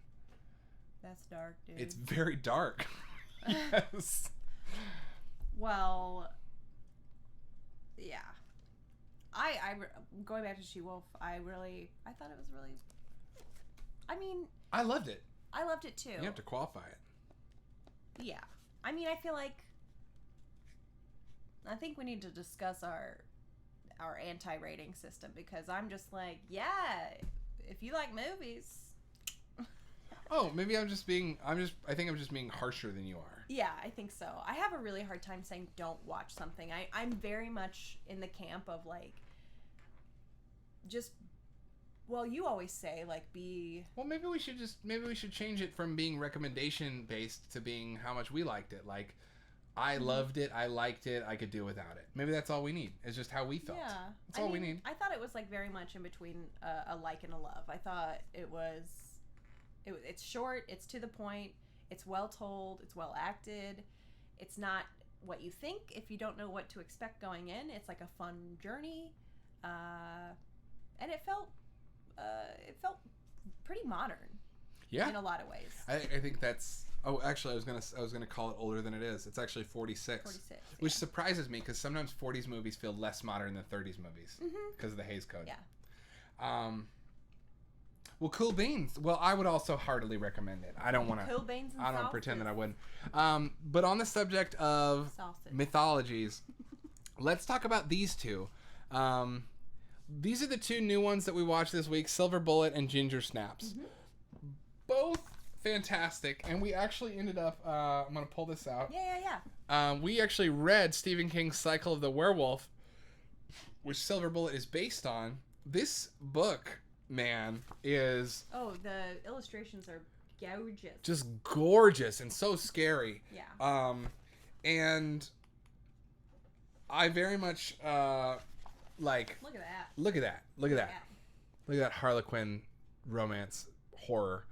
that's dark, dude. It's very dark. Yes. Well, yeah. Going back to She-Wolf, I thought it was really. I mean, I loved it. I loved it too. You have to qualify it. Yeah. I mean, I feel like I think we need to discuss our anti-rating system, because I'm just like, yeah, if you like movies. Oh, maybe I think I'm just being harsher than you are. Yeah, I think so. I have a really hard time saying don't watch something. I'm very much in the camp of like, just, well, you always say like be. Well, maybe we should change it from being recommendation based to being how much we liked it. Like, I loved it, I liked it, I could do without it. Maybe that's all we need. It's just how we felt. Yeah, That's all we need. I thought it was like very much in between a like and a love. I thought it's short, it's to the point, it's well told, it's well acted. It's not what you think if you don't know what to expect going in. It's like a fun journey, and it felt pretty modern. Yeah. In a lot of ways. I think that's. Oh, actually, I was gonna call it older than it is. It's actually 46. 46. Which yeah. surprises me because sometimes 40s movies feel less modern than 30s movies because of the Hays Code. Yeah. Well, Cool Beans. Well, I would also heartily recommend it. I don't want to. Cool Beans and I don't sauces. pretend that I wouldn't. But on the subject of Sausage. mythologies, let's talk about these two. These are the two new ones that we watched this week: Silver Bullet and Ginger Snaps. Both fantastic, and we actually ended up. I'm gonna pull this out. Yeah. We actually read Stephen King's Cycle of the Werewolf, which Silver Bullet is based on. This book, man, is The illustrations are gorgeous. just gorgeous and so scary. Yeah. And I very much like. Look at that. Look at that. Look at that. Yeah. Look at that Harlequin romance horror.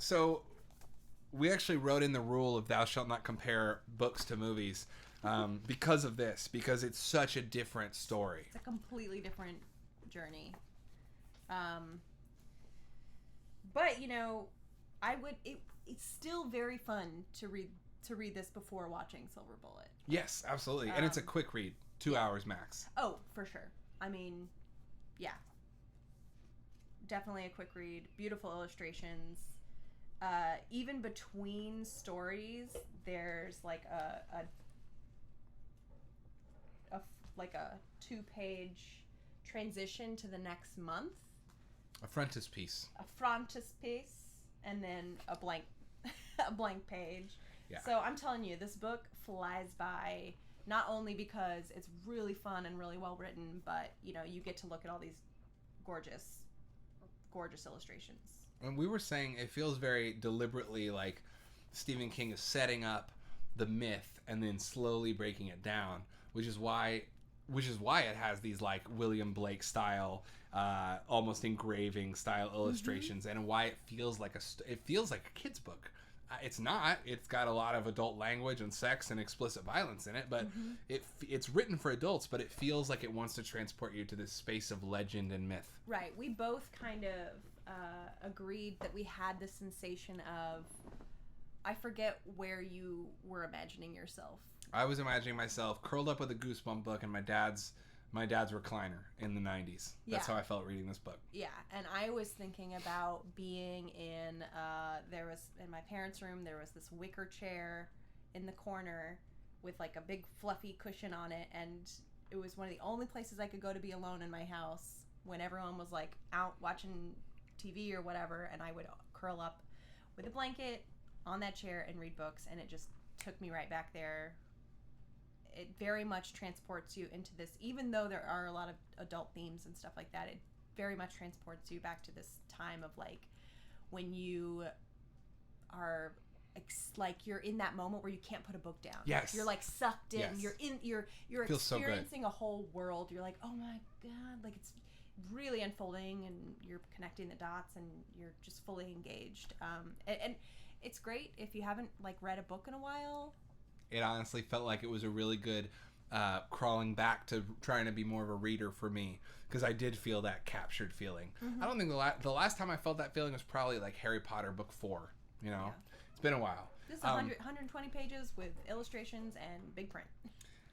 So we actually wrote in the rule of thou shalt not compare books to movies because of this, because it's such a different story. It's a completely different journey. But, you know, it's still very fun to read this before watching Silver Bullet. Yes, absolutely. And it's a quick read, 2 hours max. Oh, for sure. I mean, yeah. Definitely a quick read. Beautiful illustrations. Even between stories, there's like a 2-page transition to the next month. A frontispiece. A frontispiece, and then a blank page. Yeah. So I'm telling you, this book flies by. Not only because it's really fun and really well written, but you know you get to look at all these gorgeous illustrations. And we were saying it feels very deliberately like Stephen King is setting up the myth and then slowly breaking it down, which is why it has these like William Blake style, almost engraving style illustrations, and why it feels like a kid's book. It's not. It's got a lot of adult language and sex and explicit violence in it, but it's written for adults, but it feels like it wants to transport you to this space of legend and myth. Right. We both kind of agreed that we had the sensation of, I forget where you were imagining yourself. I was imagining myself curled up with a Goosebump book in my dad's recliner in the 90s. That's how I felt reading this book. Yeah, and I was thinking about being in in my parents' room, there was this wicker chair in the corner with like a big fluffy cushion on it, and it was one of the only places I could go to be alone in my house when everyone was like out watching TV or whatever, and I would curl up with a blanket on that chair and read books, and it just took me right back there. It very much transports you into this, even though there are a lot of adult themes and stuff like that, it very much transports you back to this time of like when you are like you're in that moment where you can't put a book down. Yes. You're like sucked in. Yes. You're Feels so good. experiencing a whole world. You're like, oh my God, like it's really unfolding, and you're connecting the dots, and you're just fully engaged. And it's great if you haven't like read a book in a while. It honestly felt like it was a really good crawling back to trying to be more of a reader for me, because I did feel that captured feeling. I don't think the last time I felt that feeling was probably like Harry Potter book 4. You know, it's been a while. This is 120 pages with illustrations and big print.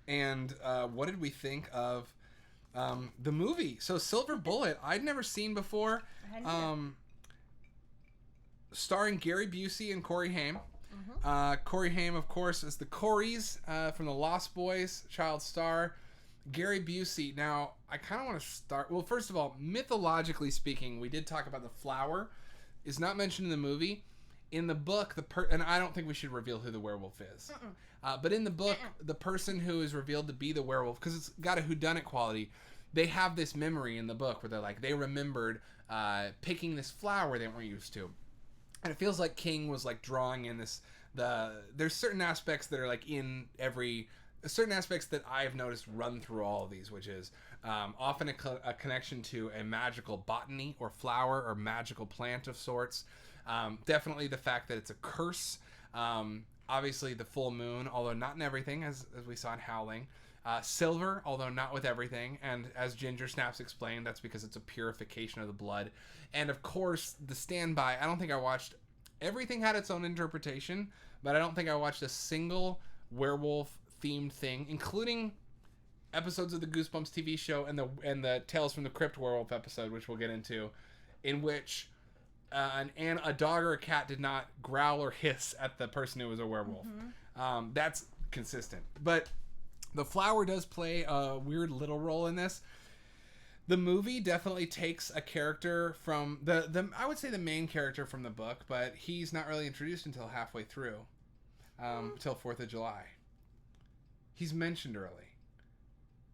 And what did we think of the movie? So Silver Bullet, I'd never seen before. Starring Gary Busey and Corey Haim. Corey Haim, of course, is the Coreys from the Lost Boys, child star. Gary Busey. Now, I kind of want to start... Well, first of all, mythologically speaking, we did talk about the flower. Is not mentioned in the movie. In the book, and I don't think we should reveal who the werewolf is. But in the book, the person who is revealed to be the werewolf, because it's got a whodunit quality, they have this memory in the book where they're like, they remembered picking this flower they weren't used to. And it feels like King was like drawing in this, there's certain aspects that are like in certain aspects that I've noticed run through all of these, which is often a connection to a magical botany or flower or magical plant of sorts. Definitely the fact that it's a curse. Obviously the full moon, although not in everything, as we saw in Howling. Silver, although not with everything. And as Ginger Snaps explained, that's because it's a purification of the blood. And of course, the standby. I don't think I watched... Everything had its own interpretation, but I don't think I watched a single werewolf-themed thing, including episodes of the Goosebumps TV show and the Tales from the Crypt werewolf episode, which we'll get into, in which... a dog or a cat did not growl or hiss at the person who was a werewolf. That's consistent. But the flower does play a weird little role in this. The movie definitely takes a character from the I would say the main character from the book, but he's not really introduced until halfway through, till 4th of July. He's mentioned early.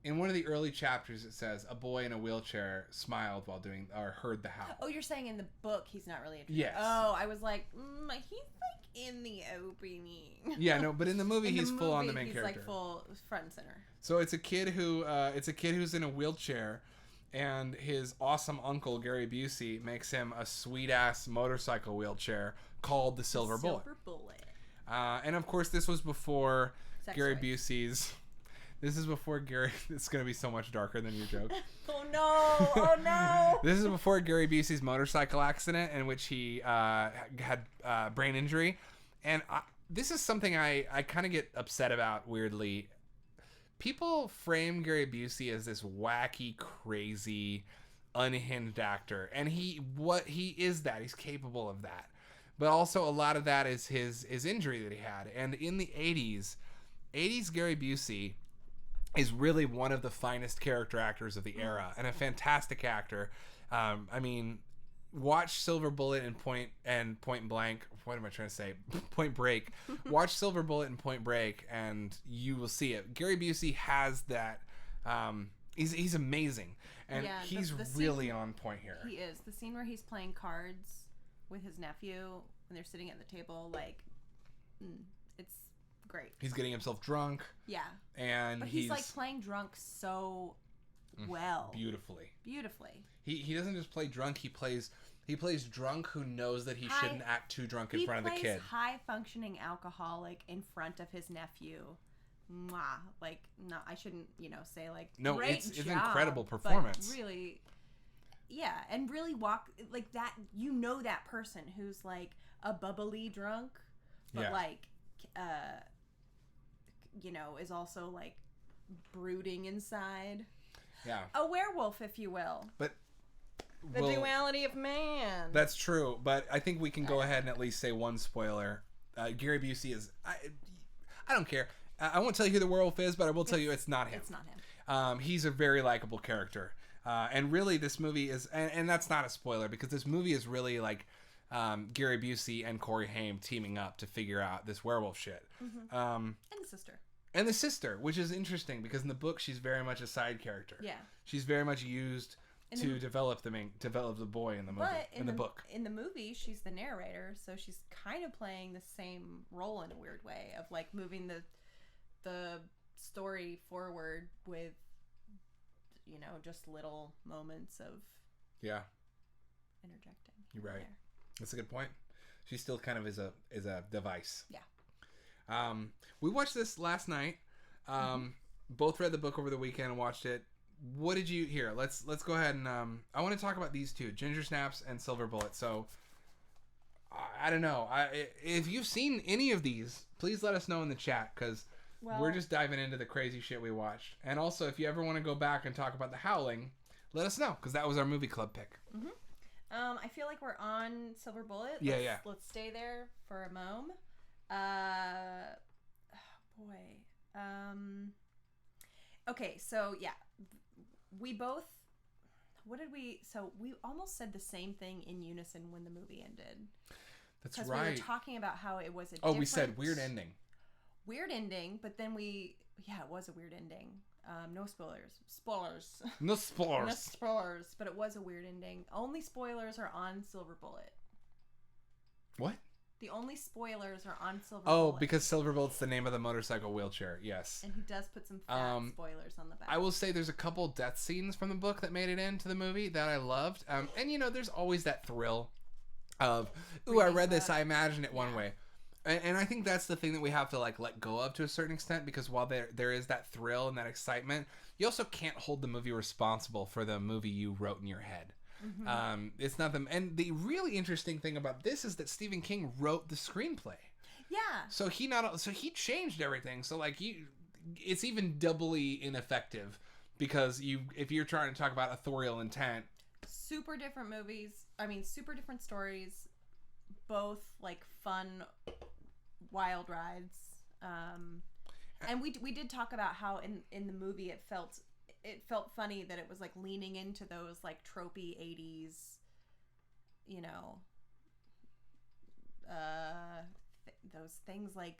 In one of the early chapters, it says, a boy in a wheelchair smiled while heard the howl. Oh, you're saying in the book he's not really introduced? Yes. Oh, I was like, he's like in the opening. Yeah, no, but in the movie, he's full on the main character. He's like full front and center. So it's a kid who's in a wheelchair, and his awesome uncle, Gary Busey, makes him a sweet-ass motorcycle wheelchair called the Silver Bullet. Silver Bullet. And of course, this was before Sex Gary toys. Busey's... This is before Gary... It's going to be so much darker than your joke. Oh, no. Oh, no. This is before Gary Busey's motorcycle accident in which he had brain injury. And this is something I kind of get upset about, weirdly. People frame Gary Busey as this wacky, crazy, unhinged actor. And he is that. He's capable of that. But also a lot of that is his injury that he had. And in the 80s Gary Busey... is really one of the finest character actors of the era, and a fantastic actor. I mean, watch Silver Bullet and Point Blank. What am I trying to say? Point Break. Watch Silver Bullet and Point Break, and you will see it. Gary Busey has that. He's amazing, and he's the really on point here. He is. The scene where he's playing cards with his nephew when they're sitting at the table, like, it's great. He's getting himself drunk. Yeah. But he's like playing drunk so well. Beautifully. He doesn't just play drunk, he plays drunk who knows that he shouldn't act too drunk in front of the kid. He plays high functioning alcoholic in front of his nephew. Mwah. Like, no, I shouldn't, say like, no, great it's job, an incredible performance. But really, yeah, and really walk like that. That person who's like a bubbly drunk, but like, is also like brooding inside. Yeah. A werewolf, if you will. But the duality of man. That's true, but I think we can go ahead and at least say one spoiler. Gary Busey is... I don't care. I won't tell you who the werewolf is, but I will tell you it's not him. It's not him. He's a very likable character. And really, this movie is, and that's not a spoiler because this movie is really like Gary Busey and Corey Haim teaming up to figure out this werewolf shit. Mm-hmm. And the sister. And the sister, which is interesting because in the book she's very much a side character. Yeah. She's very much used to develop the boy in the movie. But in the book. In the movie, she's the narrator, so she's kind of playing the same role in a weird way of like moving the story forward with, you know, just little moments of interjecting. You're right. That's a good point. She still kind of is a device. Yeah. We watched this last night. Both read the book over the weekend and watched it. What did you hear? Let's go ahead and I want to talk about these two, Ginger Snaps and Silver Bullet. So I don't know. If you've seen any of these, please let us know in the chat because we're just diving into the crazy shit we watched. And also, if you ever want to go back and talk about The Howling, let us know because that was our movie club pick. Mm-hmm. I feel like we're on Silver Bullet. Let's stay there for a moment. Okay, so yeah, we both. So we almost said the same thing in unison when the movie ended. That's right. Because we were talking about how it was we said weird ending. Weird ending, but then it was a weird ending. No spoilers. No spoilers. No spoilers, but it was a weird ending. Only spoilers are on Silver Bullet. What? The only spoilers are on Silver Bullet. Oh, because Silver Bullet's the name of the motorcycle wheelchair. Yes. And he does put some fat spoilers on the back. I will say there's a couple death scenes from the book that made it into the movie that I loved. And you know, there's always that thrill of, ooh, I read this, I imagined it one way. And I think that's the thing that we have to like let go of to a certain extent, because while there is that thrill and that excitement, you also can't hold the movie responsible for the movie you wrote in your head. Mm-hmm. It's not them. And the really interesting thing about this is that Stephen King wrote the screenplay. Yeah. So he changed everything. So like it's even doubly ineffective because if you're trying to talk about authorial intent. Super different movies. I mean, super different stories. Both like fun, wild rides. And we did talk about how in the movie it felt funny that it was like leaning into those like tropey 80s, you know, those things like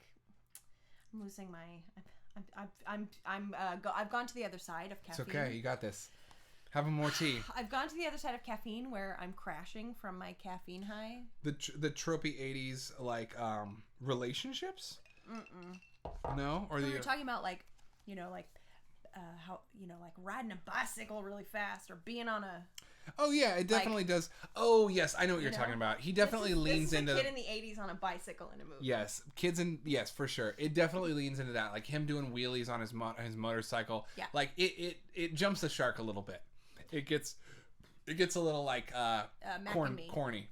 I'm losing my I've gone to the other side of caffeine. It's okay, you got this. Have more tea. I've gone to the other side of caffeine where I'm crashing from my caffeine high. The tropey 80s like relationships? No, or we were talking about like, you know, like how, you know, like riding a bicycle really fast or being on a. Oh yeah, it definitely does. Oh yes, I know what you're talking about. He definitely leans into. This is a kid in the 80s on a bicycle in a movie. Yes, yes, for sure. It definitely leans into that, like him doing wheelies on his motorcycle. Yeah. Like it jumps the shark a little bit. It gets a little like corny.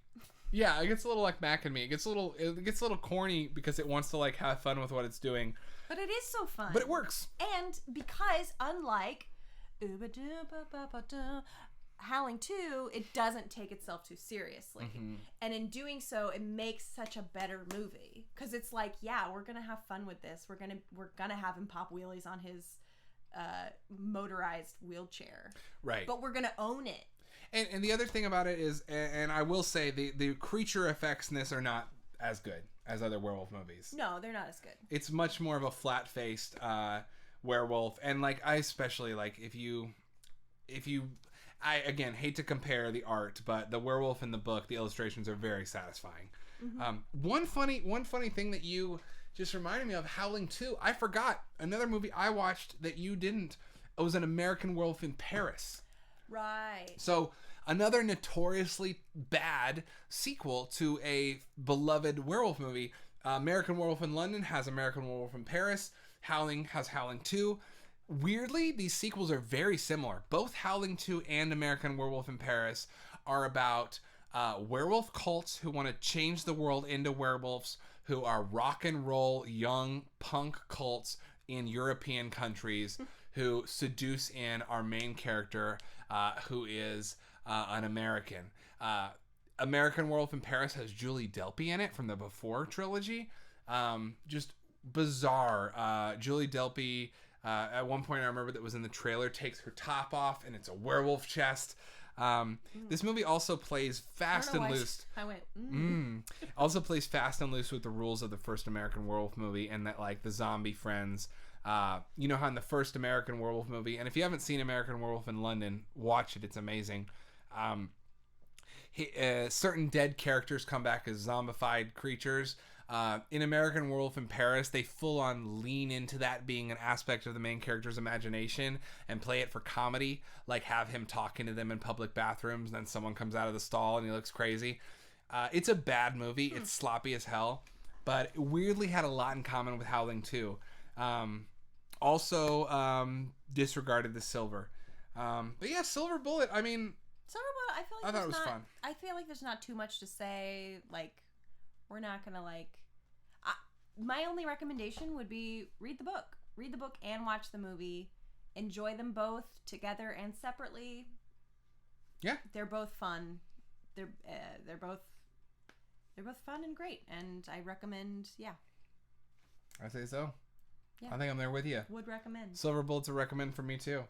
Yeah, it gets a little like Mac and Me. It gets a little corny because it wants to like have fun with what it's doing. But it is so fun. But it works. And because unlike Howling 2, it doesn't take itself too seriously. Mm-hmm. And in doing so, it makes such a better movie. Because it's like, yeah, we're going to have fun with this. We're gonna have him pop wheelies on his motorized wheelchair. Right. But we're going to own it. And the other thing about it is, and I will say, the creature effects in this are not as good as other werewolf movies. No, they're not as good. It's much more of a flat-faced werewolf. And like, I especially like if you I again hate to compare the art, but the werewolf in the book, the illustrations are very satisfying. Mm-hmm. One funny thing that you just reminded me of, Howling 2. I forgot another movie I watched that you didn't. It was An American Werewolf in Paris. Right. So another notoriously bad sequel to a beloved werewolf movie. American Werewolf in London has American Werewolf in Paris. Howling has Howling 2. Weirdly, these sequels are very similar. Both Howling 2 and American Werewolf in Paris are about werewolf cults who want to change the world into werewolves, who are rock and roll young punk cults in European countries who seduce in our main character, who is an American. American Werewolf in Paris has Julie Delpy in it from the Before trilogy. Just bizarre. Julie Delpy At one point, I remember that was in the trailer, takes her top off, and it's a werewolf chest. This movie also plays fast and loose. I went, Also plays fast and loose with the rules of the first American Werewolf movie, and that like the zombie friends. You know how in the first American Werewolf movie, and if you haven't seen American Werewolf in London, watch it. It's amazing. Certain dead characters come back as zombified creatures. In American Werewolf in Paris, they full on lean into that being an aspect of the main character's imagination and play it for comedy, like have him talking to them in public bathrooms, and then someone comes out of the stall and he looks crazy. It's a bad movie. It's sloppy as hell, but it weirdly had a lot in common with Howling 2. Also disregarded the silver. But yeah, Silver Bullet, I mean... Silver Bullet, I feel like I thought it was fun. I feel like there's not too much to say. Like, we're not gonna like... my only recommendation would be read the book. Read the book and watch the movie. Enjoy them both together and separately. Yeah. They're both fun. They're both fun and great. And I recommend, yeah. I say so. Yeah. I think I'm there with you. Would recommend. Silver Bullet's a recommend for me too.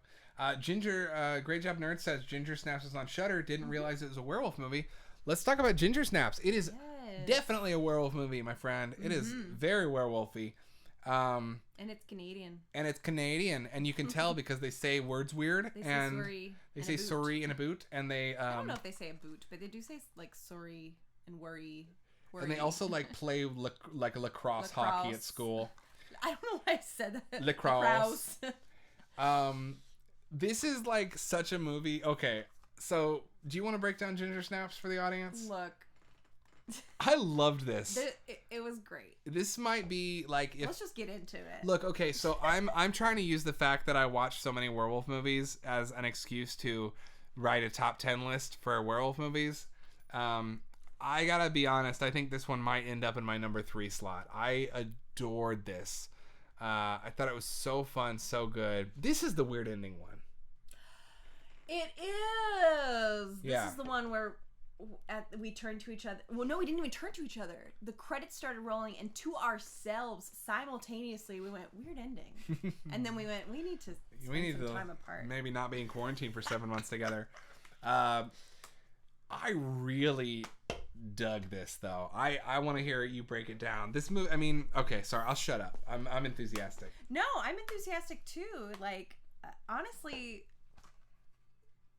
Ginger, Great Job Nerd says Ginger Snaps is on Shudder. Didn't realize it was a werewolf movie. Let's talk about Ginger Snaps. It is definitely a werewolf movie, my friend. It is very werewolfy. And it's Canadian. And you can tell because they say words weird. They say sorry. They say sorry in a boot. And they... I don't know if they say a boot, but they do say like sorry and worry. And they also like play like lacrosse hockey at school. I don't know why I said that. Lacrosse. This is like such a movie. Okay, so do you want to break down Ginger Snaps for the audience? Look. I loved this. It was great. This might be like if... Let's just get into it. Look, okay, so I'm trying to use the fact that I watched so many werewolf movies as an excuse to write a top 10 list for werewolf movies. I gotta be honest, I think this one might end up in my number 3 slot. I adored this. I thought it was so fun, so good. This is the weird ending one. It is. Yeah. This is the one where we turned to each other. Well, no, we didn't even turn to each other. The credits started rolling, and to ourselves, simultaneously, we went, weird ending. And then we went, we need to spend some time apart. Maybe not be in quarantine for 7 months together. I really dug this, though. I want to hear you break it down. This movie, I mean, okay, sorry, I'll shut up. I'm enthusiastic. No, I'm enthusiastic too. Like, honestly,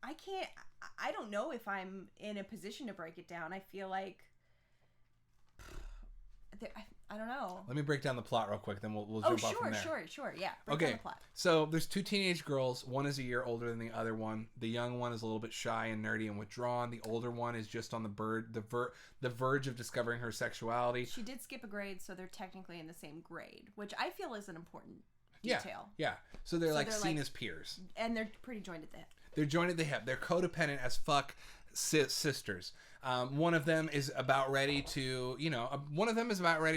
I don't know if I'm in a position to break it down. I feel like I don't know. Let me break down the plot real quick, then we'll jump off from there. Sure, yeah. Break down the plot. So there's 2 teenage girls. One is a year older than the other one. The young one is a little bit shy and nerdy and withdrawn. The older one is just on the verge of discovering her sexuality. She did skip a grade, so they're technically in the same grade, which I feel is an important detail. Yeah. So they're seen as peers. And they're pretty joined at the hip. They're joined at the hip. They're codependent as fuck sisters. One of them is about ready to,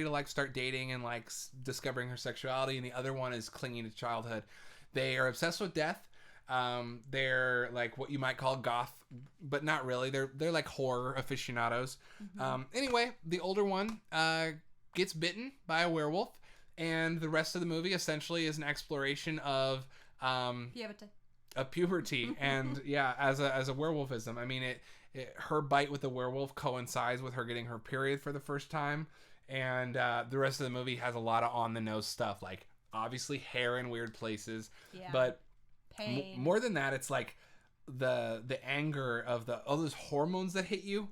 like start dating and like discovering her sexuality, and the other one is clinging to childhood. They are obsessed with death. They're like what you might call goth, but not really. They're like horror aficionados. Anyway, the older one gets bitten by a werewolf, and the rest of the movie essentially is an exploration of puberty and as a werewolfism. I mean, her bite with the werewolf coincides with her getting her period for the first time, and the rest of the movie has a lot of on the nose stuff, like obviously hair in weird places, but pain. More than that, it's like the anger of all those hormones that hit you.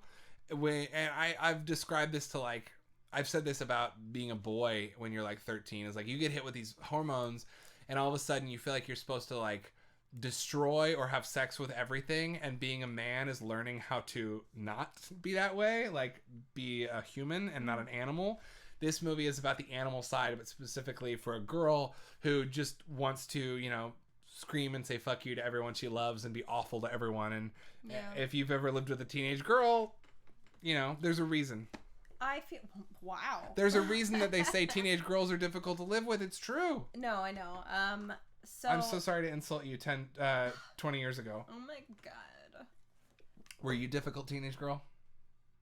And I've described this to like, I've said this about being a boy when you're like 13. It's like you get hit with these hormones, and all of a sudden you feel like you're supposed to like destroy or have sex with everything, and being a man is learning how to not be that way, like be a human and not an animal. This movie is about the animal side, but specifically for a girl who just wants to, scream and say fuck you to everyone she loves and be awful to everyone. And if you've ever lived with a teenage girl, there's a reason. Wow. There's a reason that they say teenage girls are difficult to live with. It's true. No, I know. So I'm so sorry to insult you 20 years ago. Oh my god. Were you a difficult teenage girl?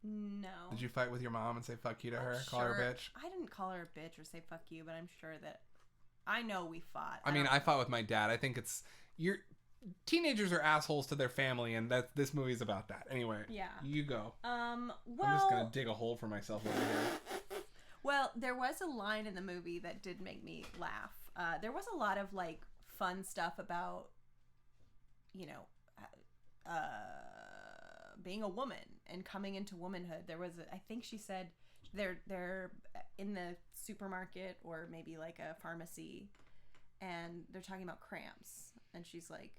No. Did you fight with your mom and say fuck you to her? Call her a bitch? I didn't call her a bitch or say fuck you, but I'm sure that I know we fought. I mean, I fought with my dad. I think teenagers are assholes to their family, and this movie's about that. Anyway, yeah. You go. Well, I'm just gonna dig a hole for myself over here. Well, there was a line in the movie that did make me laugh. There was a lot of like fun stuff about, you know, being a woman and coming into womanhood. There was, I think she said, they're in the supermarket or maybe like a pharmacy, and they're talking about cramps, and she's like,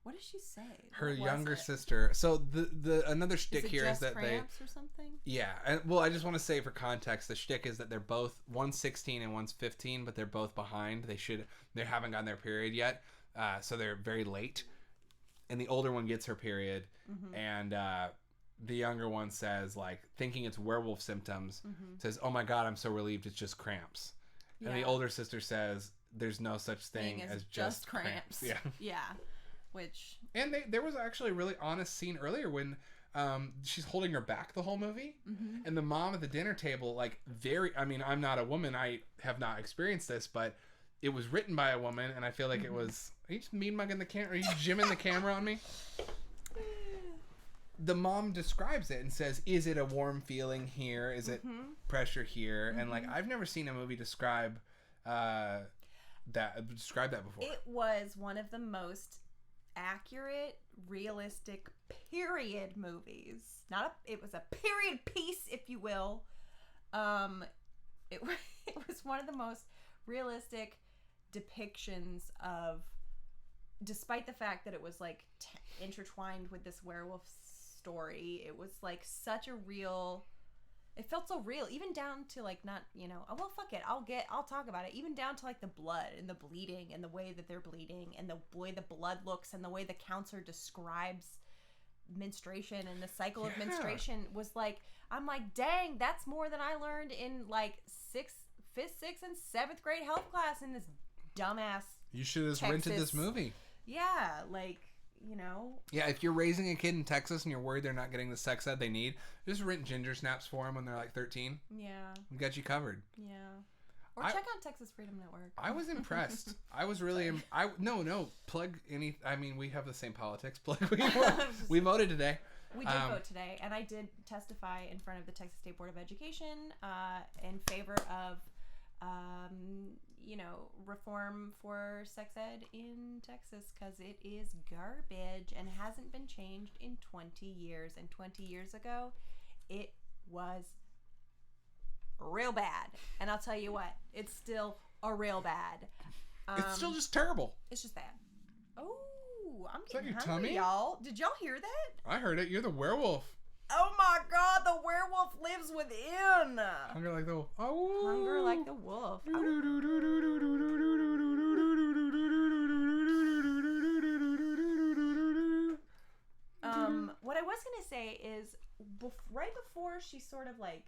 what did she say? Her younger sister. So the another shtick here is that cramps or something. Yeah, and well, I just want to say for context, the shtick is that they're both, one's 16 and one's 15, but they're both behind. They haven't gotten their period yet, so they're very late. And the older one gets her period, and the younger one says, like, thinking it's werewolf symptoms, says, "Oh my God, I'm so relieved it's just cramps." Yeah. And the older sister says, "There's no such thing as just cramps." Yeah. Yeah. Which... And there was actually a really honest scene earlier when she's holding her back the whole movie, and the mom at the dinner table, like, I mean, I'm not a woman, I have not experienced this, but it was written by a woman, and I feel like it was... Are you just mean mugging the camera? Are you jimming the camera on me? The mom describes it and says, is it a warm feeling here? Is it pressure here? And, like, I've never seen a movie describe that before. It was one of the most accurate, realistic period movies. It was a period piece, if you will. It was one of the most realistic depictions of, despite the fact that it was like intertwined with this werewolf story, it was like such a real, it felt so real, even down to like, not, you know, oh well, fuck it, I'll talk about it, even down to like the blood and the bleeding and the way that they're bleeding and the way the blood looks and the way the counselor describes menstruation and the cycle of menstruation was like, I'm like, dang, that's more than I learned in like 5th, 6th, and 7th grade health class in this dumbass You should have rented this movie. Yeah, like, you know. Yeah, if you're raising a kid in Texas and you're worried they're not getting the sex ed they need, just rent ginger snaps for them when they're like 13. Yeah. We got you covered. Yeah. Or check out Texas Freedom Network. I was impressed. I was really... No. Plug any... I mean, we have the same politics. Plug. We voted today. We did vote today, and I did testify in front of the Texas State Board of Education in favor of, you know, reform for sex ed in Texas, because it is garbage and hasn't been changed in 20 years. And 20 years ago, it was real bad. And I'll tell you what, it's still a real bad. It's still just terrible. It's just bad. Oh, I'm Is that getting your hungry, tummy? y'all. Did y'all hear that? I heard it. You're the werewolf. Oh my God, the werewolf lives within. Hunger like the wolf. Oh. Hunger like the wolf. What I was gonna say is, right before she sort of like,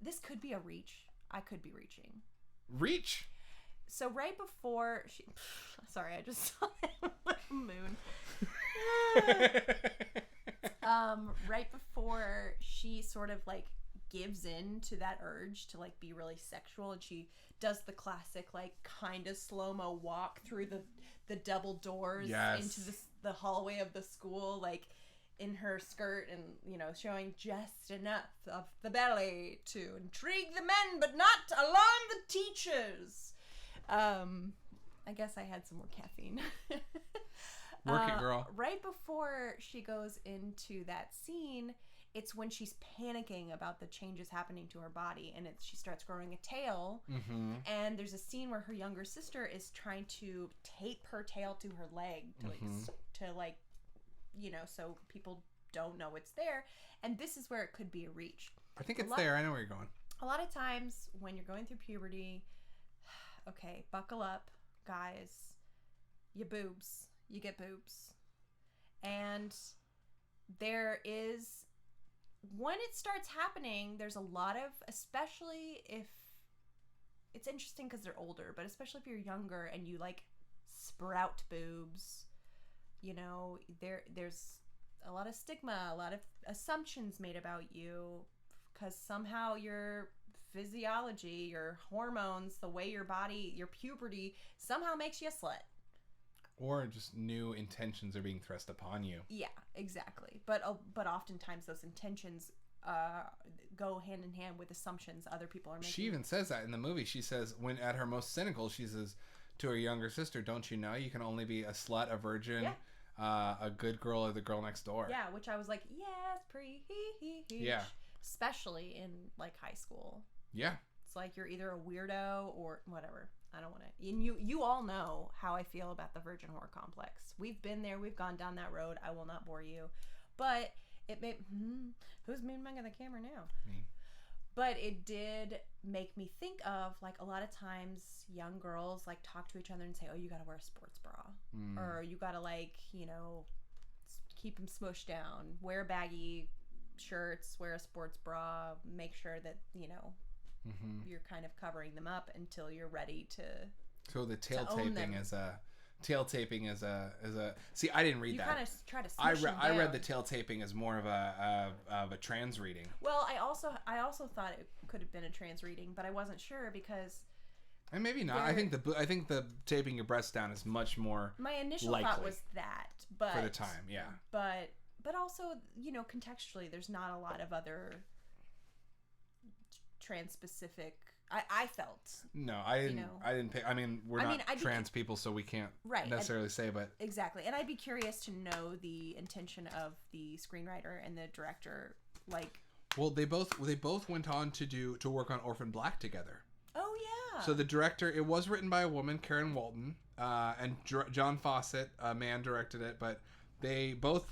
this could be a reach. I could be reaching. Reach? So right before she... Sorry, I just saw that moon. Right before she sort of like gives in to that urge to like be really sexual, and she does the classic like kind of slow-mo walk through the double doors into the hallway of the school, like in her skirt, and, you know, showing just enough of the belly to intrigue the men but not alarm the teachers. I guess I had some more caffeine. Work it, girl. Right before she goes into that scene, it's when she's panicking about the changes happening to her body, and she starts growing a tail. Mm-hmm. And there's a scene where her younger sister is trying to tape her tail to her leg to like, you know, so people don't know it's there. And this is where it could be a reach. I think it's there. I know where you're going. A lot of times when you're going through puberty, okay, buckle up, guys. You get boobs. And there is, when it starts happening, there's a lot of, especially if, it's interesting because they're older, but especially if you're younger and you like sprout boobs, you know, there's a lot of stigma, a lot of assumptions made about you because somehow you're physiology, your hormones, the way your body, your puberty somehow makes you a slut. Or just new intentions are being thrust upon you. Yeah, exactly. But oftentimes those intentions go hand in hand with assumptions other people are making. She even says that in the movie. She says, when at her most cynical, she says to her younger sister, "Don't you know you can only be a slut, a virgin, a good girl, or the girl next door?" Yeah, which I was like, yes, preach. Yeah. Especially in like high school. Yeah. It's like you're either a weirdo or whatever. I don't want to. And you all know how I feel about the virgin whore complex. We've been there. We've gone down that road. I will not bore you. But it made... who's moving the camera now? Me. But it did make me think of, like, a lot of times young girls, like, talk to each other and say, oh, you got to wear a sports bra. Or you got to, like, you know, keep them smushed down. Wear baggy shirts. Wear a sports bra. Make sure that, you know... you're kind of covering them up until you're ready to. So the tail taping is a See, I didn't read that. You kind of try to. I read the tail taping as more of a trans reading. Well, I also thought it could have been a trans reading, but I wasn't sure because. And maybe not. I think the taping your breasts down is much more. My initial thought was that, but for the time, yeah. But also, you know, contextually, there's not a lot of other. Trans specific. I felt. No, I didn't. You know, I didn't pick. I mean, we're not trans people, so we can't necessarily say. But exactly, and I'd be curious to know the intention of the screenwriter and the director. Like, well, they both went on to work on Orphan Black together. Oh yeah. So the director, it was written by a woman, Karen Walton, and John Fawcett, a man, directed it, but. They both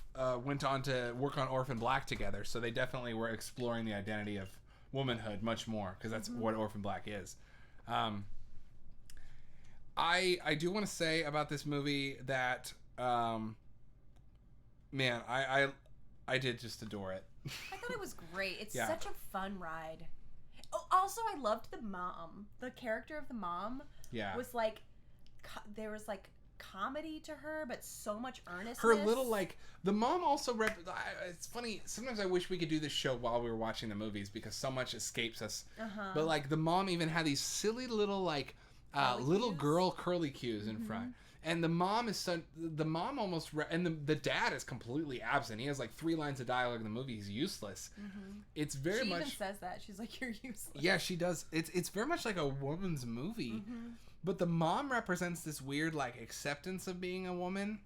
went on to work on Orphan Black together, so they definitely were exploring the identity of womanhood much more, because that's what Orphan Black is. I do want to say about this movie that man, I did just adore it. I thought it was great. It's such a fun ride. Oh, also I loved the mom. The character of the mom was like there was like comedy to her, but so much earnestness. Her little, like, the mom also it's funny, sometimes I wish we could do this show while we were watching the movies because so much escapes us. But like the mom even had these silly little like little girl curly cues in front, and the mom is almost and the dad is completely absent. He has like 3 lines of dialogue in the movie. He's useless. It's very much, she even says that, she's like, you're useless. Yeah, she does. It's very much like a woman's movie. But the mom represents this weird, like, acceptance of being a woman,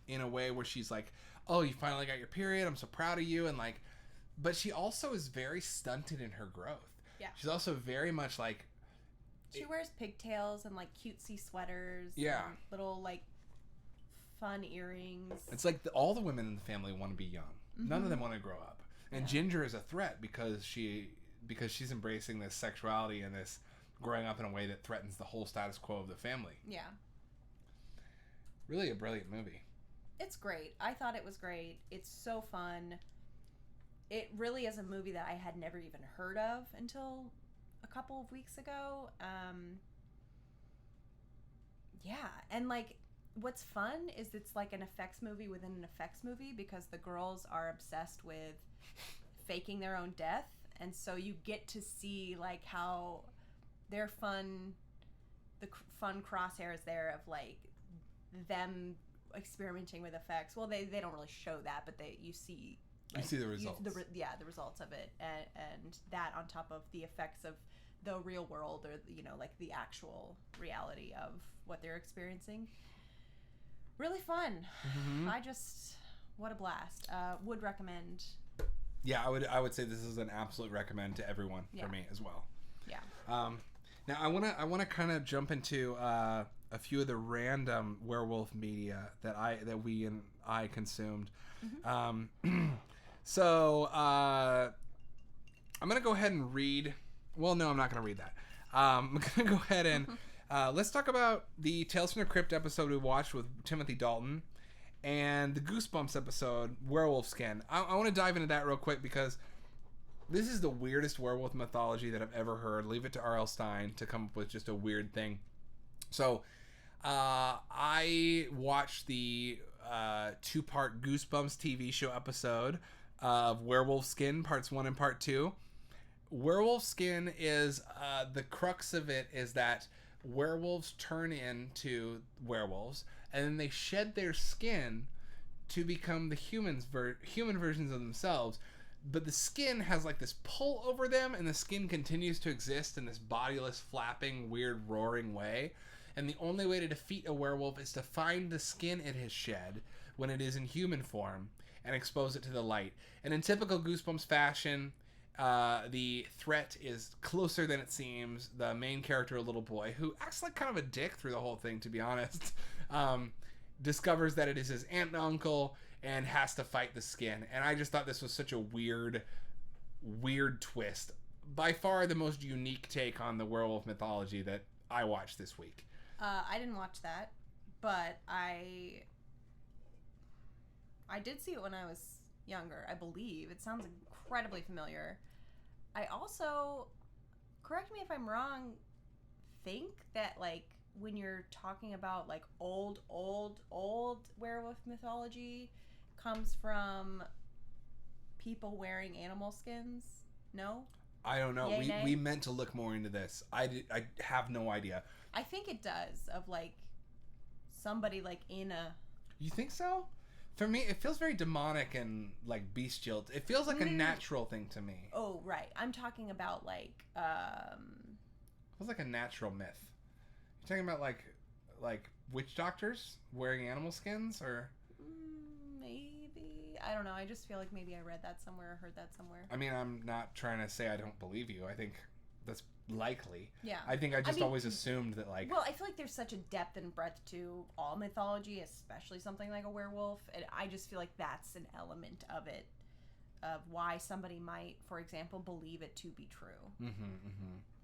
in a way where she's like, oh, you finally got your period, I'm so proud of you, and, like, but she also is very stunted in her growth. Yeah. She's also very much, like... She wears pigtails and, like, cutesy sweaters. Yeah. And little, like, fun earrings. It's like all the women in the family want to be young. None of them want to grow up. And Ginger is a threat because she's embracing this sexuality and this... growing up in a way that threatens the whole status quo of the family. Yeah. Really a brilliant movie. It's great. I thought it was great. It's so fun. It really is a movie that I had never even heard of until a couple of weeks ago. Yeah. And like, what's fun is it's like an effects movie within an effects movie because the girls are obsessed with faking their own death. And so you get to see like how... They're fun, the fun crosshairs there of like them experimenting with effects. Well, they don't really show that, but you see like, you see the results. The results of it, and that on top of the effects of the real world, or you know, like the actual reality of what they're experiencing. Really fun. What a blast. Would recommend. Yeah, I would say this is an absolute recommend to everyone for me as well. Yeah. Now I wanna kind of jump into a few of the random werewolf media that we and I consumed. So I'm gonna go ahead and read. Well, no, I'm not gonna read that. I'm gonna go ahead and let's talk about the Tales from the Crypt episode we watched with Timothy Dalton, and the Goosebumps episode, Werewolf Skin. I want to dive into that real quick because. This is the weirdest werewolf mythology that I've ever heard. Leave it to R.L. Stine to come up with just a weird thing. So, I watched the 2-part Goosebumps TV show episode of Werewolf Skin, parts 1 and part 2. werewolf skin is the crux of it is that werewolves turn into werewolves, and then they shed their skin to become the human versions of themselves. But the skin has like this pull over them, and the skin continues to exist in this bodiless, flapping, weird, roaring way. And the only way to defeat a werewolf is to find the skin it has shed when it is in human form and expose it to the light. And in typical Goosebumps fashion, the threat is closer than it seems. The main character, a little boy, who acts like kind of a dick through the whole thing, to be honest, discovers that it is his aunt and uncle and has to fight the skin. And I just thought this was such a weird twist. By far the most unique take on the werewolf mythology that I watched this week. I didn't watch that, but I did see it when I was younger, I believe. It sounds incredibly familiar. I also, correct me if I'm wrong, think that, like, when you're talking about, like, old werewolf mythology comes from people wearing animal skins? No? I don't know. Yay, nay? We meant to look more into this. I have no idea. I think it does, of, like, somebody, like, in a... You think so? For me, it feels very demonic and, like, bestial. It feels like a natural thing to me. Oh, right. I'm talking about, like, It feels like a natural myth. You're talking about, like witch doctors wearing animal skins, or... Maybe. I don't know. I just feel like maybe I read that somewhere or heard that somewhere. I mean, I'm not trying to say I don't believe you. I think that's likely. Yeah. I think I just always assumed that, like... Well, I feel like there's such a depth and breadth to all mythology, especially something like a werewolf, and I just feel like that's an element of it, of why somebody might, for example, believe it to be true.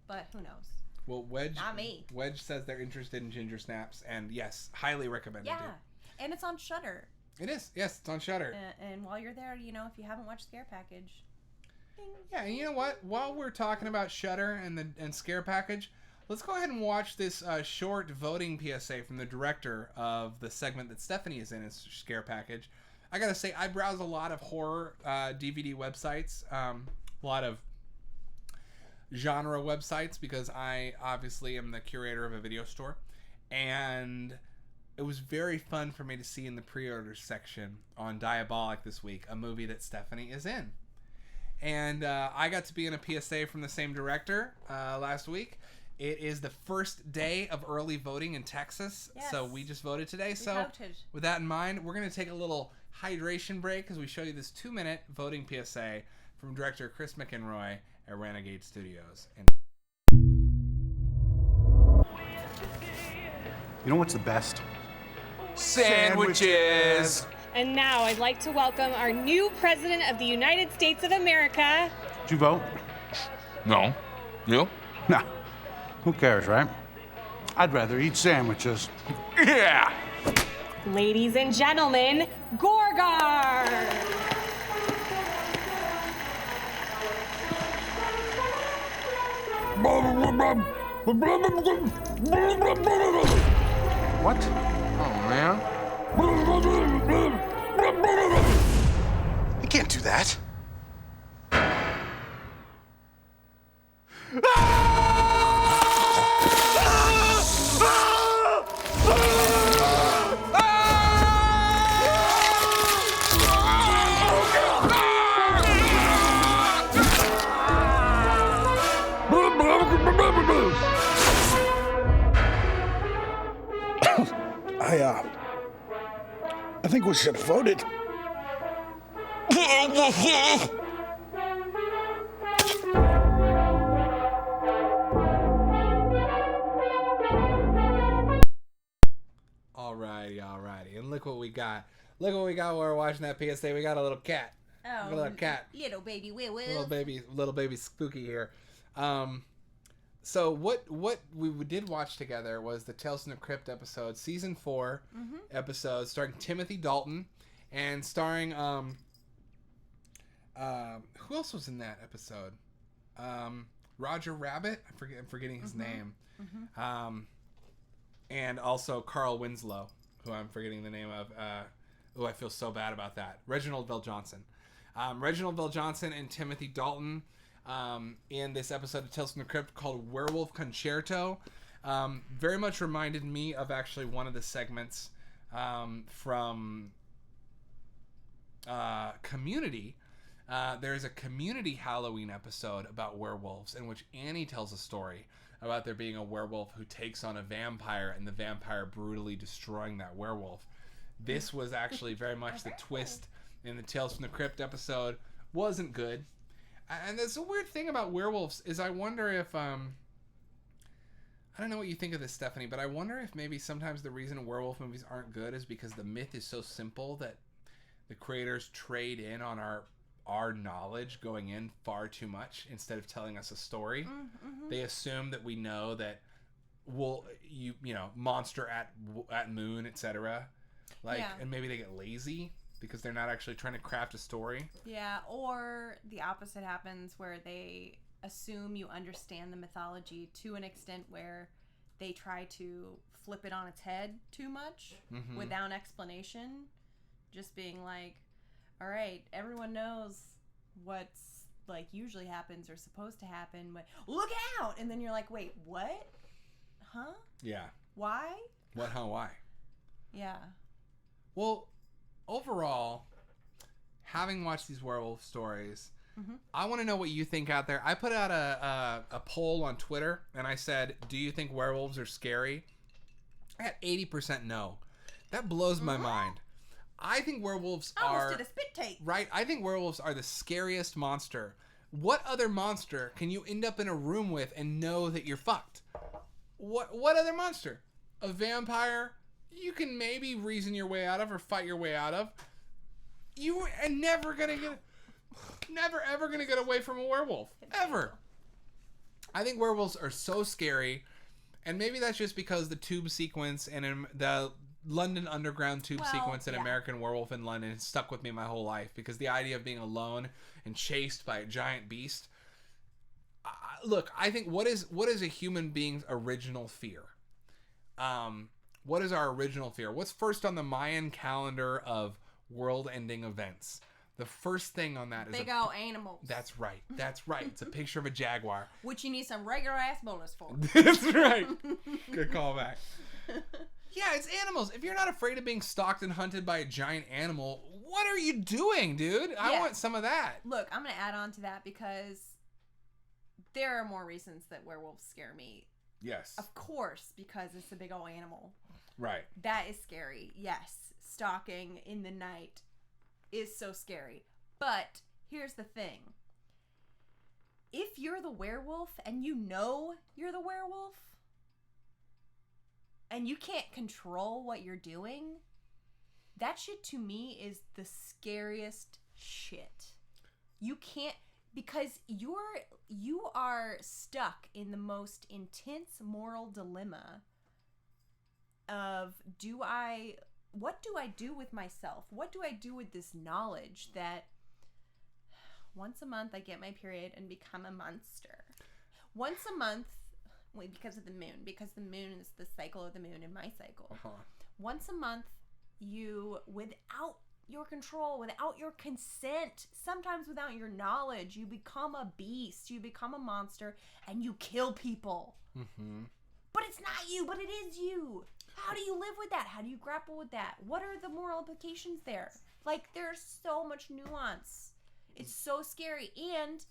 But who knows? Well, Wedge... Not me. Wedge says they're interested in Ginger Snaps, and yes, highly recommended. Yeah. And it's on Shudder. It is. Yes, it's on Shudder. And while you're there, you know, if you haven't watched Scare Package... Yeah, and you know what? While we're talking about Shudder and Scare Package, let's go ahead and watch this short voting PSA from the director of the segment that Stephanie is in, is Scare Package. I gotta say, I browse a lot of horror DVD websites, a lot of genre websites, because I obviously am the curator of a video store, and it was very fun for me to see in the pre-orders section on Diabolic this week a movie that Stephanie is in. And I got to be in a PSA from the same director last week. It is the first day of early voting in Texas, so we just voted today. Voted. With that in mind, we're going to take a little hydration break as we show you this 2-minute voting PSA from director Chris McEnroy at Renegade Studios. You know what's the best? Sandwiches! And now I'd like to welcome our new President of the United States of America. Did you vote? No. You? Nah. Who cares, right? I'd rather eat sandwiches. Yeah! Ladies and gentlemen, Gorgar! What? Oh, man. You can't do that. I think we should have voted. Alrighty. And look what we got. Look what we got while we're watching that PSA. We got a little cat. Oh, A little cat. Little baby werewolf. Little baby spooky here. So what we did watch together was the Tales from the Crypt episode, season 4 episode, starring Timothy Dalton and starring who else was in that episode? Roger Rabbit. I'm forgetting his name. And also Carl Winslow, who I'm forgetting the name of. I feel so bad about that. Reginald VelJohnson. Reginald VelJohnson and Timothy Dalton in this episode of Tales from the Crypt called Werewolf Concerto. Very much reminded me of actually one of the segments from Community. There's a Community Halloween episode about werewolves in which Annie tells a story about there being a werewolf who takes on a vampire and the vampire brutally destroying that werewolf. This was actually very much the twist in the Tales from the Crypt episode. Wasn't good. And there's a weird thing about werewolves is I wonder if, I don't know what you think of this, Stephanie, but I wonder if maybe sometimes the reason werewolf movies aren't good is because the myth is so simple that the creators trade in on our knowledge going in far too much instead of telling us a story. Mm-hmm. They assume that we know that monster at moon, etc. And maybe they get lazy because they're not actually trying to craft a story. Yeah, or the opposite happens where they assume you understand the mythology to an extent where they try to flip it on its head too much without explanation. Just being like, all right, everyone knows what's like usually happens or supposed to happen, but look out! And then you're like, wait, what? Huh? Yeah. Why? What, huh, why? Yeah. Well, overall, having watched these werewolf stories, I want to know what you think out there. I put out a poll on Twitter, and I said, do you think werewolves are scary? I got 80% no. That blows my mind. I think werewolves I almost did a spit take. Right? I think werewolves are the scariest monster. What other monster can you end up in a room with and know that you're fucked? What other monster? A vampire? You can maybe reason your way out of or fight your way out of. You are never ever gonna get away from a werewolf. Ever. I think werewolves are so scary, and maybe that's just because the tube sequence and the London Underground tube sequence in American Werewolf in London has stuck with me my whole life, because the idea of being alone and chased by a giant beast. Look, I think what is a human being's original fear? What is our original fear? What's first on the Mayan calendar of world-ending events? The first thing on that is big old animals. That's right. That's right. It's a picture of a jaguar. Which you need some regular ass bullets for. That's right. Good callback. Yeah, it's animals. If you're not afraid of being stalked and hunted by a giant animal, what are you doing, dude? I want some of that. Look, I'm going to add on to that because there are more reasons that werewolves scare me. Yes. Of course, because it's a big old animal. Right. That is scary. Yes, stalking in the night is so scary. But here's the thing. If you're the werewolf and you know you're the werewolf, and you can't control what you're doing, that shit to me is the scariest shit. You can't, because you are stuck in the most intense moral dilemma of what do I do with myself? What do I do with this knowledge that once a month I get my period and become a monster? Once a month, because of the moon, because the moon is the cycle of the moon in my cycle. Once a month, you, without your control, without your consent, sometimes without your knowledge, you become a beast, you become a monster, and you kill people. But it's not you, but it is you. How do you live with that? How do you grapple with that? What are the moral implications there? Like, there's so much nuance. It's so scary. And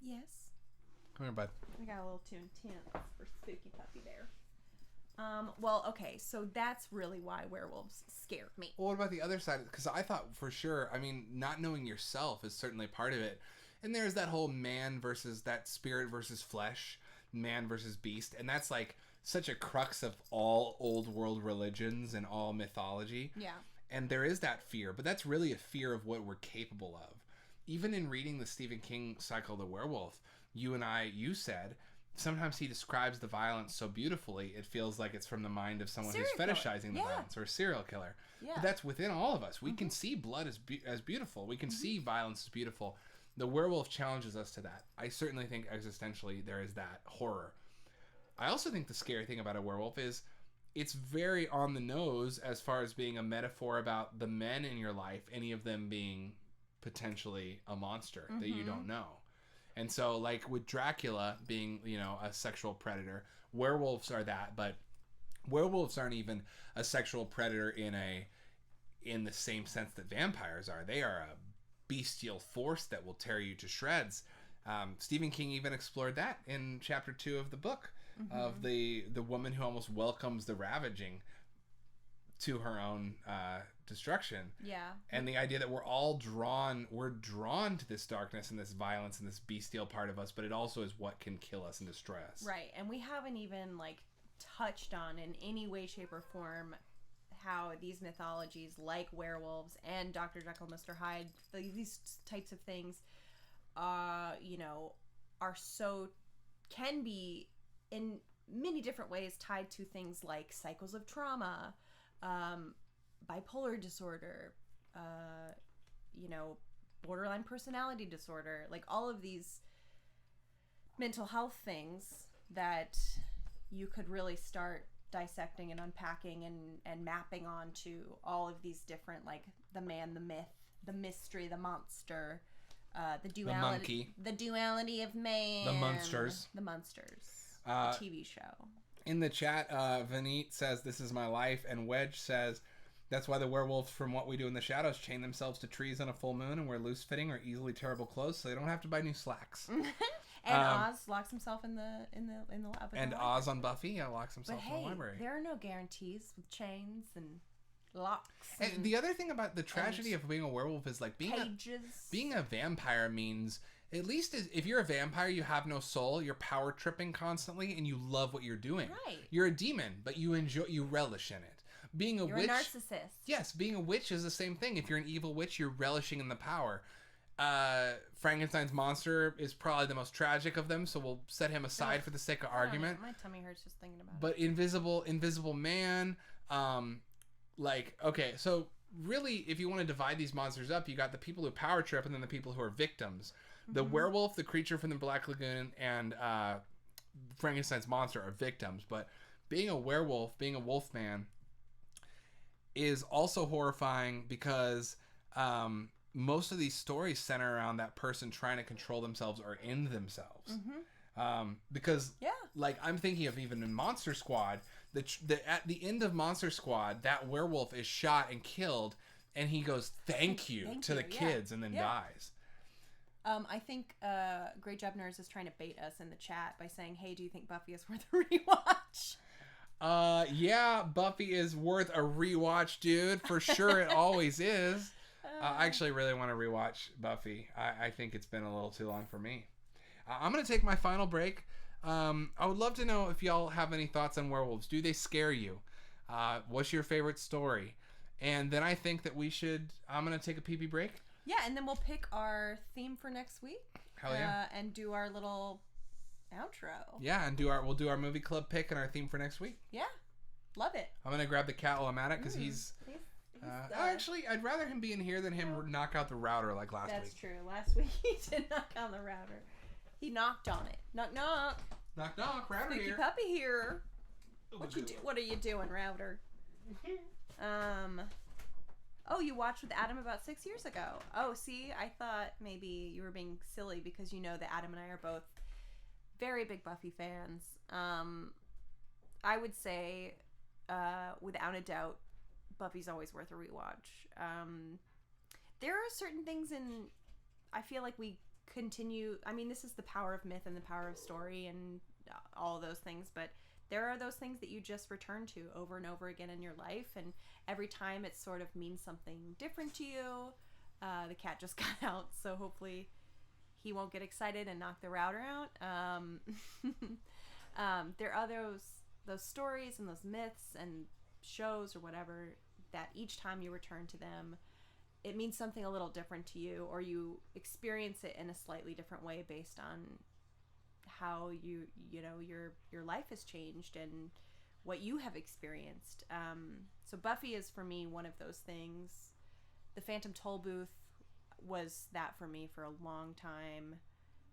yes. Come here, bud. I got a little too intense for spooky puppy there. Well, okay, so that's really why werewolves scared me. Well, what about the other side? Because I thought for sure, I mean, not knowing yourself is certainly part of it. And there's that whole man versus that spirit versus flesh, man versus beast. And that's like such a crux of all old world religions and all mythology. Yeah. And there is that fear, but that's really a fear of what we're capable of. Even in reading the Stephen King cycle, The Werewolf, you said, sometimes he describes the violence so beautifully, it feels like it's from the mind of someone who's fetishizing the violence, or a serial killer. Yeah. But that's within all of us. We can see blood as beautiful. We can see violence as beautiful. The werewolf challenges us to that. I certainly think existentially there is that horror. I also think the scary thing about a werewolf is it's very on the nose as far as being a metaphor about the men in your life, any of them being potentially a monster that you don't know. And so, like with Dracula being, you know, a sexual predator, werewolves are that, but werewolves aren't even a sexual predator in the same sense that vampires are. They are a bestial force that will tear you to shreds. Stephen King even explored that in chapter 2 of the book, of the woman who almost welcomes the ravaging to her own destruction. Yeah. And the idea that we're drawn to this darkness and this violence and this bestial part of us, but it also is what can kill us and destroy us. Right. And we haven't even like touched on in any way, shape, or form how these mythologies like werewolves and Dr. Jekyll, Mr. Hyde, these types of things, you know, can be in many different ways tied to things like cycles of trauma, bipolar disorder, you know, borderline personality disorder, like all of these mental health things that you could really start dissecting and unpacking and mapping onto all of these different, like the man, the myth, the mystery, the monster, the duality, the duality of man, the Munsters, the TV show. In the chat, Vineet says, "This is my life," and Wedge says, "That's why the werewolves from What We Do in the Shadows chain themselves to trees on a full moon and wear loose-fitting or easily tearable clothes, so they don't have to buy new slacks." And Oz locks himself in the lab. And Oz on Buffy locks himself in the library. There are no guarantees with chains and locks. And the other thing about the tragedy of being a werewolf is like being a vampire means, at least if you're a vampire, you have no soul, you're power tripping constantly, and you love what you're doing. Right. You're a demon, but you relish in it. Being a you're witch, a narcissist. Yes, being a witch is the same thing. If you're an evil witch, you're relishing in the power. Frankenstein's monster is probably the most tragic of them, so we'll set him aside for the sake of argument. My tummy hurts just thinking about it. But Invisible Man, like, okay, so really, if you want to divide these monsters up, you got the people who power trip and then the people who are victims. The werewolf, the creature from the Black Lagoon, and Frankenstein's monster are victims, but being a werewolf, being a wolf man, is also horrifying because most of these stories center around that person trying to control themselves or end themselves. Because, like, I'm thinking of even in Monster Squad, at the end of Monster Squad, that werewolf is shot and killed, and he goes, thank you to the kids, and then dies. I think Great Job Nerds is trying to bait us in the chat by saying, hey, do you think Buffy is worth a rewatch? Yeah, Buffy is worth a rewatch, dude. For sure, it always is. I actually really want to rewatch Buffy. I think it's been a little too long for me. I'm going to take my final break. I would love to know if y'all have any thoughts on werewolves. Do they scare you? What's your favorite story? And then I think that I'm going to take a pee-pee break. Yeah, and then we'll pick our theme for next week. Hell yeah. And do our little outro. Yeah, and we'll do our movie club pick and our theme for next week. Yeah, love it. I'm going to grab the cat while I'm at it because he's actually, I'd rather him be in here than him knock out the router like last week. That's true. Last week he did knock out the router. He knocked on it. Knock, knock. Knock, knock. Router Spooky here. Puppy here. What are you doing, router? Oh, you watched with Adam about 6 years ago. Oh, see, I thought maybe you were being silly because you know that Adam and I are both very big Buffy fans. I would say, without a doubt, Buffy's always worth a rewatch. There are certain things I feel like we continue. I mean, this is the power of myth and the power of story and all of those things, but there are those things that you just return to over and over again in your life, and every time it sort of means something different to you. The cat just got out, so hopefully he won't get excited and knock the router out. There are those stories and those myths and shows or whatever that each time you return to them, it means something a little different to you, or you experience it in a slightly different way based on how your life has changed and what you have experienced. So Buffy is for me one of those things. The Phantom Tollbooth was that for me for a long time.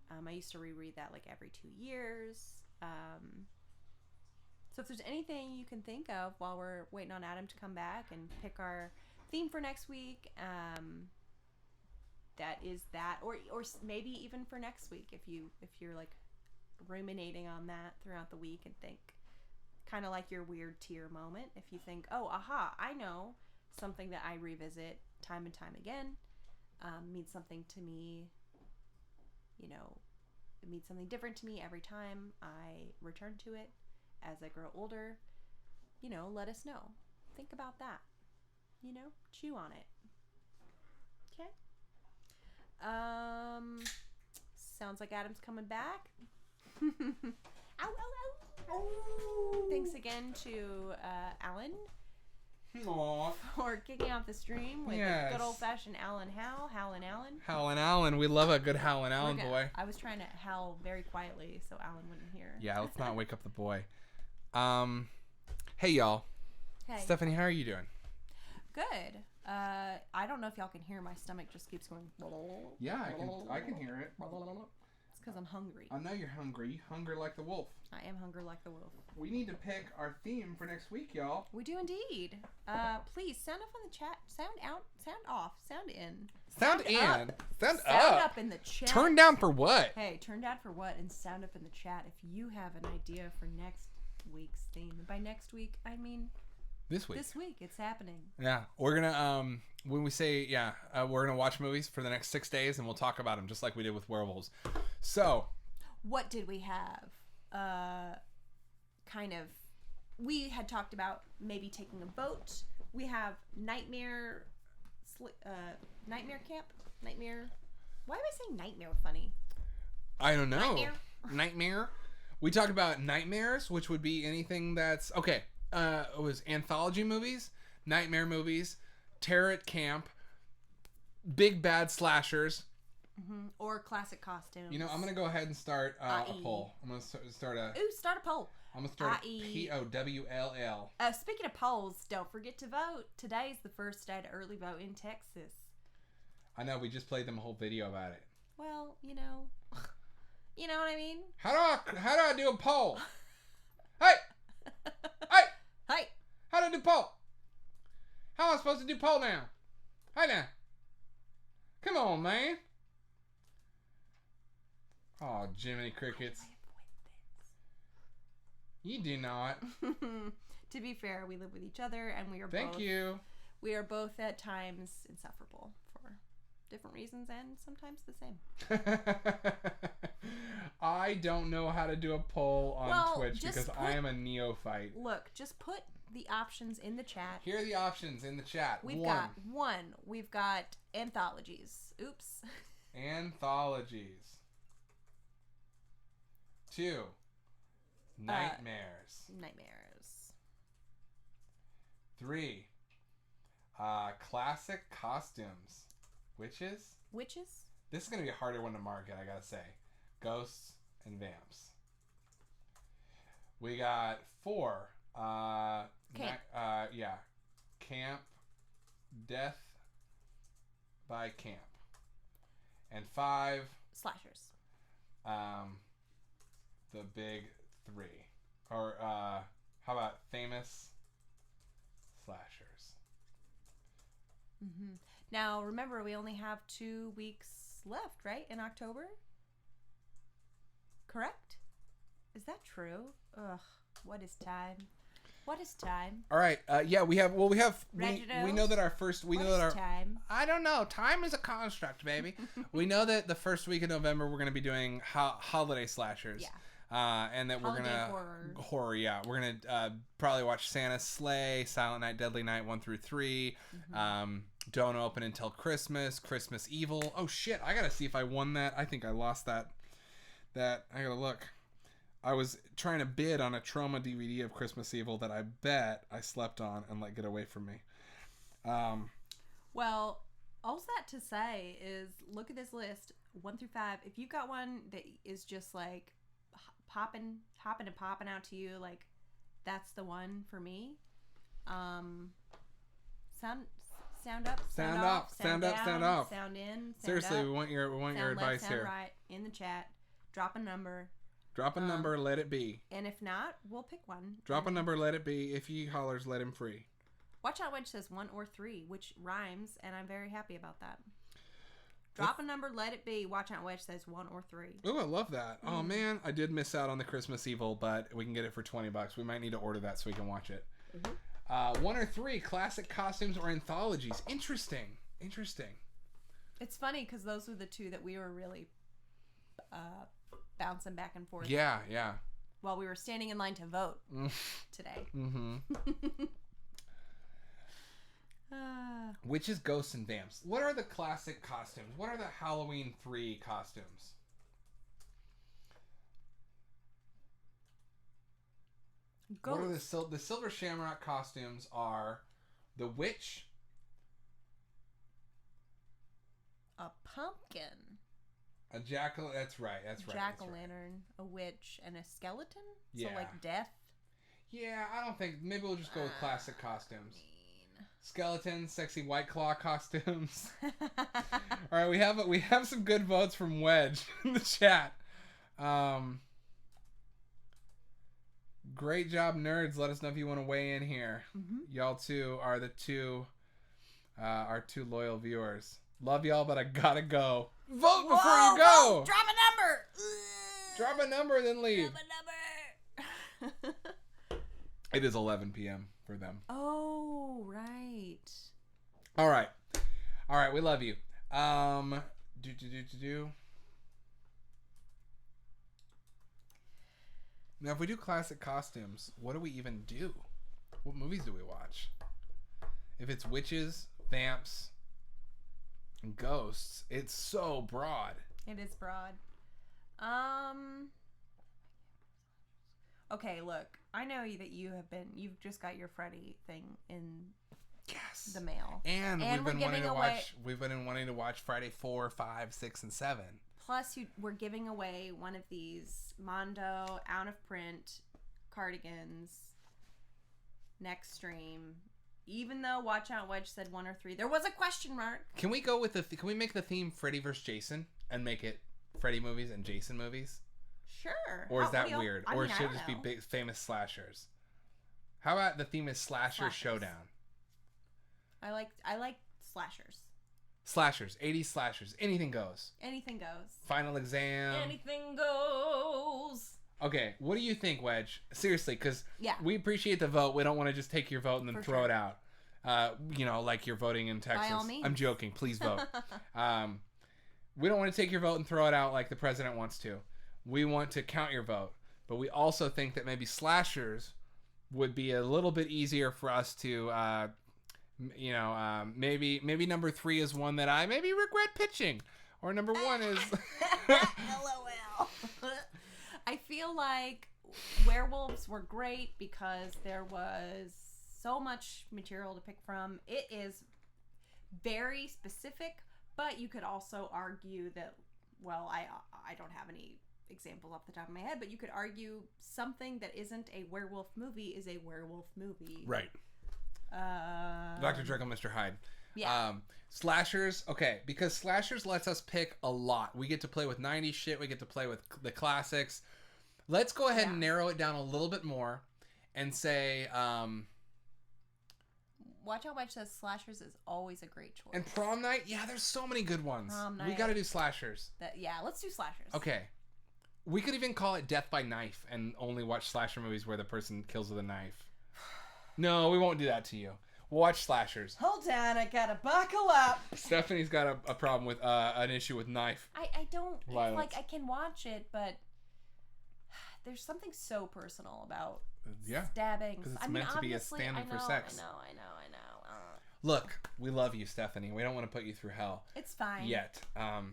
I used to reread that like every 2 years. So if there's anything you can think of while we're waiting on Adam to come back and pick our theme for next week, that is that, or maybe even for next week, if you're like ruminating on that throughout the week and think, kind of like your weird tear moment, if you think, oh, aha, I know something that I revisit time and time again, means something to me, you know, it means something different to me every time I return to it as I grow older, you know, let us know. Think about that, you know, chew on it. Okay. Sounds like Adam's coming back. Ow, ow, ow. Thanks again to Alan for kicking off the stream with a good old-fashioned Hal and Alan. Hal and Alan. We love a good Hal and Alan boy. I was trying to howl very quietly so Alan wouldn't hear. Yeah, let's not wake up the boy. Hey, y'all. Hey. Stephanie, how are you doing? Good. I don't know if y'all can hear, my stomach just keeps going. Yeah, I can hear it. It's because I'm hungry. I know you're hungry. Hunger like the wolf. I am hungry like the wolf. We need to pick our theme for next week, y'all. We do indeed. Please sound up in the chat. Sound out. Sound off. Sound in. Sound in. Up. Sound up in the chat. Turn down for what? Hey, turn down for what? And sound up in the chat if you have an idea for next week's theme. And by next week, I mean this week. This week, it's happening. Yeah, we're gonna when we say we're gonna watch movies for the next 6 days, and we'll talk about them just like we did with Werewolves. So, what did we have? We had talked about maybe taking a boat. We have Nightmare Camp. Nightmare. Why am I saying nightmare funny? I don't know. Nightmare. We talked about nightmares, which would be anything that's okay. It was anthology movies, nightmare movies, terror at camp, big bad slashers, or classic costumes. You know, I'm gonna go ahead and start a poll. I'm gonna start a. Start a poll. I'm gonna start a POWLL. Speaking of polls, don't forget to vote. Today's the first day to early vote in Texas. I know, we just played them a whole video about it. Well, you know what I mean. How do I do a poll? Hey. How do I do poll? How am I supposed to do poll now? Hey now. Come on, man. Oh, Jiminy Crickets. You do not. To be fair, we live with each other, and we are Thank you. We are both at times insufferable for different reasons, and sometimes the same. I don't know how to do a poll on Twitch because I am a neophyte. Look, just put the options in the chat. Here are the options in the chat. We've got anthologies. Oops. Anthologies. 2. Nightmares. 3. Classic costumes. Witches? This is going to be a harder one to market, I gotta say. Ghosts and vamps. We got 4. Camp. Camp. Death by camp. And 5. Slashers. The big 3. Or, how about famous slashers? Now, remember, we only have 2 weeks left, right? In October? Correct? Is that true? Ugh, what is time? All right. We know that our first. Time? I don't know. Time is a construct, baby. We know that the first week of November we're gonna be doing holiday slashers. Yeah. And that we're gonna horror. Yeah, we're gonna probably watch Santa's Sleigh, Silent Night, Deadly Night 1 through 3. Don't open until Christmas. Christmas Evil. Oh shit! I gotta see if I won that. I think I lost that. I gotta look. I was trying to bid on a Trauma DVD of Christmas Evil that I bet I slept on and let get away from me. Well, all that to say is look at this list 1 through 5. If you've got one that is just like hopping and popping out to you, like that's the one for me. Sound up, sound off, sound up, down, sound off. Sound in, sound Seriously, up, we want your advice sound here. Right in the chat. Drop a number. Drop a number, let it be. And if not, we'll pick one. Drop a number, let it be. If he hollers, let him free. Watch Out Wedge says 1 or 3, which rhymes, and I'm very happy about that. Drop a number, let it be. Watch Out Wedge says 1 or 3. Oh, I love that. Oh man, I did miss out on the Christmas Evil, but we can get it for $20. We might need to order that so we can watch it. 1 or 3 classic costumes or anthologies. Interesting. It's funny because those were the 2 that we were really bouncing back and forth. Yeah. While we were standing in line to vote today. Mm-hmm. Witches, ghosts, and vamps. What are the classic costumes? What are the Halloween 3 costumes? What are the Silver Shamrock costumes? Are the witch, a pumpkin, a jackal. That's right. jack-o'-lantern, a witch, and a skeleton. Yeah. So like death. Yeah, I don't think. Maybe we'll just go with classic costumes. Skeletons, sexy White Claw costumes. All right, we have some good votes from Wedge in the chat. Great job, nerds. Let us know if you want to weigh in here. Y'all two are our 2 loyal viewers. Love y'all, but I gotta go. Vote before you go. Drop a number. Drop a number, then leave. Drop a number. It is 11 p.m. for them. Oh, right. All right. We love you. Now, if we do classic costumes, what do we even do? What movies do we watch? If it's witches, vamps, and ghosts, it's so broad. It is broad. Okay, look. I know that you've just got your Freddy thing in the mail. And we've been wanting to watch Friday 4, 5, 6, and 7. Plus, we're giving away one of these Mondo out of print cardigans next stream. Even though Watch Out Wedge said 1 or 3, there was a question mark. Can we go with can we make the theme Freddy vs. Jason and make it Freddy movies and Jason movies? Sure. Or is that weird? Or should it just be big famous slashers? How about the theme is Slasher Showdown? I like slashers. Slashers, 80s slashers. Anything goes. Anything goes. Final Exam. Anything goes. Okay, what do you think, Wedge? Seriously, because we appreciate the vote. We don't want to just take your vote and then throw it out. Like you're voting in Texas. By all means. I'm joking. Please vote. We don't want to take your vote and throw it out like the president wants to. We want to count your vote. But we also think that maybe slashers would be a little bit easier for us to... maybe number 3 is one that I maybe regret pitching, or number 1 is LOL. I feel like werewolves were great because there was so much material to pick from. It is very specific, but you could also argue that, well, I don't have any examples off the top of my head, but you could argue something that isn't a werewolf movie is a werewolf movie. Right. Dr. Jekyll, Mr. Hyde. Yeah. Slashers, okay, because slashers lets us pick a lot. We get to play with 90s shit. We get to play with the classics. Let's go ahead and narrow it down a little bit more and say... Watch Out Wedge says slashers is always a great choice. And Prom Night? Yeah, there's so many good ones. Prom Night. We got to do slashers. Let's do slashers. Okay. We could even call it Death by Knife and only watch slasher movies where the person kills with a knife. No, we won't do that to you. We'll watch slashers. Hold on, I gotta buckle up. Stephanie's got a problem with an issue with knife. I don't violence. like I can watch it, but there's something so personal about stabbing. Because it's meant to be a stand-in for sex. I know. Look, we love you, Stephanie. We don't want to put you through hell. It's fine. Yet.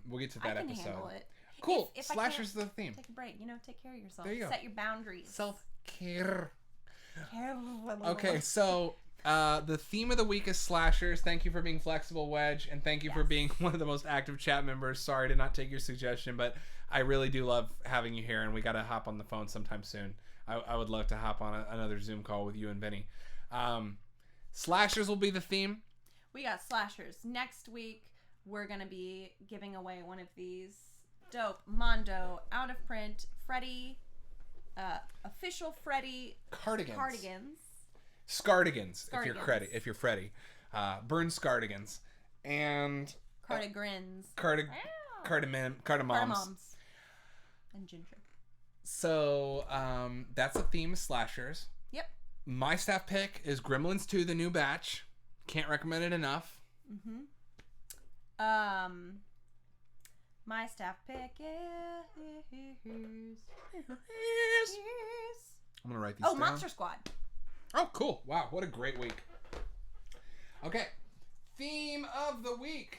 We'll get to that episode. I can handle it. Cool. If Slashers is the theme. Take a break. Take care of yourself. There you go. Set your boundaries. Self-care. Okay, so the theme of the week is slashers. Thank you for being flexible, Wedge, and thank you for being one of the most active chat members. Sorry to not take your suggestion, but I really do love having you here, and we got to hop on the phone sometime soon. I would love to hop on another Zoom call with you and Vinny. Slashers will be the theme. We got slashers. Next week, we're going to be giving away one of these dope Mondo out of print Freddy official Freddy cardigans. Scardigans, if you're Freddy. Burn Scardigans. And Cardigrins. Cardamoms. And ginger. So, that's the theme of slashers. Yep. My staff pick is Gremlins 2, The New Batch. Can't recommend it enough. Mm-hmm. My staff pick is... I'm going to write these down. Monster Squad. Oh, cool. Wow, what a great week. Okay. Theme of the week.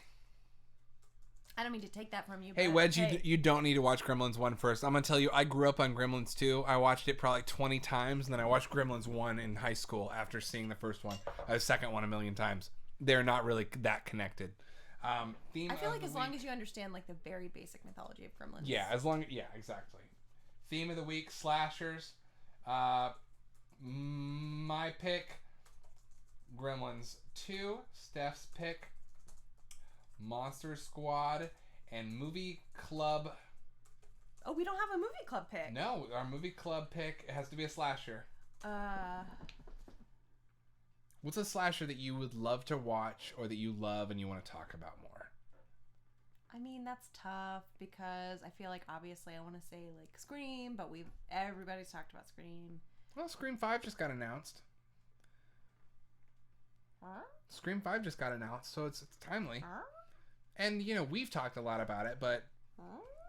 I don't mean to take that from you. Hey, but Wedge, you don't need to watch Gremlins 1 first. I'm going to tell you, I grew up on Gremlins 2. I watched it probably 20 times, and then I watched Gremlins 1 in high school after seeing the first one. The second one a million times. They're not really that connected. I feel like as long as you understand like the very basic mythology of Gremlins. Yeah, exactly. Theme of the week, slashers. My pick, Gremlins 2. Steph's pick, Monster Squad, and Movie Club. Oh, we don't have a movie club pick. No, our movie club pick has to be a slasher. What's a slasher that you would love to watch or that you love and you want to talk about more? I mean, that's tough because I feel like obviously I want to say like Scream, but everybody's talked about Scream. Well, Scream 5 just got announced. Huh? Scream 5 just got announced, so it's timely. Huh? And, you know, we've talked a lot about it, but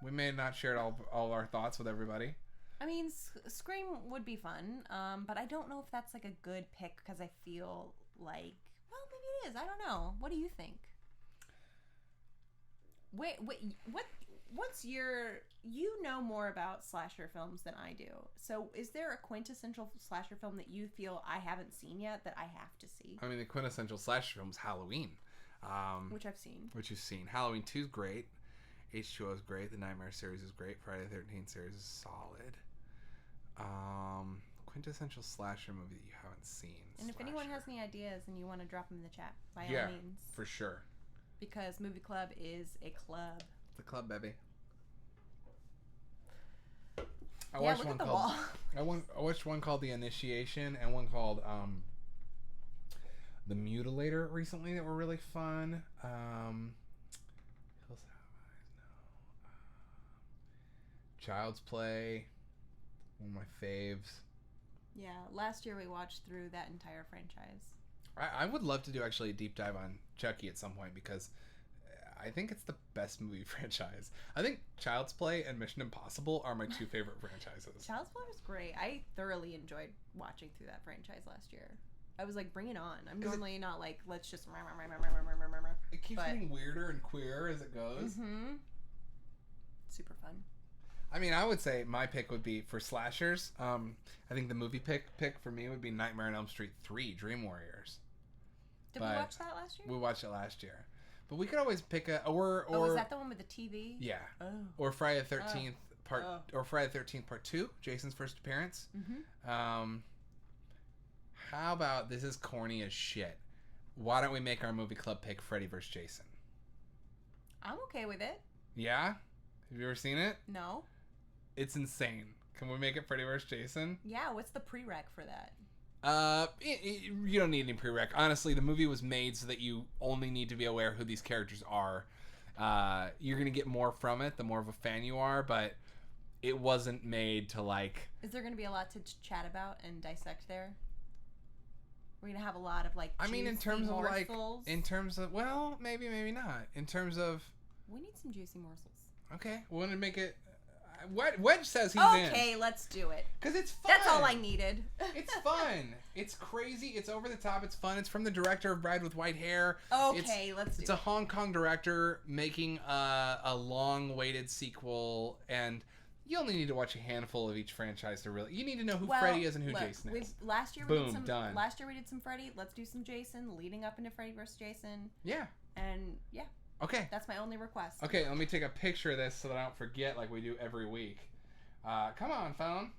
we may have not shared all our thoughts with everybody. I mean, Scream would be fun, but I don't know if that's like a good pick because I feel like, well, maybe it is. I don't know. What do you think? Wait, what's your... You know more about slasher films than I do. So is there a quintessential slasher film that you feel I haven't seen yet that I have to see? I mean, the quintessential slasher film is Halloween. Which I've seen. Which you've seen. Halloween 2 is great. H2O is great. The Nightmare series is great. Friday the 13th series is solid. Quintessential slasher movie that you haven't seen. And if anyone has any ideas and you want to drop them in the chat, by all means. For sure. Because Movie Club is a club. The club, baby. I watched one called The Initiation and one called The Mutilator recently that were really fun. Child's Play, one of my faves. Yeah, last year we watched through that entire franchise. I would love to do actually a deep dive on Chucky at some point because I think it's the best movie franchise. I think Child's Play and Mission Impossible are my two favorite franchises. Child's Play was great. I thoroughly enjoyed watching through that franchise last year. I was like, bring it on. I'm normally not like, let's just... It keeps getting weirder and queerer as it goes. Mm-hmm. Super fun. I mean, I would say my pick would be for slashers. I think the movie pick for me would be Nightmare on Elm Street 3, Dream Warriors. Did we watch that last year? We watched it last year. But we could always pick a... Or is that the one with the TV? Yeah. Oh. Or Friday the 13th Or Friday the 13th Part 2, Jason's first appearance. Mm-hmm. How about, this is corny as shit, why don't we make our movie club pick Freddy vs. Jason? I'm okay with it. Yeah? Have you ever seen it? No. It's insane. Can we make it Freddy vs. Jason? Yeah, what's the prereq for that? You don't need any prereq. Honestly, the movie was made so that you only need to be aware who these characters are. You're going to get more from it the more of a fan you are, but it wasn't made to like... Is there going to be a lot to chat about and dissect there? We're going to have a lot of like I mean, in terms of like... morsels? In terms of... Well, maybe not. In terms of... We need some juicy morsels. Okay, we want to make it... Wedge says he's in. Okay, let's do it. Because it's fun. That's all I needed. It's fun. It's crazy. It's over the top. It's fun. It's from the director of Bride with White Hair. Okay, let's do it. It's a Hong Kong director making a long-awaited sequel, and you only need to watch a handful of each franchise to really... You need to know who Freddy is and who Jason is. Last year done. Last year we did some Freddy. Let's do some Jason, leading up into Freddy vs. Jason. Yeah. And, yeah. Okay. That's my only request. Okay, let me take a picture of this so that I don't forget like we do every week. Come on, phone.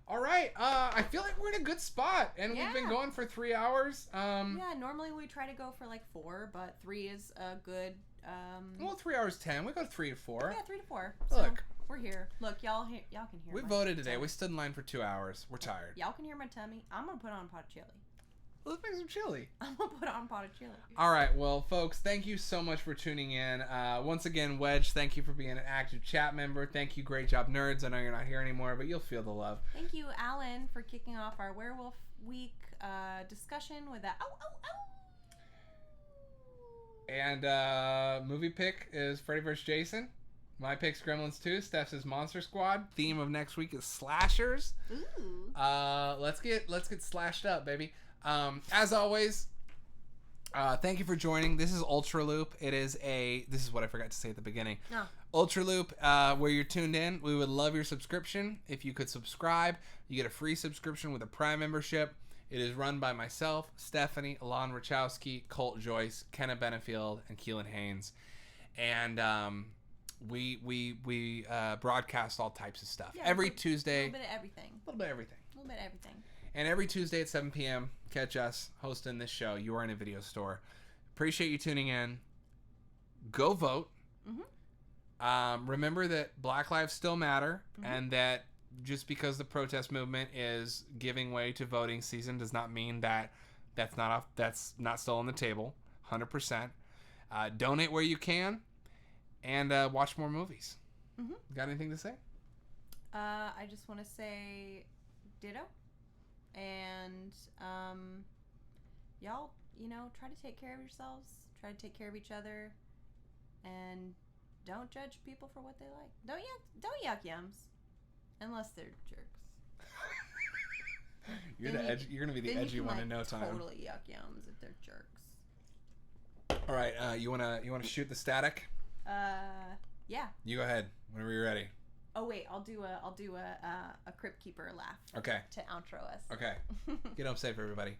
All right. I feel like we're in a good spot, and we've been going for 3 hours. Yeah, normally we try to go for like 4, but 3 is a good... Well, 3 hours 10. We go 3 to 4. Yeah, 3 to 4. Look. So we're here. Look, y'all can hear We voted today. We stood in line for 2 hours. We're tired. Y'all can hear my tummy. I'm going to put on a pot of chili. Let's make some chili. I'm gonna put on a pot of chili. All right, well, folks, thank you so much for tuning in. Once again, Wedge, thank you for being an active chat member. Thank you, Great Job Nerds. I know you're not here anymore, but you'll feel the love. Thank you, Alan, for kicking off our Werewolf Week discussion with that. And movie pick is Freddy vs. Jason. My pick's Gremlins 2. Steph's is Monster Squad. Theme of next week is slashers. Ooh. Let's get slashed up, baby. As always, thank you for joining. This is UltraLoop. This is what I forgot to say at the beginning. UltraLoop, where you're tuned in. We would love your subscription. If you could subscribe, you get a free subscription with a Prime membership. It is run by myself, Stephanie, Alon Rachowski, Colt Joyce, Kenna Benefield, and Keelan Haynes. And we broadcast all types of stuff. Every Tuesday. A little bit of everything. And every Tuesday at 7 p.m., catch us hosting this show. You are in a video store. Appreciate you tuning in. Go vote. Mm-hmm. Remember that Black Lives still matter, and that just because the protest movement is giving way to voting season does not mean that that's not still on the table. 100%. Donate where you can, and watch more movies. Mm-hmm. Got anything to say? I just want to say ditto. And y'all, try to take care of yourselves. Try to take care of each other, and don't judge people for what they like. Don't yuck yums, unless they're jerks. You're gonna be the edgy one in no time. Totally yuck yums if they're jerks. All right, you wanna shoot the static? Yeah. You go ahead whenever you're ready. Oh wait, I'll do a Crypt Keeper laugh. Okay. To outro us. Okay. Get home safe, everybody.